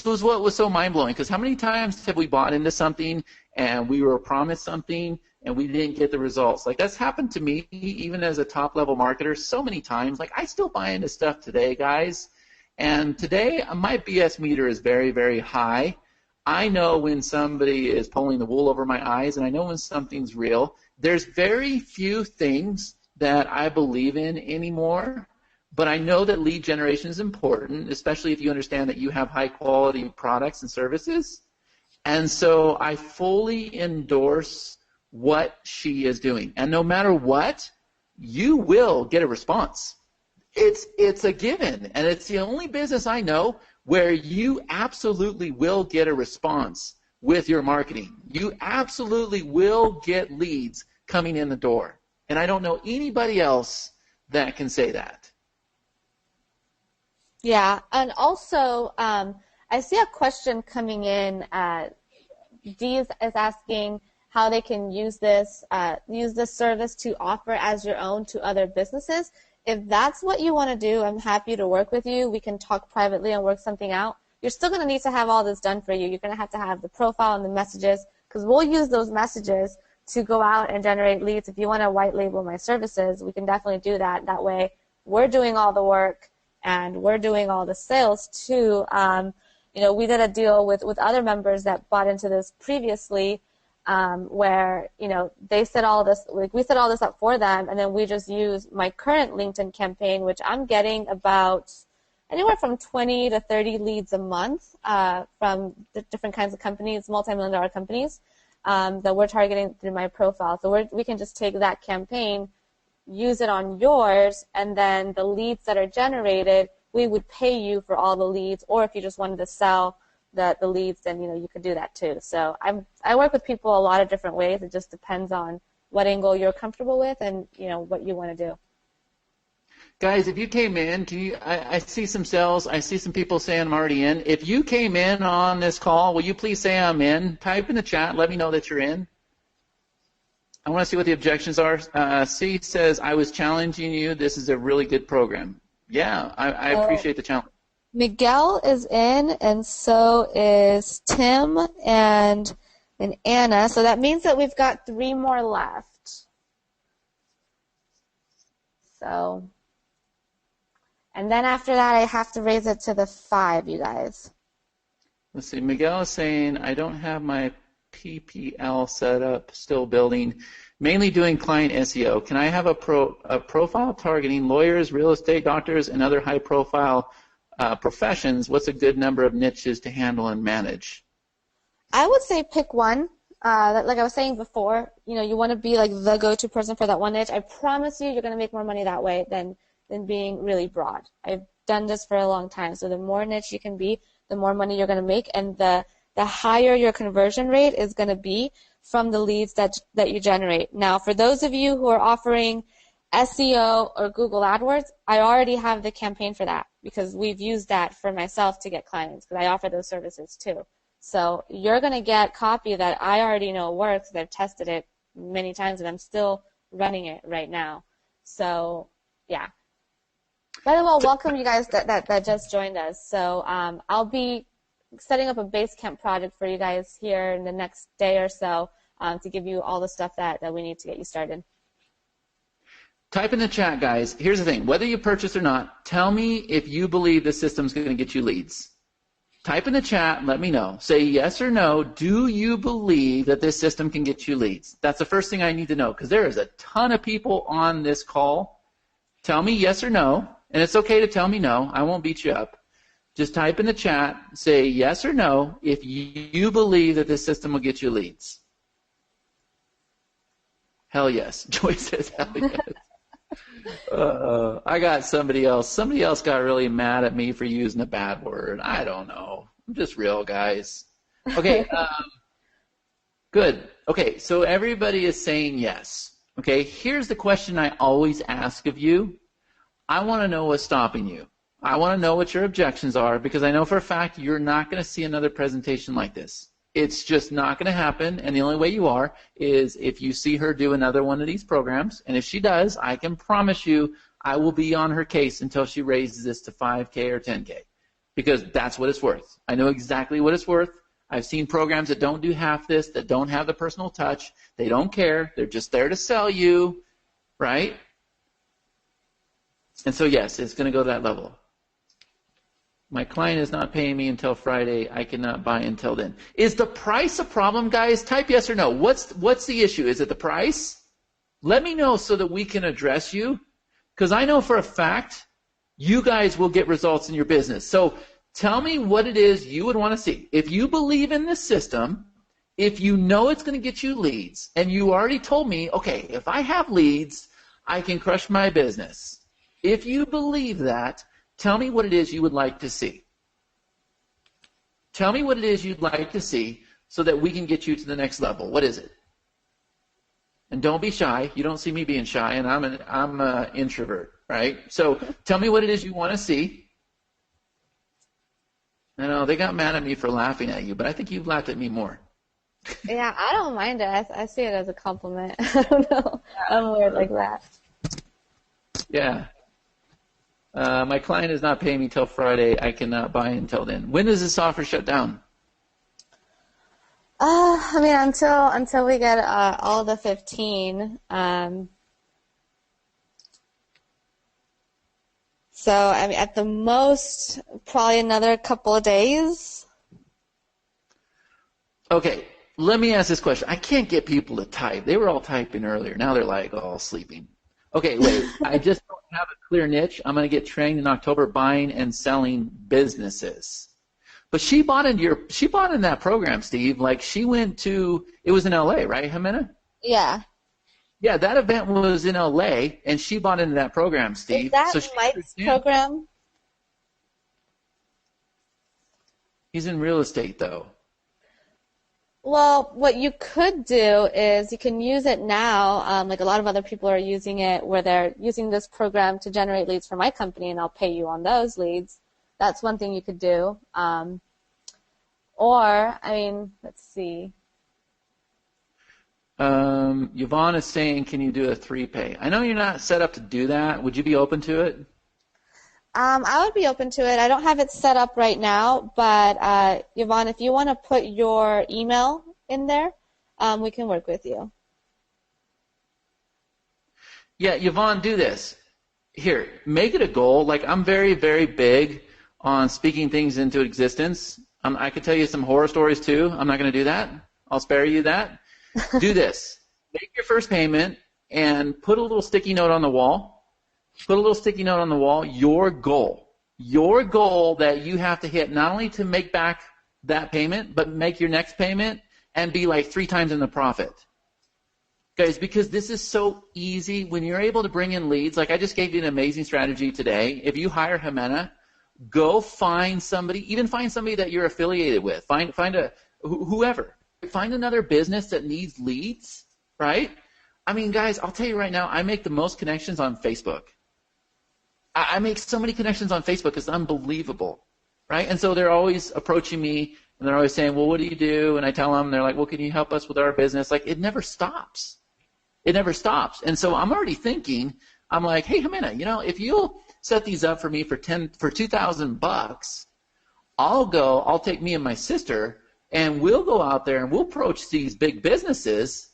was what was so mind-blowing, because how many times have we bought into something and we were promised something and we didn't get the results? Like, that's happened to me even as a top-level marketer so many times. Like, I still buy into stuff today, guys. And today, my BS meter is very, very high. I know when somebody is pulling the wool over my eyes, and I know when something's real. There's very few things that I believe in anymore, but I know that lead generation is important, especially if you understand that you have high-quality products and services. And so I fully endorse what she is doing. And no matter what, you will get a response. It's a given, and it's the only business I know where you absolutely will get a response with your marketing. You absolutely will get leads coming in the door, and I don't know anybody else that can say that. Yeah, and also I see a question coming in. Dee is asking how they can use this service to offer as your own to other businesses. If that's what you want to do, I'm happy to work with you. We can talk privately and work something out. You're still going to need to have all this done for you. You're going to have the profile and the messages, because we'll use those messages to go out and generate leads. If you want to white label my services, we can definitely do that. That way, we're doing all the work and we're doing all the sales too. We did a deal with other members that bought into this previously, where they set all this, like we set all this up for them, and then we just use my current LinkedIn campaign, which I'm getting about anywhere from 20 to 30 leads a month from the different kinds of companies, multi-million-dollar companies that we're targeting through my profile. So we can just take that campaign, use it on yours, and then the leads that are generated, we would pay you for all the leads, or if you just wanted to sell the leads, then you could do that too. So I work with people a lot of different ways. It just depends on what angle you're comfortable with and what you want to do. Guys, if you came in, I see some sales. I see some people saying I'm already in. If you came in on this call, will you please say I'm in? Type in the chat. Let me know that you're in. I want to see what the objections are. C says, I was challenging you. This is a really good program. Yeah, I appreciate the challenge. Miguel is in, and so is Tim and Anna. So that means that we've got 3 more left. So, and then after that, I have to raise it to the 5, you guys. Let's see. Miguel is saying, I don't have my PPL set up, still building, mainly doing client SEO. Can I have a profile targeting lawyers, real estate, doctors, and other high-profile professions? What's a good number of niches to handle and manage? I would say pick one. Like I was saying before, you want to be like the go-to person for that one niche. I promise you're going to make more money that way than being really broad. I've done this for a long time. So the more niche you can be, the more money you're going to make, and the higher your conversion rate is going to be from the leads that you generate. Now, for those of you who are offering SEO or Google AdWords, I already have the campaign for that because we've used that for myself to get clients because I offer those services too. So you're going to get copy that I already know works. I've tested it many times, and I'm still running it right now. So, yeah. By the way, welcome you guys that just joined us. So I'll be setting up a Basecamp project for you guys here in the next day or so to give you all the stuff that we need to get you started. Type in the chat, guys. Here's the thing. Whether you purchase or not, tell me if you believe the system's going to get you leads. Type in the chat and let me know. Say yes or no. Do you believe that this system can get you leads? That's the first thing I need to know because there is a ton of people on this call. Tell me yes or no, and it's okay to tell me no. I won't beat you up. Just type in the chat, say yes or no if you believe that this system will get you leads. Hell yes. Joy says hell yes. I got somebody else. Somebody else got really mad at me for using a bad word. I don't know. I'm just real, guys. Okay, good. Okay, so everybody is saying yes. Okay, here's the question I always ask of you. I want to know what's stopping you. I want to know what your objections are because I know for a fact you're not going to see another presentation like this. It's just not going to happen, and the only way you are is if you see her do another one of these programs, and if she does, I can promise you I will be on her case until she raises this to 5K or 10K because that's what it's worth. I know exactly what it's worth. I've seen programs that don't do half this, that don't have the personal touch. They don't care. They're just there to sell you, right? And so, yes, it's going to go to that level. My client is not paying me until Friday. I cannot buy until then. Is the price a problem, guys? Type yes or no. What's the issue? Is it the price? Let me know so that we can address you, because I know for a fact you guys will get results in your business. So tell me what it is you would want to see. If you believe in this system, if you know it's going to get you leads, and you already told me, okay, if I have leads, I can crush my business. If you believe that, tell me what it is you would like to see. Tell me what it is you'd like to see so that we can get you to the next level. What is it? And don't be shy. You don't see me being shy, and I'm an introvert, right? So tell me what it is you want to see. I know they got mad at me for laughing at you, but I think you've laughed at me more. Yeah, I don't mind it. I see it as a compliment. I don't know. I'm weird like that. Yeah. My client is not paying me till Friday. I cannot buy until then. When does this offer shut down? I mean, until we get all the 15. So, I mean, at the most, probably another couple of days. Okay, let me ask this question. I can't get people to type. They were all typing earlier. Now they're like all sleeping. Okay, wait. I just don't have a clear niche. I'm going to get trained in October buying and selling businesses. But she bought in that program, Steve. Like she went to, it was in LA, right, Jimena? Yeah. Yeah, that event was in LA, and she bought into that program, Steve. Is that Mike's program? He's in real estate, though. Well, what you could do is you can use it now, like a lot of other people are using it, where they're using this program to generate leads for my company, and I'll pay you on those leads. That's one thing you could do. Or, I mean, let's see. Yvonne is saying, can you do a 3-pay? I know you're not set up to do that. Would you be open to it? I would be open to it. I don't have it set up right now, but Yvonne, if you want to put your email in there, we can work with you. Yeah, Yvonne, do this. Here, make it a goal. Like, I'm very, very big on speaking things into existence. I could tell you some horror stories too. I'm not going to do that. I'll spare you that. Do this. Make your first payment and put a little sticky note on the wall. Put a little sticky note on the wall. Your goal. Your goal that you have to hit, not only to make back that payment, but make your next payment and be like 3 times in the profit. Guys, because this is so easy. When you're able to bring in leads, like I just gave you an amazing strategy today. If you hire Jimena, go find somebody, even find somebody that you're affiliated with. Find whoever. Find another business that needs leads, right? I mean, guys, I'll tell you right now, I make the most connections on Facebook. I make so many connections on Facebook. It's unbelievable, right? And so they're always approaching me, and they're always saying, well, what do you do? And I tell them, and they're like, well, can you help us with our business? Like, it never stops. It never stops. And so I'm already thinking, I'm like, hey, Jimena, if you'll set these up for me for $2,000, I'll take me and my sister, and we'll go out there and we'll approach these big businesses,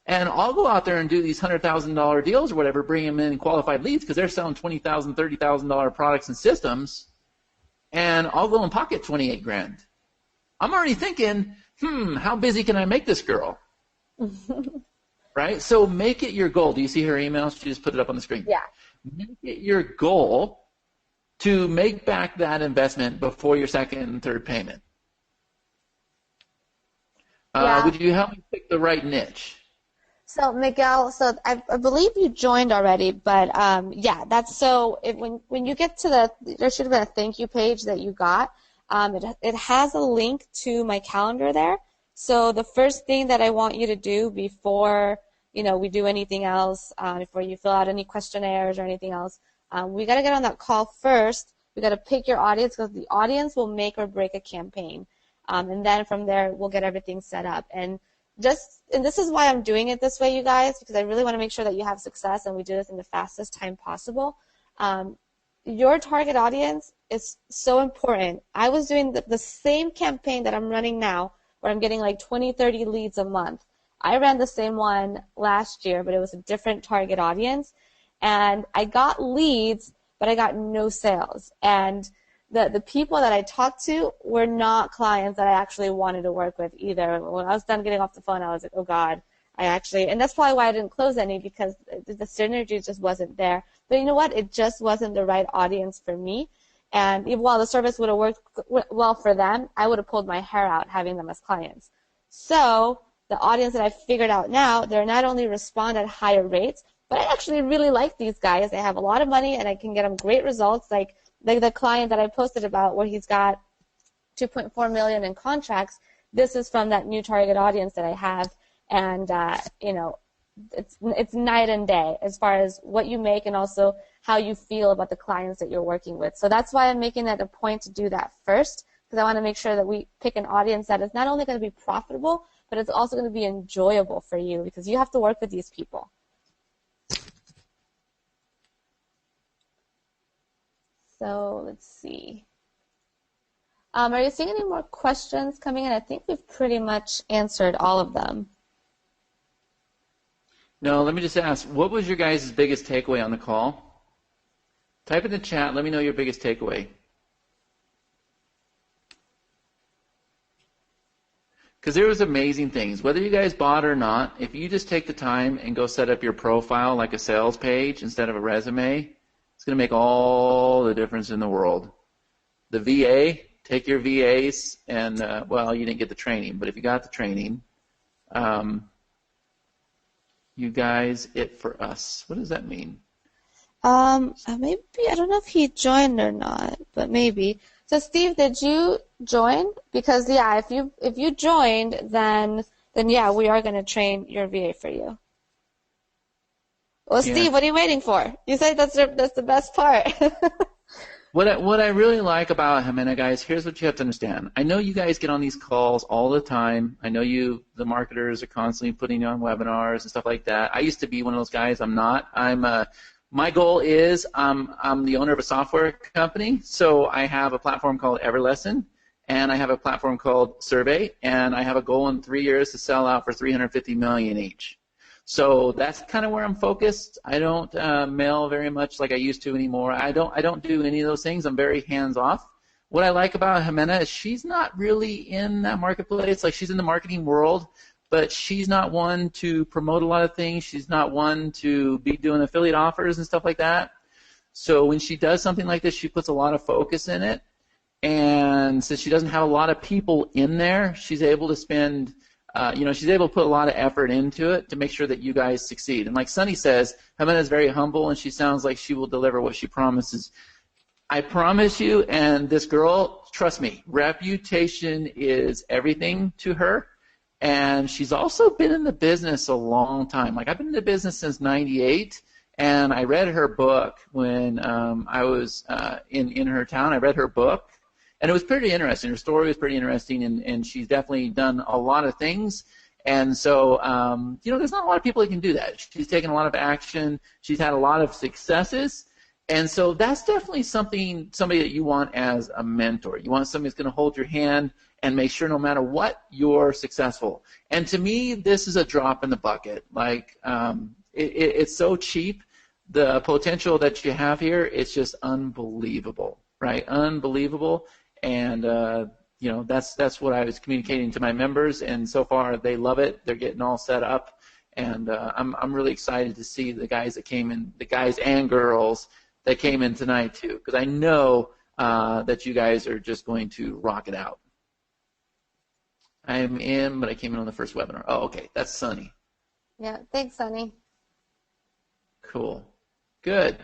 and I'll go out there and do these $100,000 deals or whatever, bring them in qualified leads because they're selling $20,000, $30,000 products and systems, and I'll go and pocket $28,000. I'm already thinking, how busy can I make this girl? Right? So make it your goal. Do you see her email? She just put it up on the screen. Yeah. Make it your goal to make back that investment before your second and third payment. Yeah. Would you help me pick the right niche? So Miguel, I believe you joined already, but yeah, that's so. When you get to there should have been a thank you page that you got. It has a link to my calendar there. So the first thing that I want you to do before we do anything else, before you fill out any questionnaires or anything else, we got to get on that call first. We got to pick your audience because the audience will make or break a campaign, and then from there we'll get everything set up. And this is why I'm doing it this way, you guys, because I really want to make sure that you have success and we do this in the fastest time possible. Your target audience is so important. I was doing the same campaign that I'm running now, where I'm getting like 20, 30 leads a month. I ran the same one last year, but it was a different target audience. And I got leads, but I got no sales. And the people that I talked to were not clients that I actually wanted to work with either. When I was done getting off the phone, I was like, oh, God. And that's probably why I didn't close any, because the synergy just wasn't there. But you know what? It just wasn't the right audience for me. And even while the service would have worked well for them, I would have pulled my hair out having them as clients. So the audience that I figured out now, they're not only respond at higher rates, but I actually really like these guys. They have a lot of money, and I can get them great results, like the client that I posted about where he's got $2.4 million in contracts. This is from that new target audience that I have, and it's night and day as far as what you make and also how you feel about the clients that you're working with. So that's why I'm making it a point to do that first, because I want to make sure that we pick an audience that is not only going to be profitable, but it's also going to be enjoyable for you, because you have to work with these people. So let's see. Are you seeing any more questions coming in? I think we've pretty much answered all of them. No, let me just ask, what was your guys' biggest takeaway on the call? Type in the chat, let me know your biggest takeaway. Because there was amazing things. Whether you guys bought or not, if you just take the time and go set up your profile like a sales page instead of a resume, it's going to make all the difference in the world. The VA, take your VAs and, well, you didn't get the training, but if you got the training, you guys, it for us. What does that mean? Maybe, I don't know if he joined or not, but maybe. So Steve, did you join? Because yeah, if you joined, then yeah, we are going to train your VA for you. Well, Yeah. Steve, what are you waiting for? You said that's the best part. What I really like about Jimena, guys, here's what you have to understand. I know you guys get on these calls all the time. I know the marketers are constantly putting you on webinars and stuff like that. I used to be one of those guys. I'm not. I'm My goal is I'm the owner of a software company, so I have a platform called Everlesson, and I have a platform called Survey, and I have a goal in 3 years to sell out for $350 million each. So that's kind of where I'm focused. I don't mail very much like I used to anymore. I don't do any of those things. I'm very hands off. What I like about Jimena is she's not really in that marketplace. Like, she's in the marketing world, but she's not one to promote a lot of things. She's not one to be doing affiliate offers and stuff like that. So when she does something like this, she puts a lot of focus in it. And since she doesn't have a lot of people in there, she's able to spend, she's able to put a lot of effort into it to make sure that you guys succeed. And like Sunny says, Jimena is very humble, and she sounds like she will deliver what she promises. I promise you, and this girl, trust me, reputation is everything to her. And she's also been in the business a long time. Like, I've been in the business since '98, and I read her book when I was in her town. I read her book. And it was pretty interesting. Her story was pretty interesting, and she's definitely done a lot of things. And so, there's not a lot of people that can do that. She's taken a lot of action. She's had a lot of successes. And so that's definitely somebody that you want as a mentor. You want somebody that's going to hold your hand and make sure no matter what, you're successful. And to me, this is a drop in the bucket. Like, it's so cheap. The potential that you have here, it's just unbelievable, right? Unbelievable. And that's what I was communicating to my members, and so far they love it. They're getting all set up, and I'm really excited to see the guys that came in, the guys and girls that came in tonight too, because I know that you guys are just going to rock it out. I'm in, but I came in on the first webinar. Oh, okay, that's Sunny. Yeah, thanks, Sunny. Cool. Good.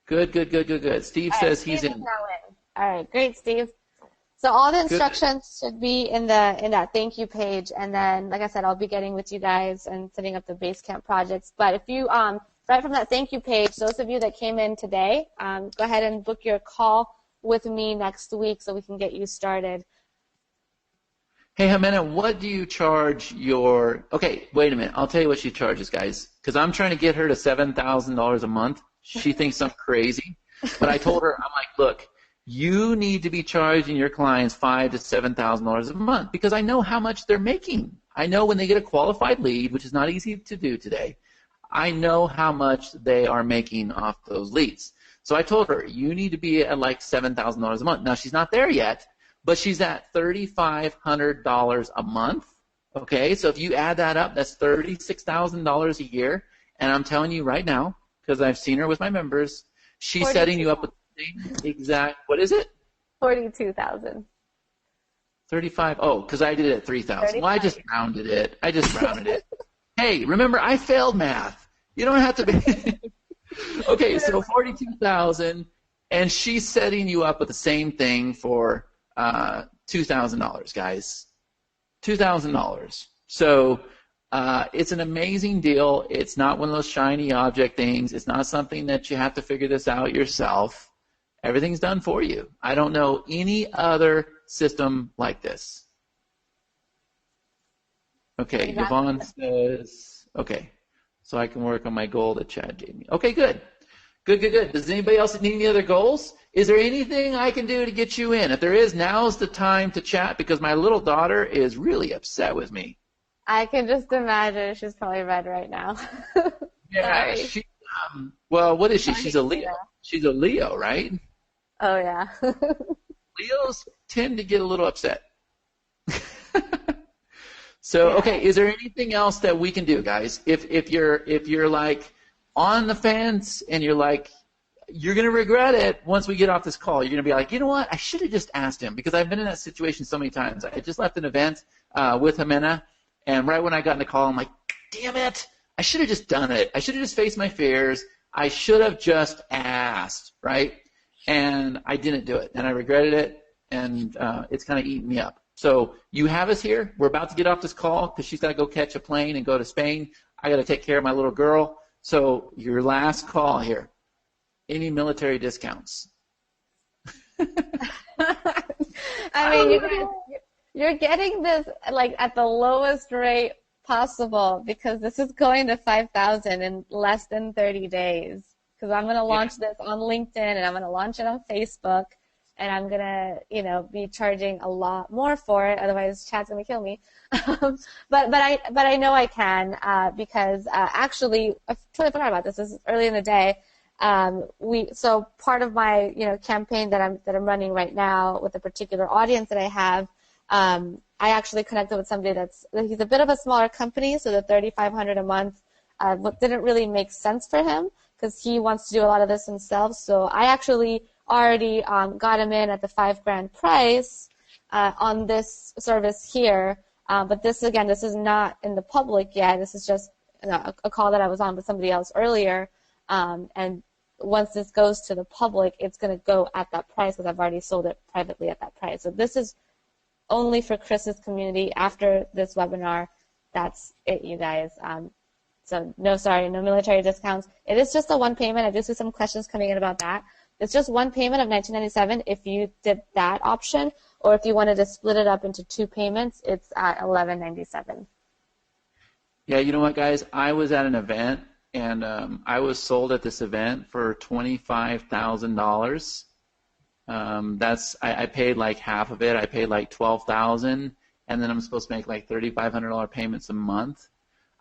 Good. Steve says he's in. All right, great, Steve. So all the instructions should be in that thank you page, and then, like I said, I'll be getting with you guys and setting up the Basecamp projects. But if you right from that thank you page, those of you that came in today, go ahead and book your call with me next week so we can get you started. Hey, Jimena, what do you charge your? Okay, wait a minute. I'll tell you what she charges, guys, because I'm trying to get her to $7,000 a month. She thinks I'm crazy, but I told her, I'm like, look. You need to be charging your clients $5,000 to $7,000 a month, because I know how much they're making. I know when they get a qualified lead, which is not easy to do today, I know how much they are making off those leads. So I told her, you need to be at like $7,000 a month. Now, she's not there yet, but she's at $3,500 a month. Okay, so if you add that up, that's $36,000 a year. And I'm telling you right now, because I've seen her with my members, she's setting you up with exact, what is it? 42,000. 35. Oh, because I did it at 3,000. Well, I just rounded it. Hey, remember, I failed math. You don't have to be. Okay, so 42,000, and she's setting you up with the same thing for $2,000, guys. $2,000. So it's an amazing deal. It's not one of those shiny object things. It's not something that you have to figure this out yourself. Everything's done for you. I don't know any other system like this. Okay, exactly. Yvonne says, okay, so I can work on my goal that Chad gave me. Okay, good. Does anybody else need any other goals? Is there anything I can do to get you in? If there is, now's the time to chat, because my little daughter is really upset with me. I can just imagine. She's probably red right now. Yeah, well, what is she? She's a Leo. She's a Leo, right? Oh, yeah. Leos tend to get a little upset. So, okay, is there anything else that we can do, guys? If you're like on the fence and you're like, you're going to regret it once we get off this call. You're going to be like, you know what? I should have just asked him, because I've been in that situation so many times. I just left an event with Jimena, and right when I got in the call, I'm like, damn it. I should have just done it. I should have just faced my fears. I should have just asked, right? And I didn't do it, and I regretted it, and it's kind of eating me up. So you have us here. We're about to get off this call because she's got to go catch a plane and go to Spain. I got to take care of my little girl. So your last call here. Any military discounts? I mean, you're getting this like at the lowest rate possible, because this is going to 5,000 in less than 30 days. because I'm going to launch this on LinkedIn and I'm going to launch it on Facebook, and I'm going to, be charging a lot more for it. Otherwise, Chad's going to kill me. but I know I can because actually, I totally forgot about this. This is early in the day. So part of my campaign that I'm running right now with a particular audience that I have, I actually connected with somebody he's a bit of a smaller company, so the $3,500 a month didn't really make sense for him because he wants to do a lot of this himself. So I actually already got him in at the $5,000 price on this service here. But this is not in the public yet. This is just a call that I was on with somebody else earlier. And once this goes to the public, it's going to go at that price because I've already sold it privately at that price. So this is only for Chris's community. After this webinar, that's it, you guys. So no military discounts. It is just a one payment. I do see some questions coming in about that. It's just one payment of $19.97 if you did that option, or if you wanted to split it up into two payments, it's at $11.97. Yeah, you know what, guys? I was at an event, and I was sold at this event for $25,000. I paid like half of it. I paid like $12,000, and then I'm supposed to make like $3,500 payments a month.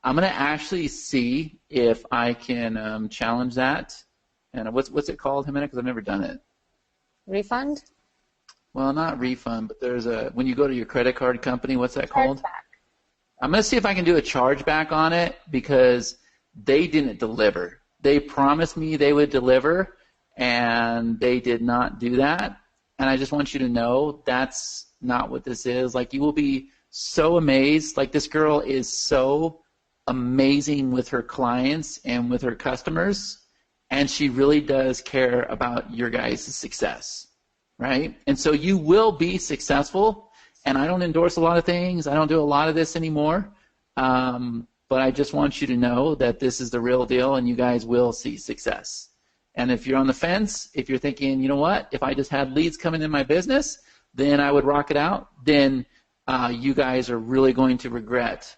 I'm gonna actually see if I can challenge that. And what's it called, Jimena? Because I've never done it. Refund? Well, not refund, but there's when you go to your credit card company, what's that called? Chargeback. I'm gonna see if I can do a chargeback on it because they didn't deliver. They promised me they would deliver, and they did not do that. And I just want you to know that's not what this is. Like, you will be so amazed. Like, this girl is so amazing with her clients and with her customers, and she really does care about your guys' success, right? And so you will be successful, and I don't endorse a lot of things. I don't do a lot of this anymore, but I just want you to know that this is the real deal, and you guys will see success. And if you're on the fence, if you're thinking, you know what, if I just had leads coming in my business, then I would rock it out, then you guys are really going to regret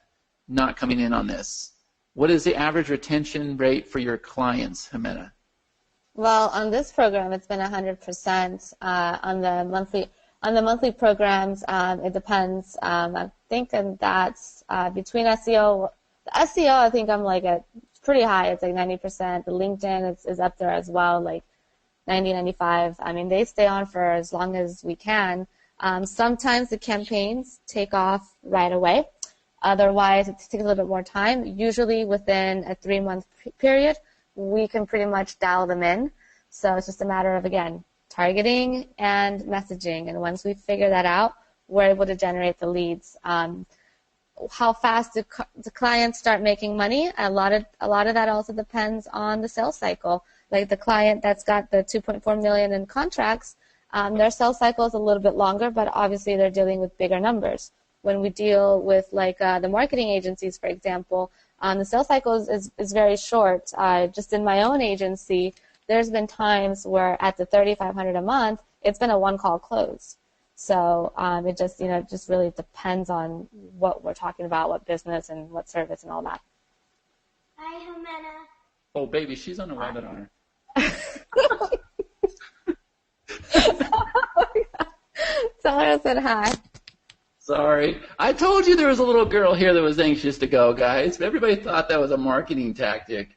not coming in on this. What is the average retention rate for your clients, Jimena? Well, on this program, it's been 100%. On the monthly programs, it depends. I think that's between SEO. The SEO, I think I'm like at pretty high. It's like 90%. The LinkedIn is up there as well, like 90, 95. I mean, they stay on for as long as we can. Sometimes the campaigns take off right away. Otherwise, it takes a little bit more time. Usually within a 3-month period, we can pretty much dial them in. So it's just a matter of, again, targeting and messaging. And once we figure that out, we're able to generate the leads. How fast do clients start making money? A lot of that also depends on the sales cycle. Like the client that's got the $2.4 million in contracts, their sales cycle is a little bit longer, but obviously they're dealing with bigger numbers. When we deal with like the marketing agencies, for example, the sales cycle is very short. Just in my own agency, there's been times where at the $3,500 a month, it's been a one-call close. So it just just really depends on what we're talking about, what business and what service and all that. Hi, Jimena. Oh, baby, she's on a webinar. Tell her I said hi. Sorry. I told you there was a little girl here that was anxious to go, guys. Everybody thought that was a marketing tactic.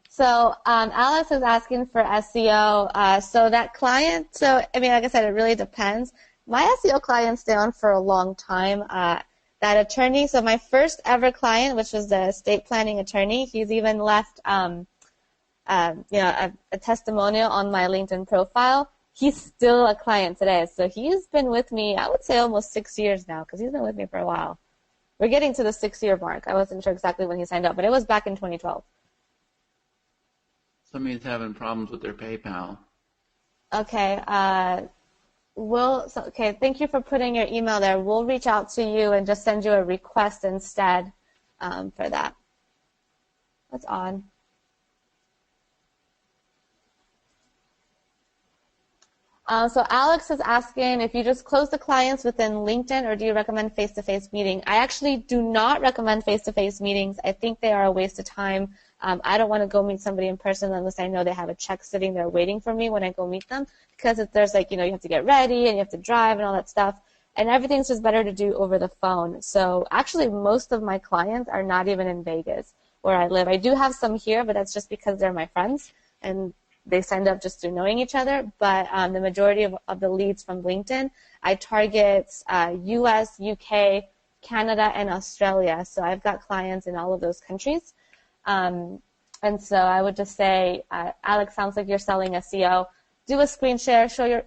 So Alex is asking for SEO. So that client, like I said, it really depends. My SEO clients stay on for a long time. That attorney, so my first ever client, which was the estate planning attorney, he's even left a testimonial on my LinkedIn profile. He's still a client today. So he's been with me, I would say almost 6 years now, because he's been with me for a while. We're getting to the 6-year mark. I wasn't sure exactly when he signed up, but it was back in 2012. Somebody's having problems with their PayPal. Okay. Thank you for putting your email there. We'll reach out to you and just send you a request instead for that. That's odd. So Alex is asking if you just close the clients within LinkedIn, or do you recommend face-to-face meeting? I actually do not recommend face-to-face meetings. I think they are a waste of time. I don't want to go meet somebody in person unless I know they have a check sitting there waiting for me when I go meet them, because there's like, you have to get ready and you have to drive and all that stuff, and everything's just better to do over the phone. So actually most of my clients are not even in Vegas where I live. I do have some here, but that's just because they're my friends and they signed up just through knowing each other, but the majority of the leads from LinkedIn, I target US, UK, Canada, and Australia. So I've got clients in all of those countries. And so I would just say, Alex, sounds like you're selling SEO. Do a screen share, show your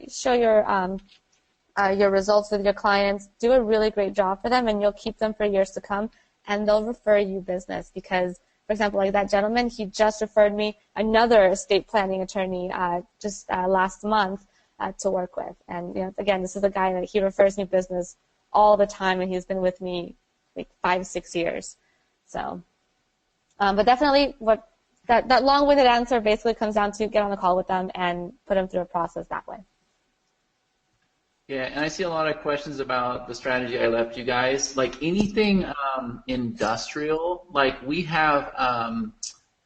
results with your clients. Do a really great job for them, and you'll keep them for years to come, and they'll refer you business because, for example, like that gentleman, he just referred me another estate planning attorney just last month to work with. And again, this is a guy that he refers me business all the time, and he's been with me like 5-6 years. So, but definitely, that long-winded answer basically comes down to get on the call with them and put them through a process that way. Yeah, and I see a lot of questions about the strategy I left you guys. Like anything industrial, like we have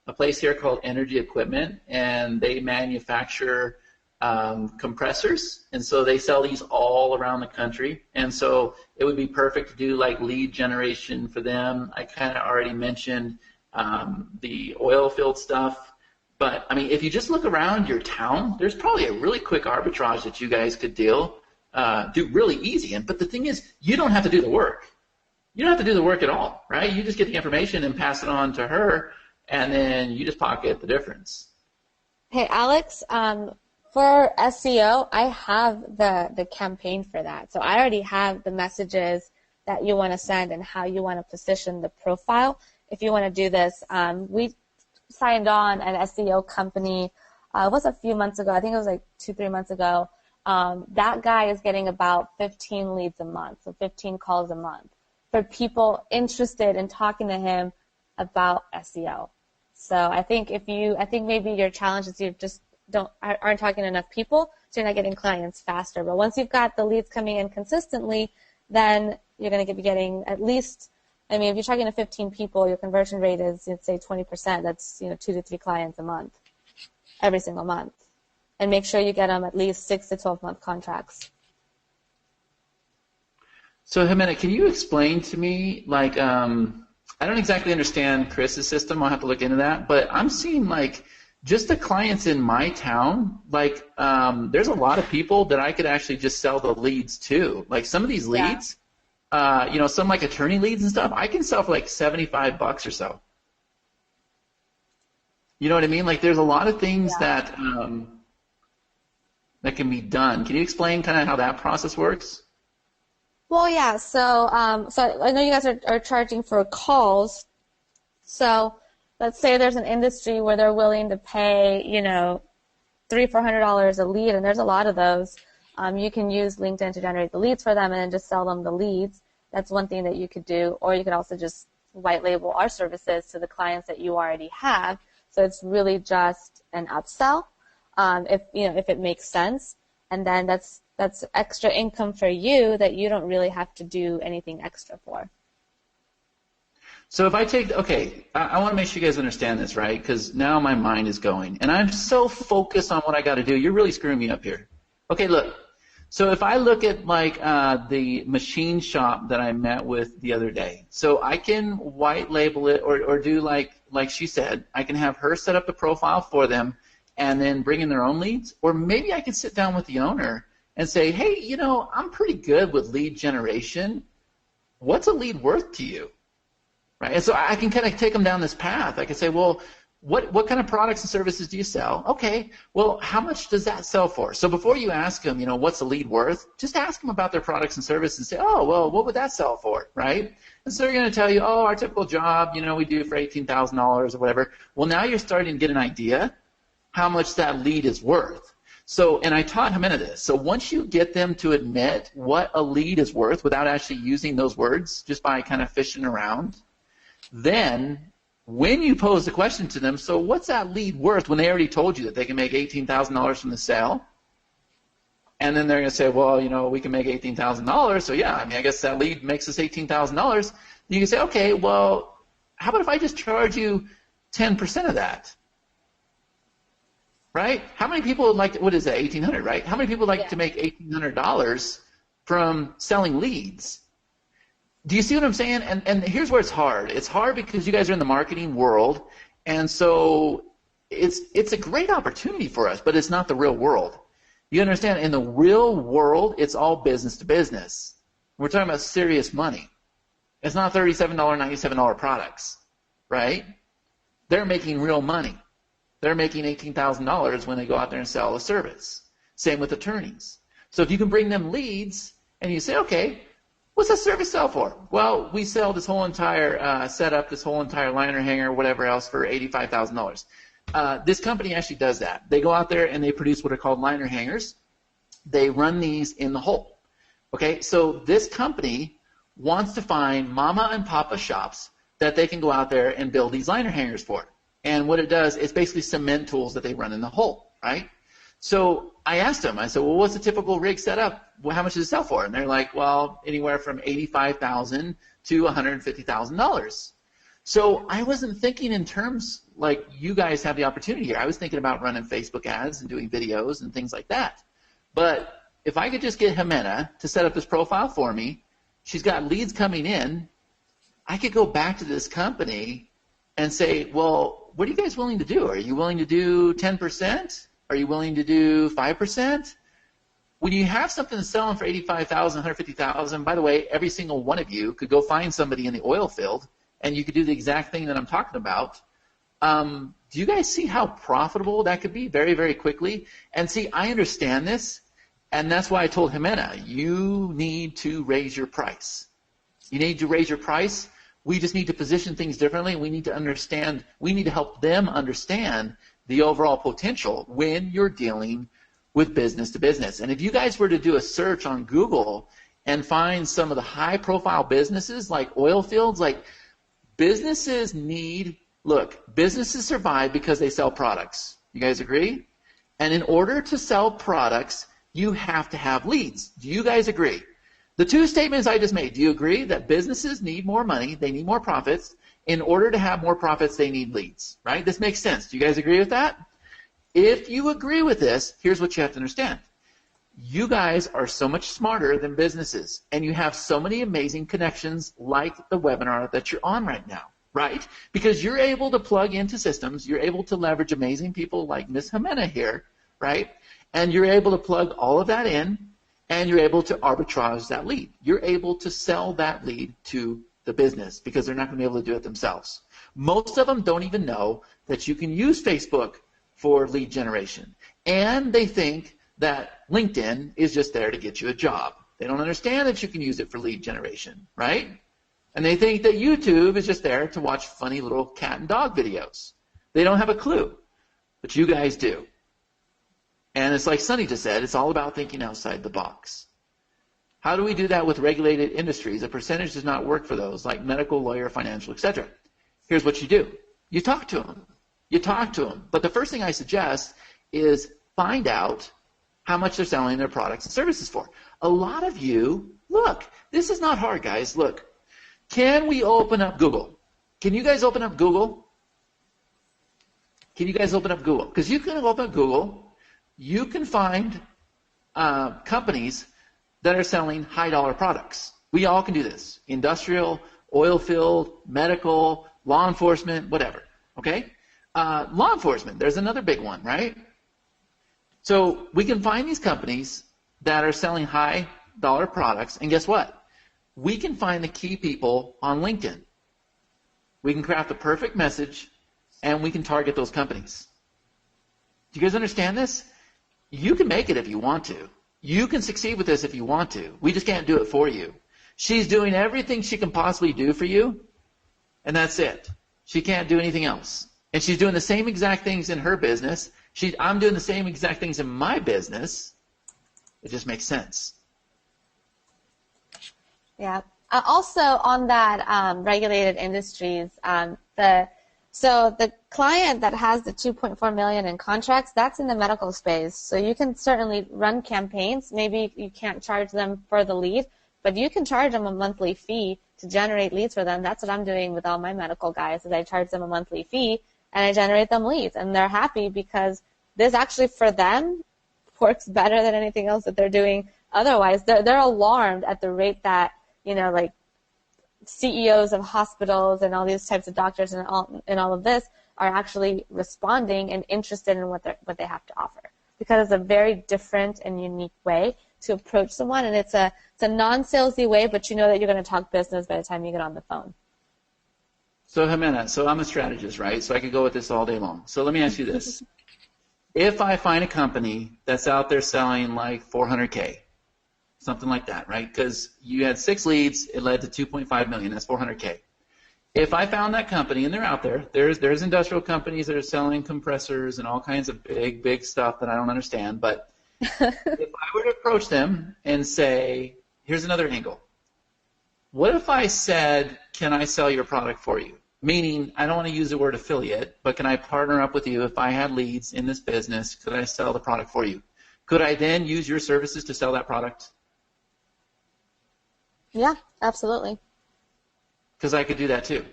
a place here called Energy Equipment, and they manufacture compressors, and so they sell these all around the country. And so it would be perfect to do like lead generation for them. I kind of already mentioned the oil field stuff. But, I mean, if you just look around your town, there's probably a really quick arbitrage that you guys could do really easy. But the thing is, you don't have to do the work. You don't have to do the work at all, right? You just get the information and pass it on to her, and then you just pocket the difference. Hey, Alex, for SEO, I have the campaign for that. So I already have the messages that you want to send and how you want to position the profile. If you want to do this, we signed on an SEO company, it was a few months ago. I think it was like 2-3 months ago. That guy is getting about 15 leads a month, so 15 calls a month for people interested in talking to him about SEO. So I think maybe your challenge is you just aren't talking to enough people, so you're not getting clients faster. But once you've got the leads coming in consistently, then you're going to be getting at least, I mean, if you're talking to 15 people, your conversion rate is, let's say, 20%. That's 2 to 3 clients a month, every single month. And make sure you get them at least 6 to 12-month contracts. So, Jimena, can you explain to me, like, I don't exactly understand Chris's system. I'll have to look into that. But I'm seeing, like, just the clients in my town, like, there's a lot of people that I could actually just sell the leads to. Like, some of these leads, some like attorney leads and stuff, I can sell for like $75 or so. You know what I mean? Like, there's a lot of things that can be done. Can you explain kind of how that process works? Well, yeah. So I know you guys are charging for calls. So let's say there's an industry where they're willing to pay, $300-400 a lead, and there's a lot of those. You can use LinkedIn to generate the leads for them and then just sell them the leads. That's one thing that you could do. Or you could also just white label our services to the clients that you already have. So it's really just an upsell, if it makes sense. And then that's extra income for you that you don't really have to do anything extra for. So if I take, I want to make sure you guys understand this, right? Because now my mind is going. And I'm so focused on what I got to do. You're really screwing me up here. Okay, look. So if I look at like the machine shop that I met with the other day, so I can white label it or do like she said, I can have her set up the profile for them and then bring in their own leads. Or maybe I can sit down with the owner and say, hey, I'm pretty good with lead generation. What's a lead worth to you? Right? And so I can kind of take them down this path. I can say, well, what kind of products and services do you sell? Okay, well, how much does that sell for? So before you ask them, what's the lead worth, just ask them about their products and services and say, oh, well, what would that sell for, right? And so they're going to tell you, oh, our typical job, we do for $18,000 or whatever. Well, now you're starting to get an idea how much that lead is worth. So, and I taught Jimena this. So once you get them to admit what a lead is worth without actually using those words, just by kind of fishing around, then when you pose the question to them, so what's that lead worth when they already told you that they can make $18,000 from the sale? And then they're going to say, well, we can make $18,000. So yeah, I guess that lead makes us $18,000. You can say, okay, well, how about if I just charge you 10% of that? Right? How many people would like, what is that, 1,800, right? How many people would like to make $1,800 from selling leads? Do you see what I'm saying? And here's where it's hard. It's hard because you guys are in the marketing world, and so it's a great opportunity for us, but it's not the real world. You understand? In the real world, it's all business to business. We're talking about serious money. It's not $37, $97 products, right? They're making real money. They're making $18,000 when they go out there and sell a service. Same with attorneys. So if you can bring them leads and you say, okay, what's that service sell for? Well, we sell this whole entire setup, this whole entire liner hanger, whatever else for $85,000. This company actually does that. They go out there and they produce what are called liner hangers. They run these in the hole. Okay, so this company wants to find mama and papa shops that they can go out there and build these liner hangers for. And what it does is basically cement tools that they run in the hole, right? So I asked them, I said, well, what's a typical rig setup? Well, how much does it sell for? And they're like, well, anywhere from $85,000 to $150,000. So I wasn't thinking in terms like you guys have the opportunity here. I was thinking about running Facebook ads and doing videos and things like that. But if I could just get Jimena to set up this profile for me, she's got leads coming in, I could go back to this company and say, well, what are you guys willing to do? Are you willing to do 10%? Are you willing to do 5%? When you have something selling for $85,000, $150,000, by the way, every single one of you could go find somebody in the oil field and you could do the exact thing that I'm talking about. Do you guys see how profitable that could be very, very quickly? And see, I understand this, and that's why I told Jimena, you need to raise your price. You need to raise your price. We just need to position things differently. We need to understand, we need to help them understand the overall potential when you're dealing with business to business. And if you guys were to do a search on Google and find some of the high-profile businesses like oil fields, like businesses need, look, businesses survive because they sell products. You guys agree? And in order to sell products, you have to have leads. Do you guys agree? The two statements I just made, do you agree that businesses need more money, they need more profits? In order to have more profits, they need leads, right? This makes sense. Do you guys agree with that? If you agree with this, here's what you have to understand. You guys are so much smarter than businesses, and you have so many amazing connections like the webinar that you're on right now, right? Because you're able to plug into systems, you're able to leverage amazing people like Miss Jimena here, right? And you're able to plug all of that in, and you're able to arbitrage that lead. You're able to sell that lead to the business because they're not going to be able to do it themselves. Most of them don't even know that you can use Facebook for lead generation. And they think that LinkedIn is just there to get you a job. They don't understand that you can use it for lead generation, right? And they think that YouTube is just there to watch funny little cat and dog videos. They don't have a clue, but you guys do. And it's like Sonny just said, it's all about thinking outside the box. How do we do that with regulated industries? A percentage does not work for those, like medical, lawyer, financial, etc. Here's what you do. You talk to them. You talk to them. But the first thing I suggest is find out how much they're selling their products and services for. A lot of you, look, this is not hard, guys. Look, can we open up Google? Can you guys open up Google? Can you guys open up Google? Because you can open up Google. You can find companies that are selling high-dollar products. We all can do this. Industrial, oil field, medical, law enforcement, whatever. Okay? Law enforcement, there's another big one, right? So we can find these companies that are selling high-dollar products, and guess what? We can find the key people on LinkedIn. We can craft the perfect message, and we can target those companies. Do you guys understand this? You can make it if you want to. You can succeed with this if you want to. We just can't do it for you. She's doing everything she can possibly do for you, and that's it. She can't do anything else. And she's doing the same exact things in her business. I'm doing the same exact things in my business. It just makes sense. Yeah. Also on that regulated industries, the So the client that has the 2.4 million in contracts, that's in the medical space. So you can certainly run campaigns. Maybe you can't charge them for the lead, but you can charge them a monthly fee to generate leads for them. That's what I'm doing with all my medical guys, is I charge them a monthly fee and I generate them leads, and they're happy because this actually for them works better than anything else that they're doing otherwise. They're alarmed at the rate that, like CEOs of hospitals and all these types of doctors and all of this are actually responding and interested in what they have to offer, because it's a very different and unique way to approach someone, and it's a non-salesy way, but you know that you're going to talk business by the time you get on the phone. So Jimena, so I'm a strategist, right? So I could go with this all day long. So let me ask you this. If I find a company that's out there selling like 400K, something like that, right? Because you had 6 leads, it led to 2.5 million, that's 400K. If I found that company, and they're out there, there's industrial companies that are selling compressors and all kinds of big stuff that I don't understand, but if I were to approach them and say, here's another angle. What if I said, can I sell your product for you? Meaning, I don't want to use the word affiliate, but can I partner up with you if I had leads in this business? Could I sell the product for you? Could I then use your services to sell that product? Yeah, absolutely. Because I could do that too.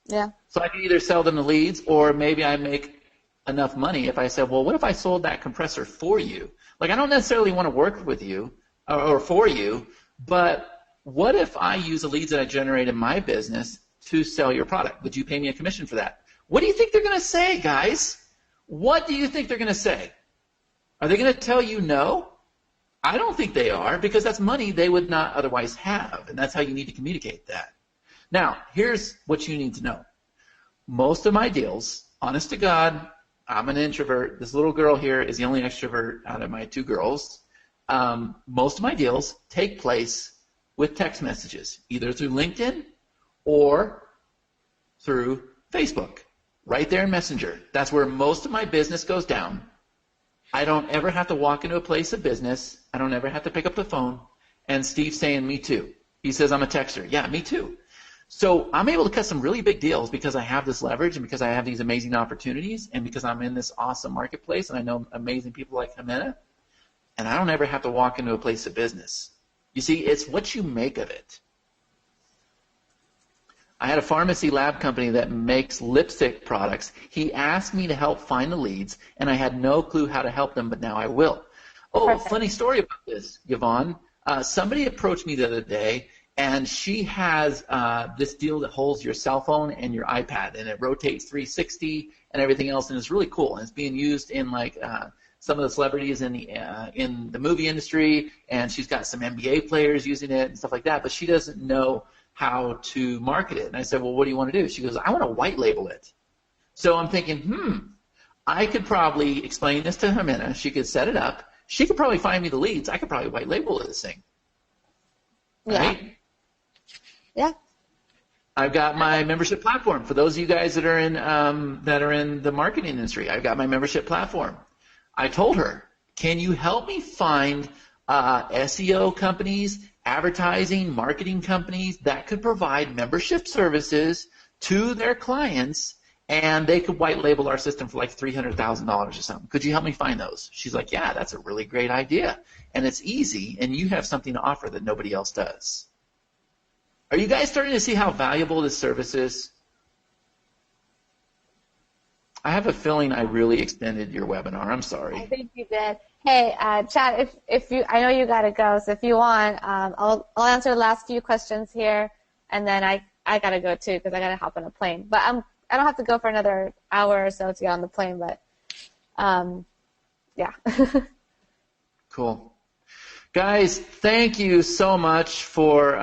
Yeah. So I could either sell them the leads, or maybe I make enough money if I said, well, what if I sold that compressor for you? Like, I don't necessarily want to work with you or for you, but what if I use the leads that I generate in my business to sell your product? Would you pay me a commission for that? What do you think they're going to say, guys? What do you think they're going to say? Are they going to tell you no? I don't think they are, because that's money they would not otherwise have, and that's how you need to communicate that. Now, here's what you need to know. Most of my deals, honest to God, I'm an introvert. This little girl here is the only extrovert out of my 2 girls. Most of my deals take place with text messages, either through LinkedIn or through Facebook, right there in Messenger. That's where most of my business goes down. I don't ever have to walk into a place of business. I don't ever have to pick up the phone. And Steve's saying, me too. He says, I'm a texter. Yeah, me too. So I'm able to cut some really big deals because I have this leverage and because I have these amazing opportunities and because I'm in this awesome marketplace and I know amazing people like Jimena, and I don't ever have to walk into a place of business. You see, it's what you make of it. I had a pharmacy lab company that makes lipstick products. He asked me to help find the leads, and I had no clue how to help them, but now I will. Oh, perfect. Funny story about this, Yvonne. Somebody approached me the other day, and she has this deal that holds your cell phone and your iPad, and it rotates 360 and everything else, and it's really cool. And it's being used in like some of the celebrities in the movie industry, and she's got some NBA players using it and stuff like that, but she doesn't know how to market it. And I said, well, what do you want to do? She goes, I want to white label it. So I'm thinking, I could probably explain this to Jimena. She could set it up. She could probably find me the leads. I could probably white label this thing. Right? Yeah. I've got my membership platform. For those of you guys that are in the marketing industry, I've got my membership platform. I told her, can you help me find SEO companies, advertising, marketing companies that could provide membership services to their clients, and they could white label our system for like $300,000 or something. Could you help me find those? She's like, yeah, that's a really great idea. And it's easy, and you have something to offer that nobody else does. Are you guys starting to see how valuable this service is? I have a feeling I really extended your webinar. I'm sorry. I think you did. Hey, Chad, if you, I know you got to go, so if you want, I'll answer the last few questions here, and then I got to go too because I got to hop on a plane. But I don't have to go for another hour or so to get on the plane, but yeah. Cool. Guys, thank you so much for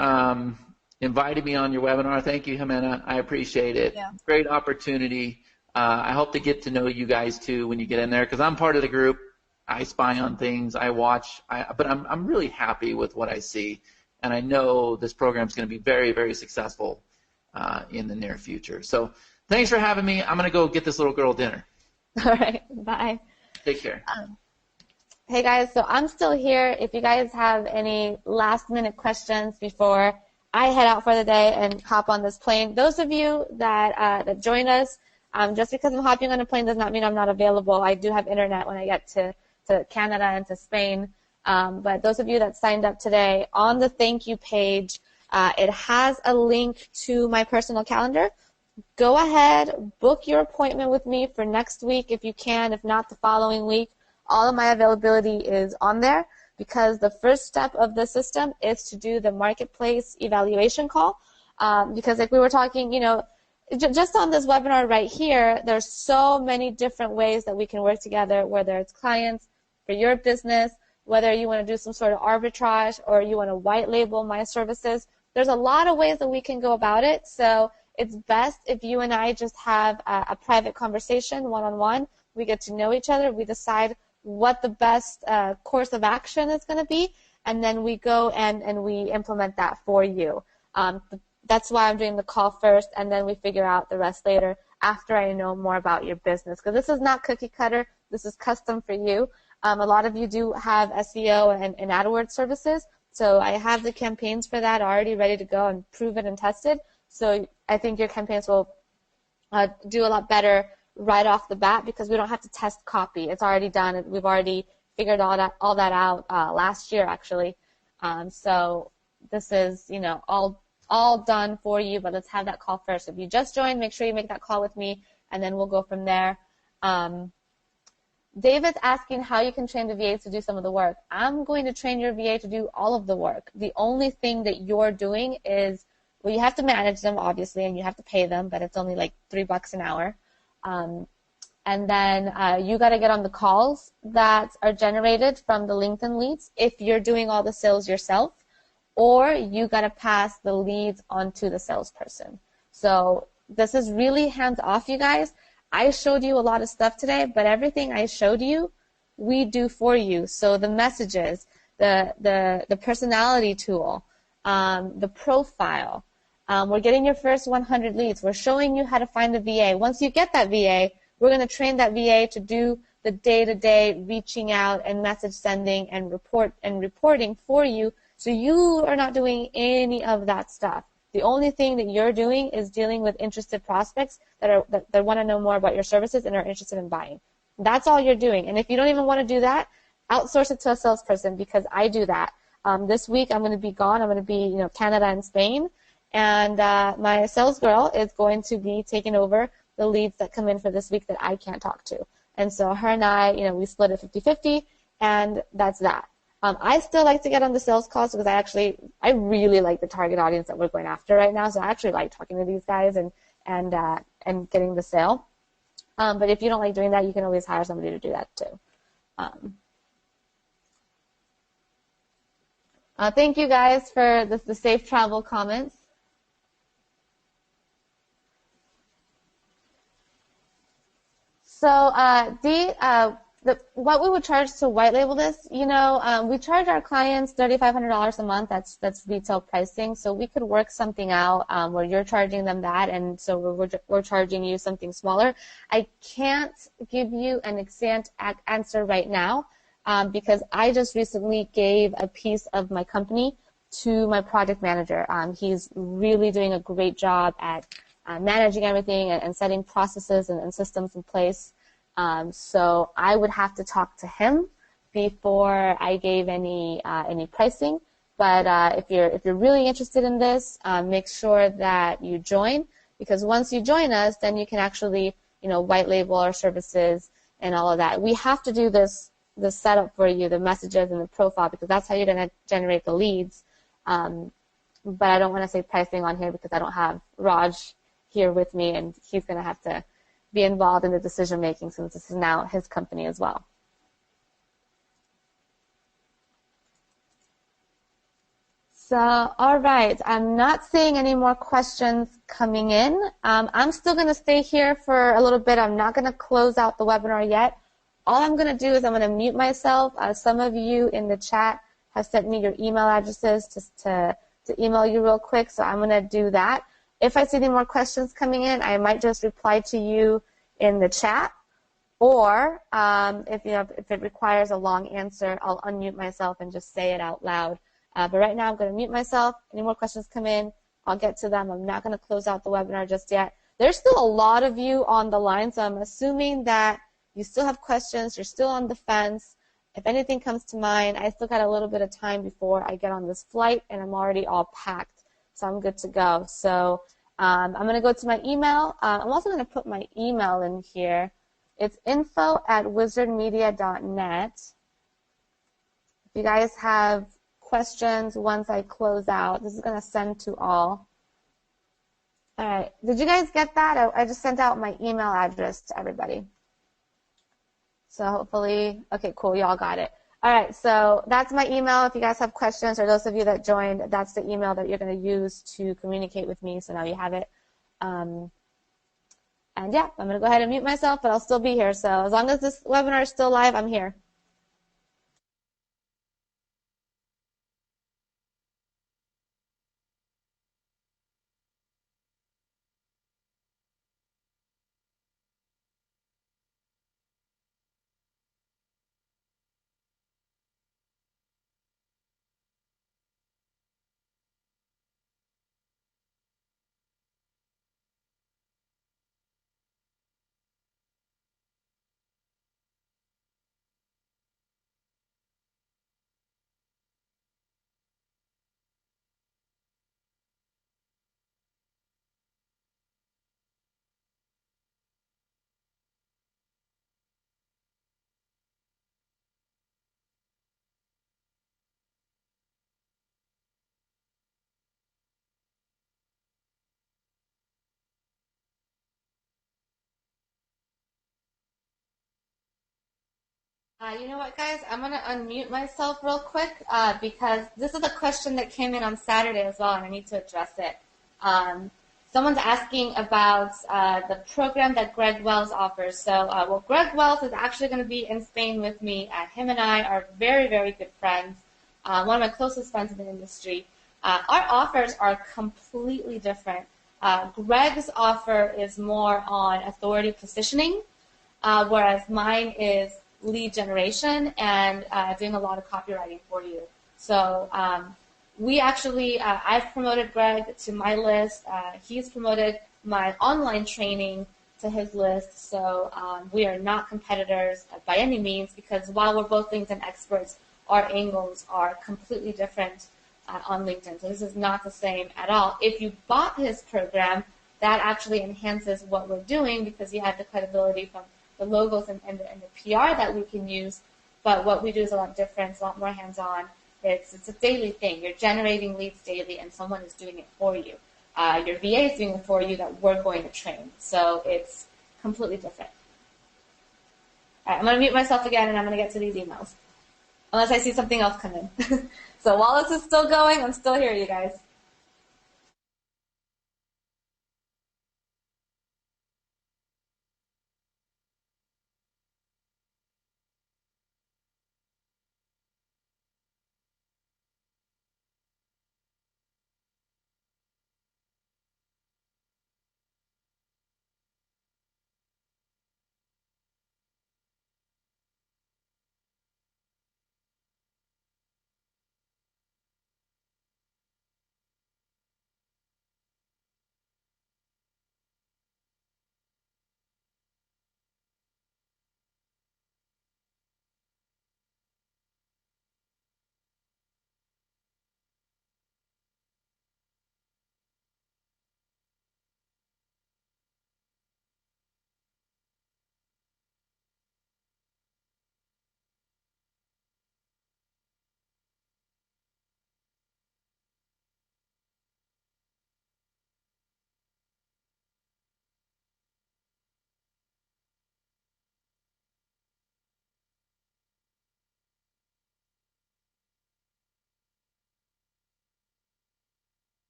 inviting me on your webinar. Thank you, Jimena. I appreciate it. Yeah. Great opportunity. I hope to get to know you guys too when you get in there because I'm part of the group. I spy on things. I watch. But I'm really happy with what I see, and I know this program is going to be very, very successful in the near future. So thanks for having me. I'm going to go get this little girl dinner. All right. Bye. Take care. Hey, guys. So I'm still here. If you guys have any last-minute questions before I head out for the day and hop on this plane, those of you that join us Just because I'm hopping on a plane does not mean I'm not available. I do have internet when I get to Canada and to Spain. But those of you that signed up today, on the thank you page, it has a link to my personal calendar. Go ahead, book your appointment with me for next week if you can, if not the following week. All of my availability is on there because the first step of the system is to do the marketplace evaluation call. Because like we were talking, just on this webinar right here, there's so many different ways that we can work together, whether it's clients for your business, whether you want to do some sort of arbitrage or you want to white label my services. There's a lot of ways that we can go about it. So it's best if you and I just have a private conversation one-on-one. We get to know each other. We decide what the best course of action is going to be, and then we go and we implement that for you. That's why I'm doing the call first, and then we figure out the rest later after I know more about your business. Because this is not cookie cutter. This is custom for you. A lot of you do have SEO and AdWords services, so I have the campaigns for that already ready to go and proven and tested. So I think your campaigns will do a lot better right off the bat because we don't have to test copy. It's already done. We've already figured all that out last year, actually. So this is, all done for you, but let's have that call first. If you just joined, make sure you make that call with me, and then we'll go from there. David's asking how you can train the VAs to do some of the work. I'm going to train your VA to do all of the work. The only thing that you're doing is, well, you have to manage them, obviously, and you have to pay them, but it's only like $3 an hour. And then you got to get on the calls that are generated from the LinkedIn leads if you're doing all the sales yourself, or you got to pass the leads on to the salesperson. So this is really hands-off, you guys. I showed you a lot of stuff today, but everything I showed you, we do for you. So the messages, the personality tool, the profile, we're getting your first 100 leads. We're showing you how to find the VA. Once you get that VA, we're going to train that VA to do the day-to-day reaching out and message sending and reporting for you, so you are not doing any of that stuff. The only thing that you're doing is dealing with interested prospects that want to know more about your services and are interested in buying. That's all you're doing. And if you don't even want to do that, outsource it to a salesperson because I do that. This week I'm going to be gone. I'm going to be, Canada and Spain, and my sales girl is going to be taking over the leads that come in for this week that I can't talk to. And so her and I, we split it 50-50, and that's that. I still like to get on the sales calls because I really like the target audience that we're going after right now. So I actually like talking to these guys and getting the sale. But if you don't like doing that, you can always hire somebody to do that too. Thank you guys for the safe travel comments. So what we would charge to white label this, we charge our clients $3,500 a month. That's retail pricing. So we could work something out where you're charging them that, and so we're charging you something smaller. I can't give you an exact answer right now because I just recently gave a piece of my company to my project manager. He's really doing a great job at managing everything and setting processes and systems in place. So I would have to talk to him before I gave any pricing. But if you're really interested in this, make sure that you join, because once you join us, then you can actually white label our services and all of that. We have to do this setup for you, the messages and the profile, because that's how you're going to generate the leads. But I don't want to say pricing on here because I don't have Raj here with me, and he's going to have to be involved in the decision making since this is now his company as well. So, all right, I'm not seeing any more questions coming in. I'm still going to stay here for a little bit. I'm not going to close out the webinar yet. All I'm going to do is I'm going to mute myself. Some of you in the chat have sent me your email addresses just to email you real quick, so I'm going to do that. If I see any more questions coming in, I might just reply to you in the chat, or if it requires a long answer, I'll unmute myself and just say it out loud. But right now, I'm going to mute myself. Any more questions come in, I'll get to them. I'm not going to close out the webinar just yet. there's still a lot of you on the line, so I'm assuming that you still have questions, you're still on the fence. If anything comes to mind, I still got a little bit of time before I get on this flight, and I'm already all packed, so I'm good to go. So I'm going to go to my email. I'm also going to put my email in here. It's info@wizardmedia.net. If you guys have questions once I close out, this is going to send to all. All right. Did you guys get that? I just sent out my email address to everybody. So hopefully, okay, cool, y'all got it. All right, so that's my email. If you guys have questions, or those of you that joined, that's the email that you're going to use to communicate with me. So now you have it. And yeah, I'm going to go ahead and mute myself, but I'll still be here. So as long as this webinar is still live, I'm here. You know what, guys? I'm going to unmute myself real quick because this is a question that came in on Saturday as well, and I need to address it. Someone's asking about the program that Greg Wells offers. So, well, Greg Wells is actually going to be in Spain with me. Him and I are very, very good friends, one of my closest friends in the industry. Our offers are completely different. Greg's offer is more on authority positioning, whereas mine is lead generation and doing a lot of copywriting for you. So we actually, I've promoted Greg to my list. He's promoted my online training to his list. So we are not competitors by any means, because while we're both LinkedIn experts, our angles are completely different on LinkedIn. So this is not the same at all. If you bought his program, that actually enhances what we're doing, because you have the credibility from the logos and the PR that we can use. But what we do is a lot different. It's a lot more hands-on. It's a daily thing. You're generating leads daily, and someone is doing it for you. Your VA is doing it for you that we're going to train. So it's completely different. All right, I'm going to mute myself again, and I'm going to get to these emails, unless I see something else come in. So while this is still going, I'm still here, you guys.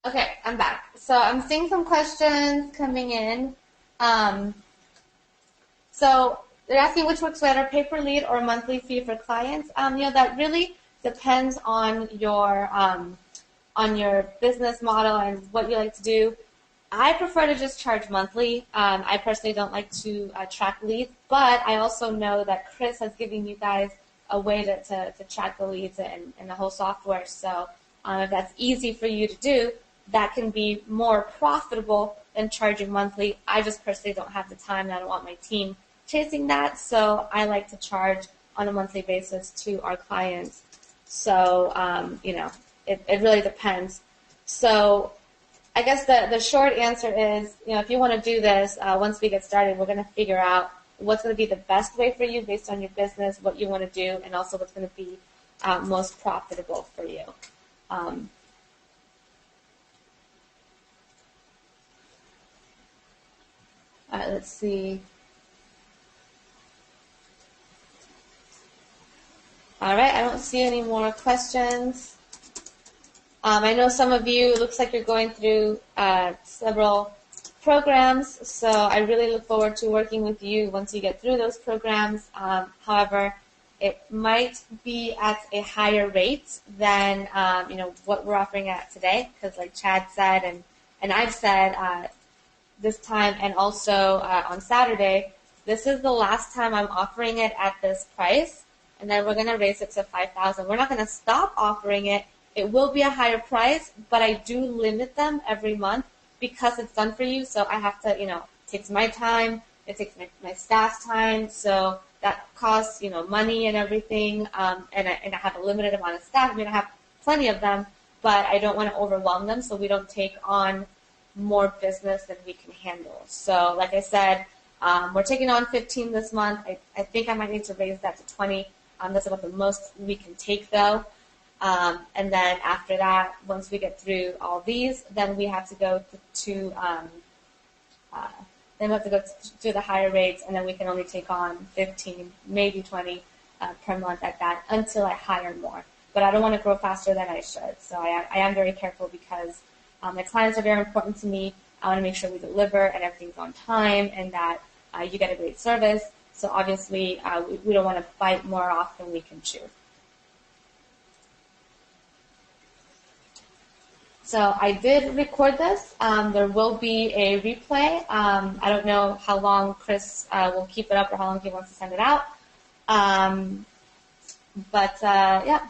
Okay, I'm back. So I'm seeing some questions coming in. So they're asking which works better, pay-per lead or monthly fee for clients. That really depends on your business model and what you like to do. I prefer to just charge monthly. I personally don't like to track leads, but I also know that Chris has given you guys a way to track the leads and the whole software. So if that's easy for you to do, that can be more profitable than charging monthly. I just personally don't have the time, and I don't want my team chasing that, so I like to charge on a monthly basis to our clients. So, it really depends. So I guess the short answer is, if you want to do this, once we get started, we're going to figure out what's going to be the best way for you based on your business, what you want to do, and also what's going to be most profitable for you. All right, let's see. All right, I don't see any more questions. I know some of you, it looks like you're going through several programs, so I really look forward to working with you once you get through those programs. However, it might be at a higher rate than what we're offering at today, because like Chad said and I've said this time and also on Saturday, this is the last time I'm offering it at this price, and then we're going to raise it to $5,000. We're not going to stop offering it. It will be a higher price, but I do limit them every month because it's done for you. So I have to, it takes my time, it takes my staff's time, so that costs, money and everything, and I have a limited amount of staff. I have plenty of them, but I don't want to overwhelm them, so we don't take on more business than we can handle. So like I said, we're taking on 15 this month. I think I might need to raise that to 20. That's about the most we can take, though. And then after that, once we get through all these, then we have to go to the higher rates, and then we can only take on 15, maybe 20 per month at that until I hire more. But I don't want to grow faster than I should. So I am very careful because my clients are very important to me. I want to make sure we deliver and everything's on time and that you get a great service. So obviously, we don't want to bite more off than we can chew. So I did record this. There will be a replay. I don't know how long Chris will keep it up or how long he wants to send it out. Yeah.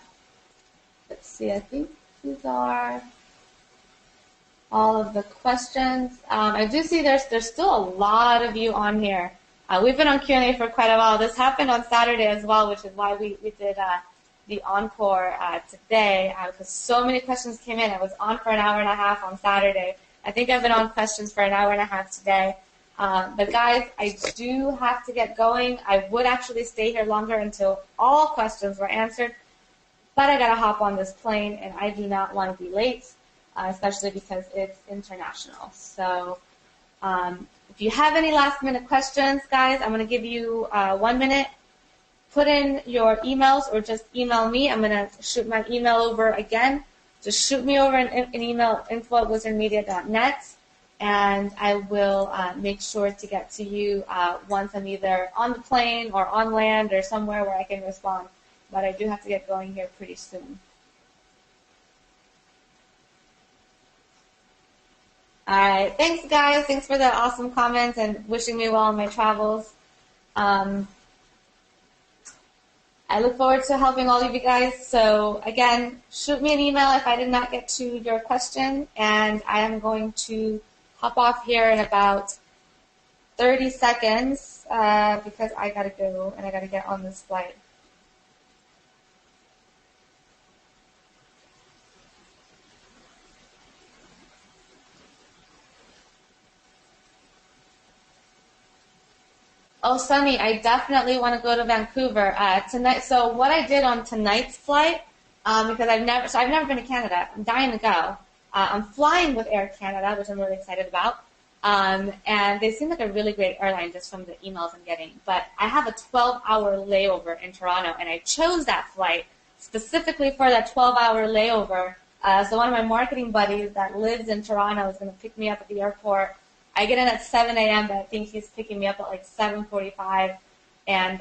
Let's see. I think these are all of the questions. I do see there's still a lot of you on here. We've been on Q&A for quite a while. This happened on Saturday as well, which is why we did the encore today, because so many questions came in. I was on for an hour and a half on Saturday. I think I've been on questions for an hour and a half today. But guys, I do have to get going. I would actually stay here longer until all questions were answered, but I got to hop on this plane, and I do not want to be late, especially because it's international. So if you have any last-minute questions, guys, I'm going to give you 1 minute. Put in your emails or just email me. I'm going to shoot my email over again. Just shoot me over an email, info@wizardmedia.net, and I will make sure to get to you once I'm either on the plane or on land or somewhere where I can respond. But I do have to get going here pretty soon. All right. Thanks, guys. Thanks for the awesome comments and wishing me well on my travels. I look forward to helping all of you guys. So, again, shoot me an email if I did not get to your question, and I am going to hop off here in about 30 seconds because I got to go and I got to get on this flight. Oh, Sunny, I definitely want to go to Vancouver tonight. So what I did on tonight's flight, because I've never been to Canada. I'm dying to go. I'm flying with Air Canada, which I'm really excited about. And they seem like a really great airline just from the emails I'm getting. But I have a 12-hour layover in Toronto, and I chose that flight specifically for that 12-hour layover So one of my marketing buddies that lives in Toronto is going to pick me up at the airport. I get in at 7 a.m., but I think he's picking me up at like 7:45, and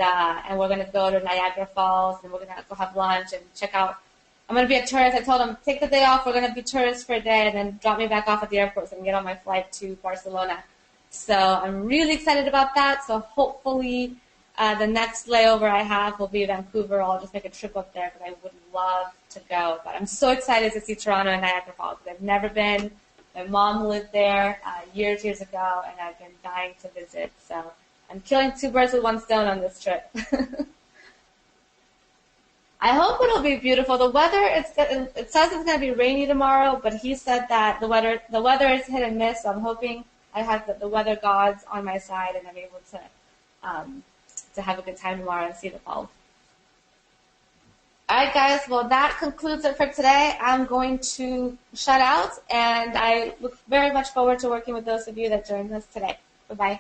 we're going to go to Niagara Falls, and we're going to go have lunch and check out. I'm going to be a tourist. I told him, take the day off. We're going to be tourists for a day, and then drop me back off at the airport so I can get on my flight to Barcelona. So I'm really excited about that. So hopefully the next layover I have will be Vancouver. I'll just make a trip up there because I would love to go. But I'm so excited to see Toronto and Niagara Falls because I've never been. My mom lived there years ago, and I've been dying to visit. So I'm killing two birds with one stone on this trip. I hope it'll be beautiful. The weather, it says it's going to be rainy tomorrow, but he said that the weather is hit and miss, so I'm hoping I have the weather gods on my side and I'm able to have a good time tomorrow and see the falls. All right, guys, well, that concludes it for today. I'm going to shut out, and I look very much forward to working with those of you that joined us today. Bye-bye.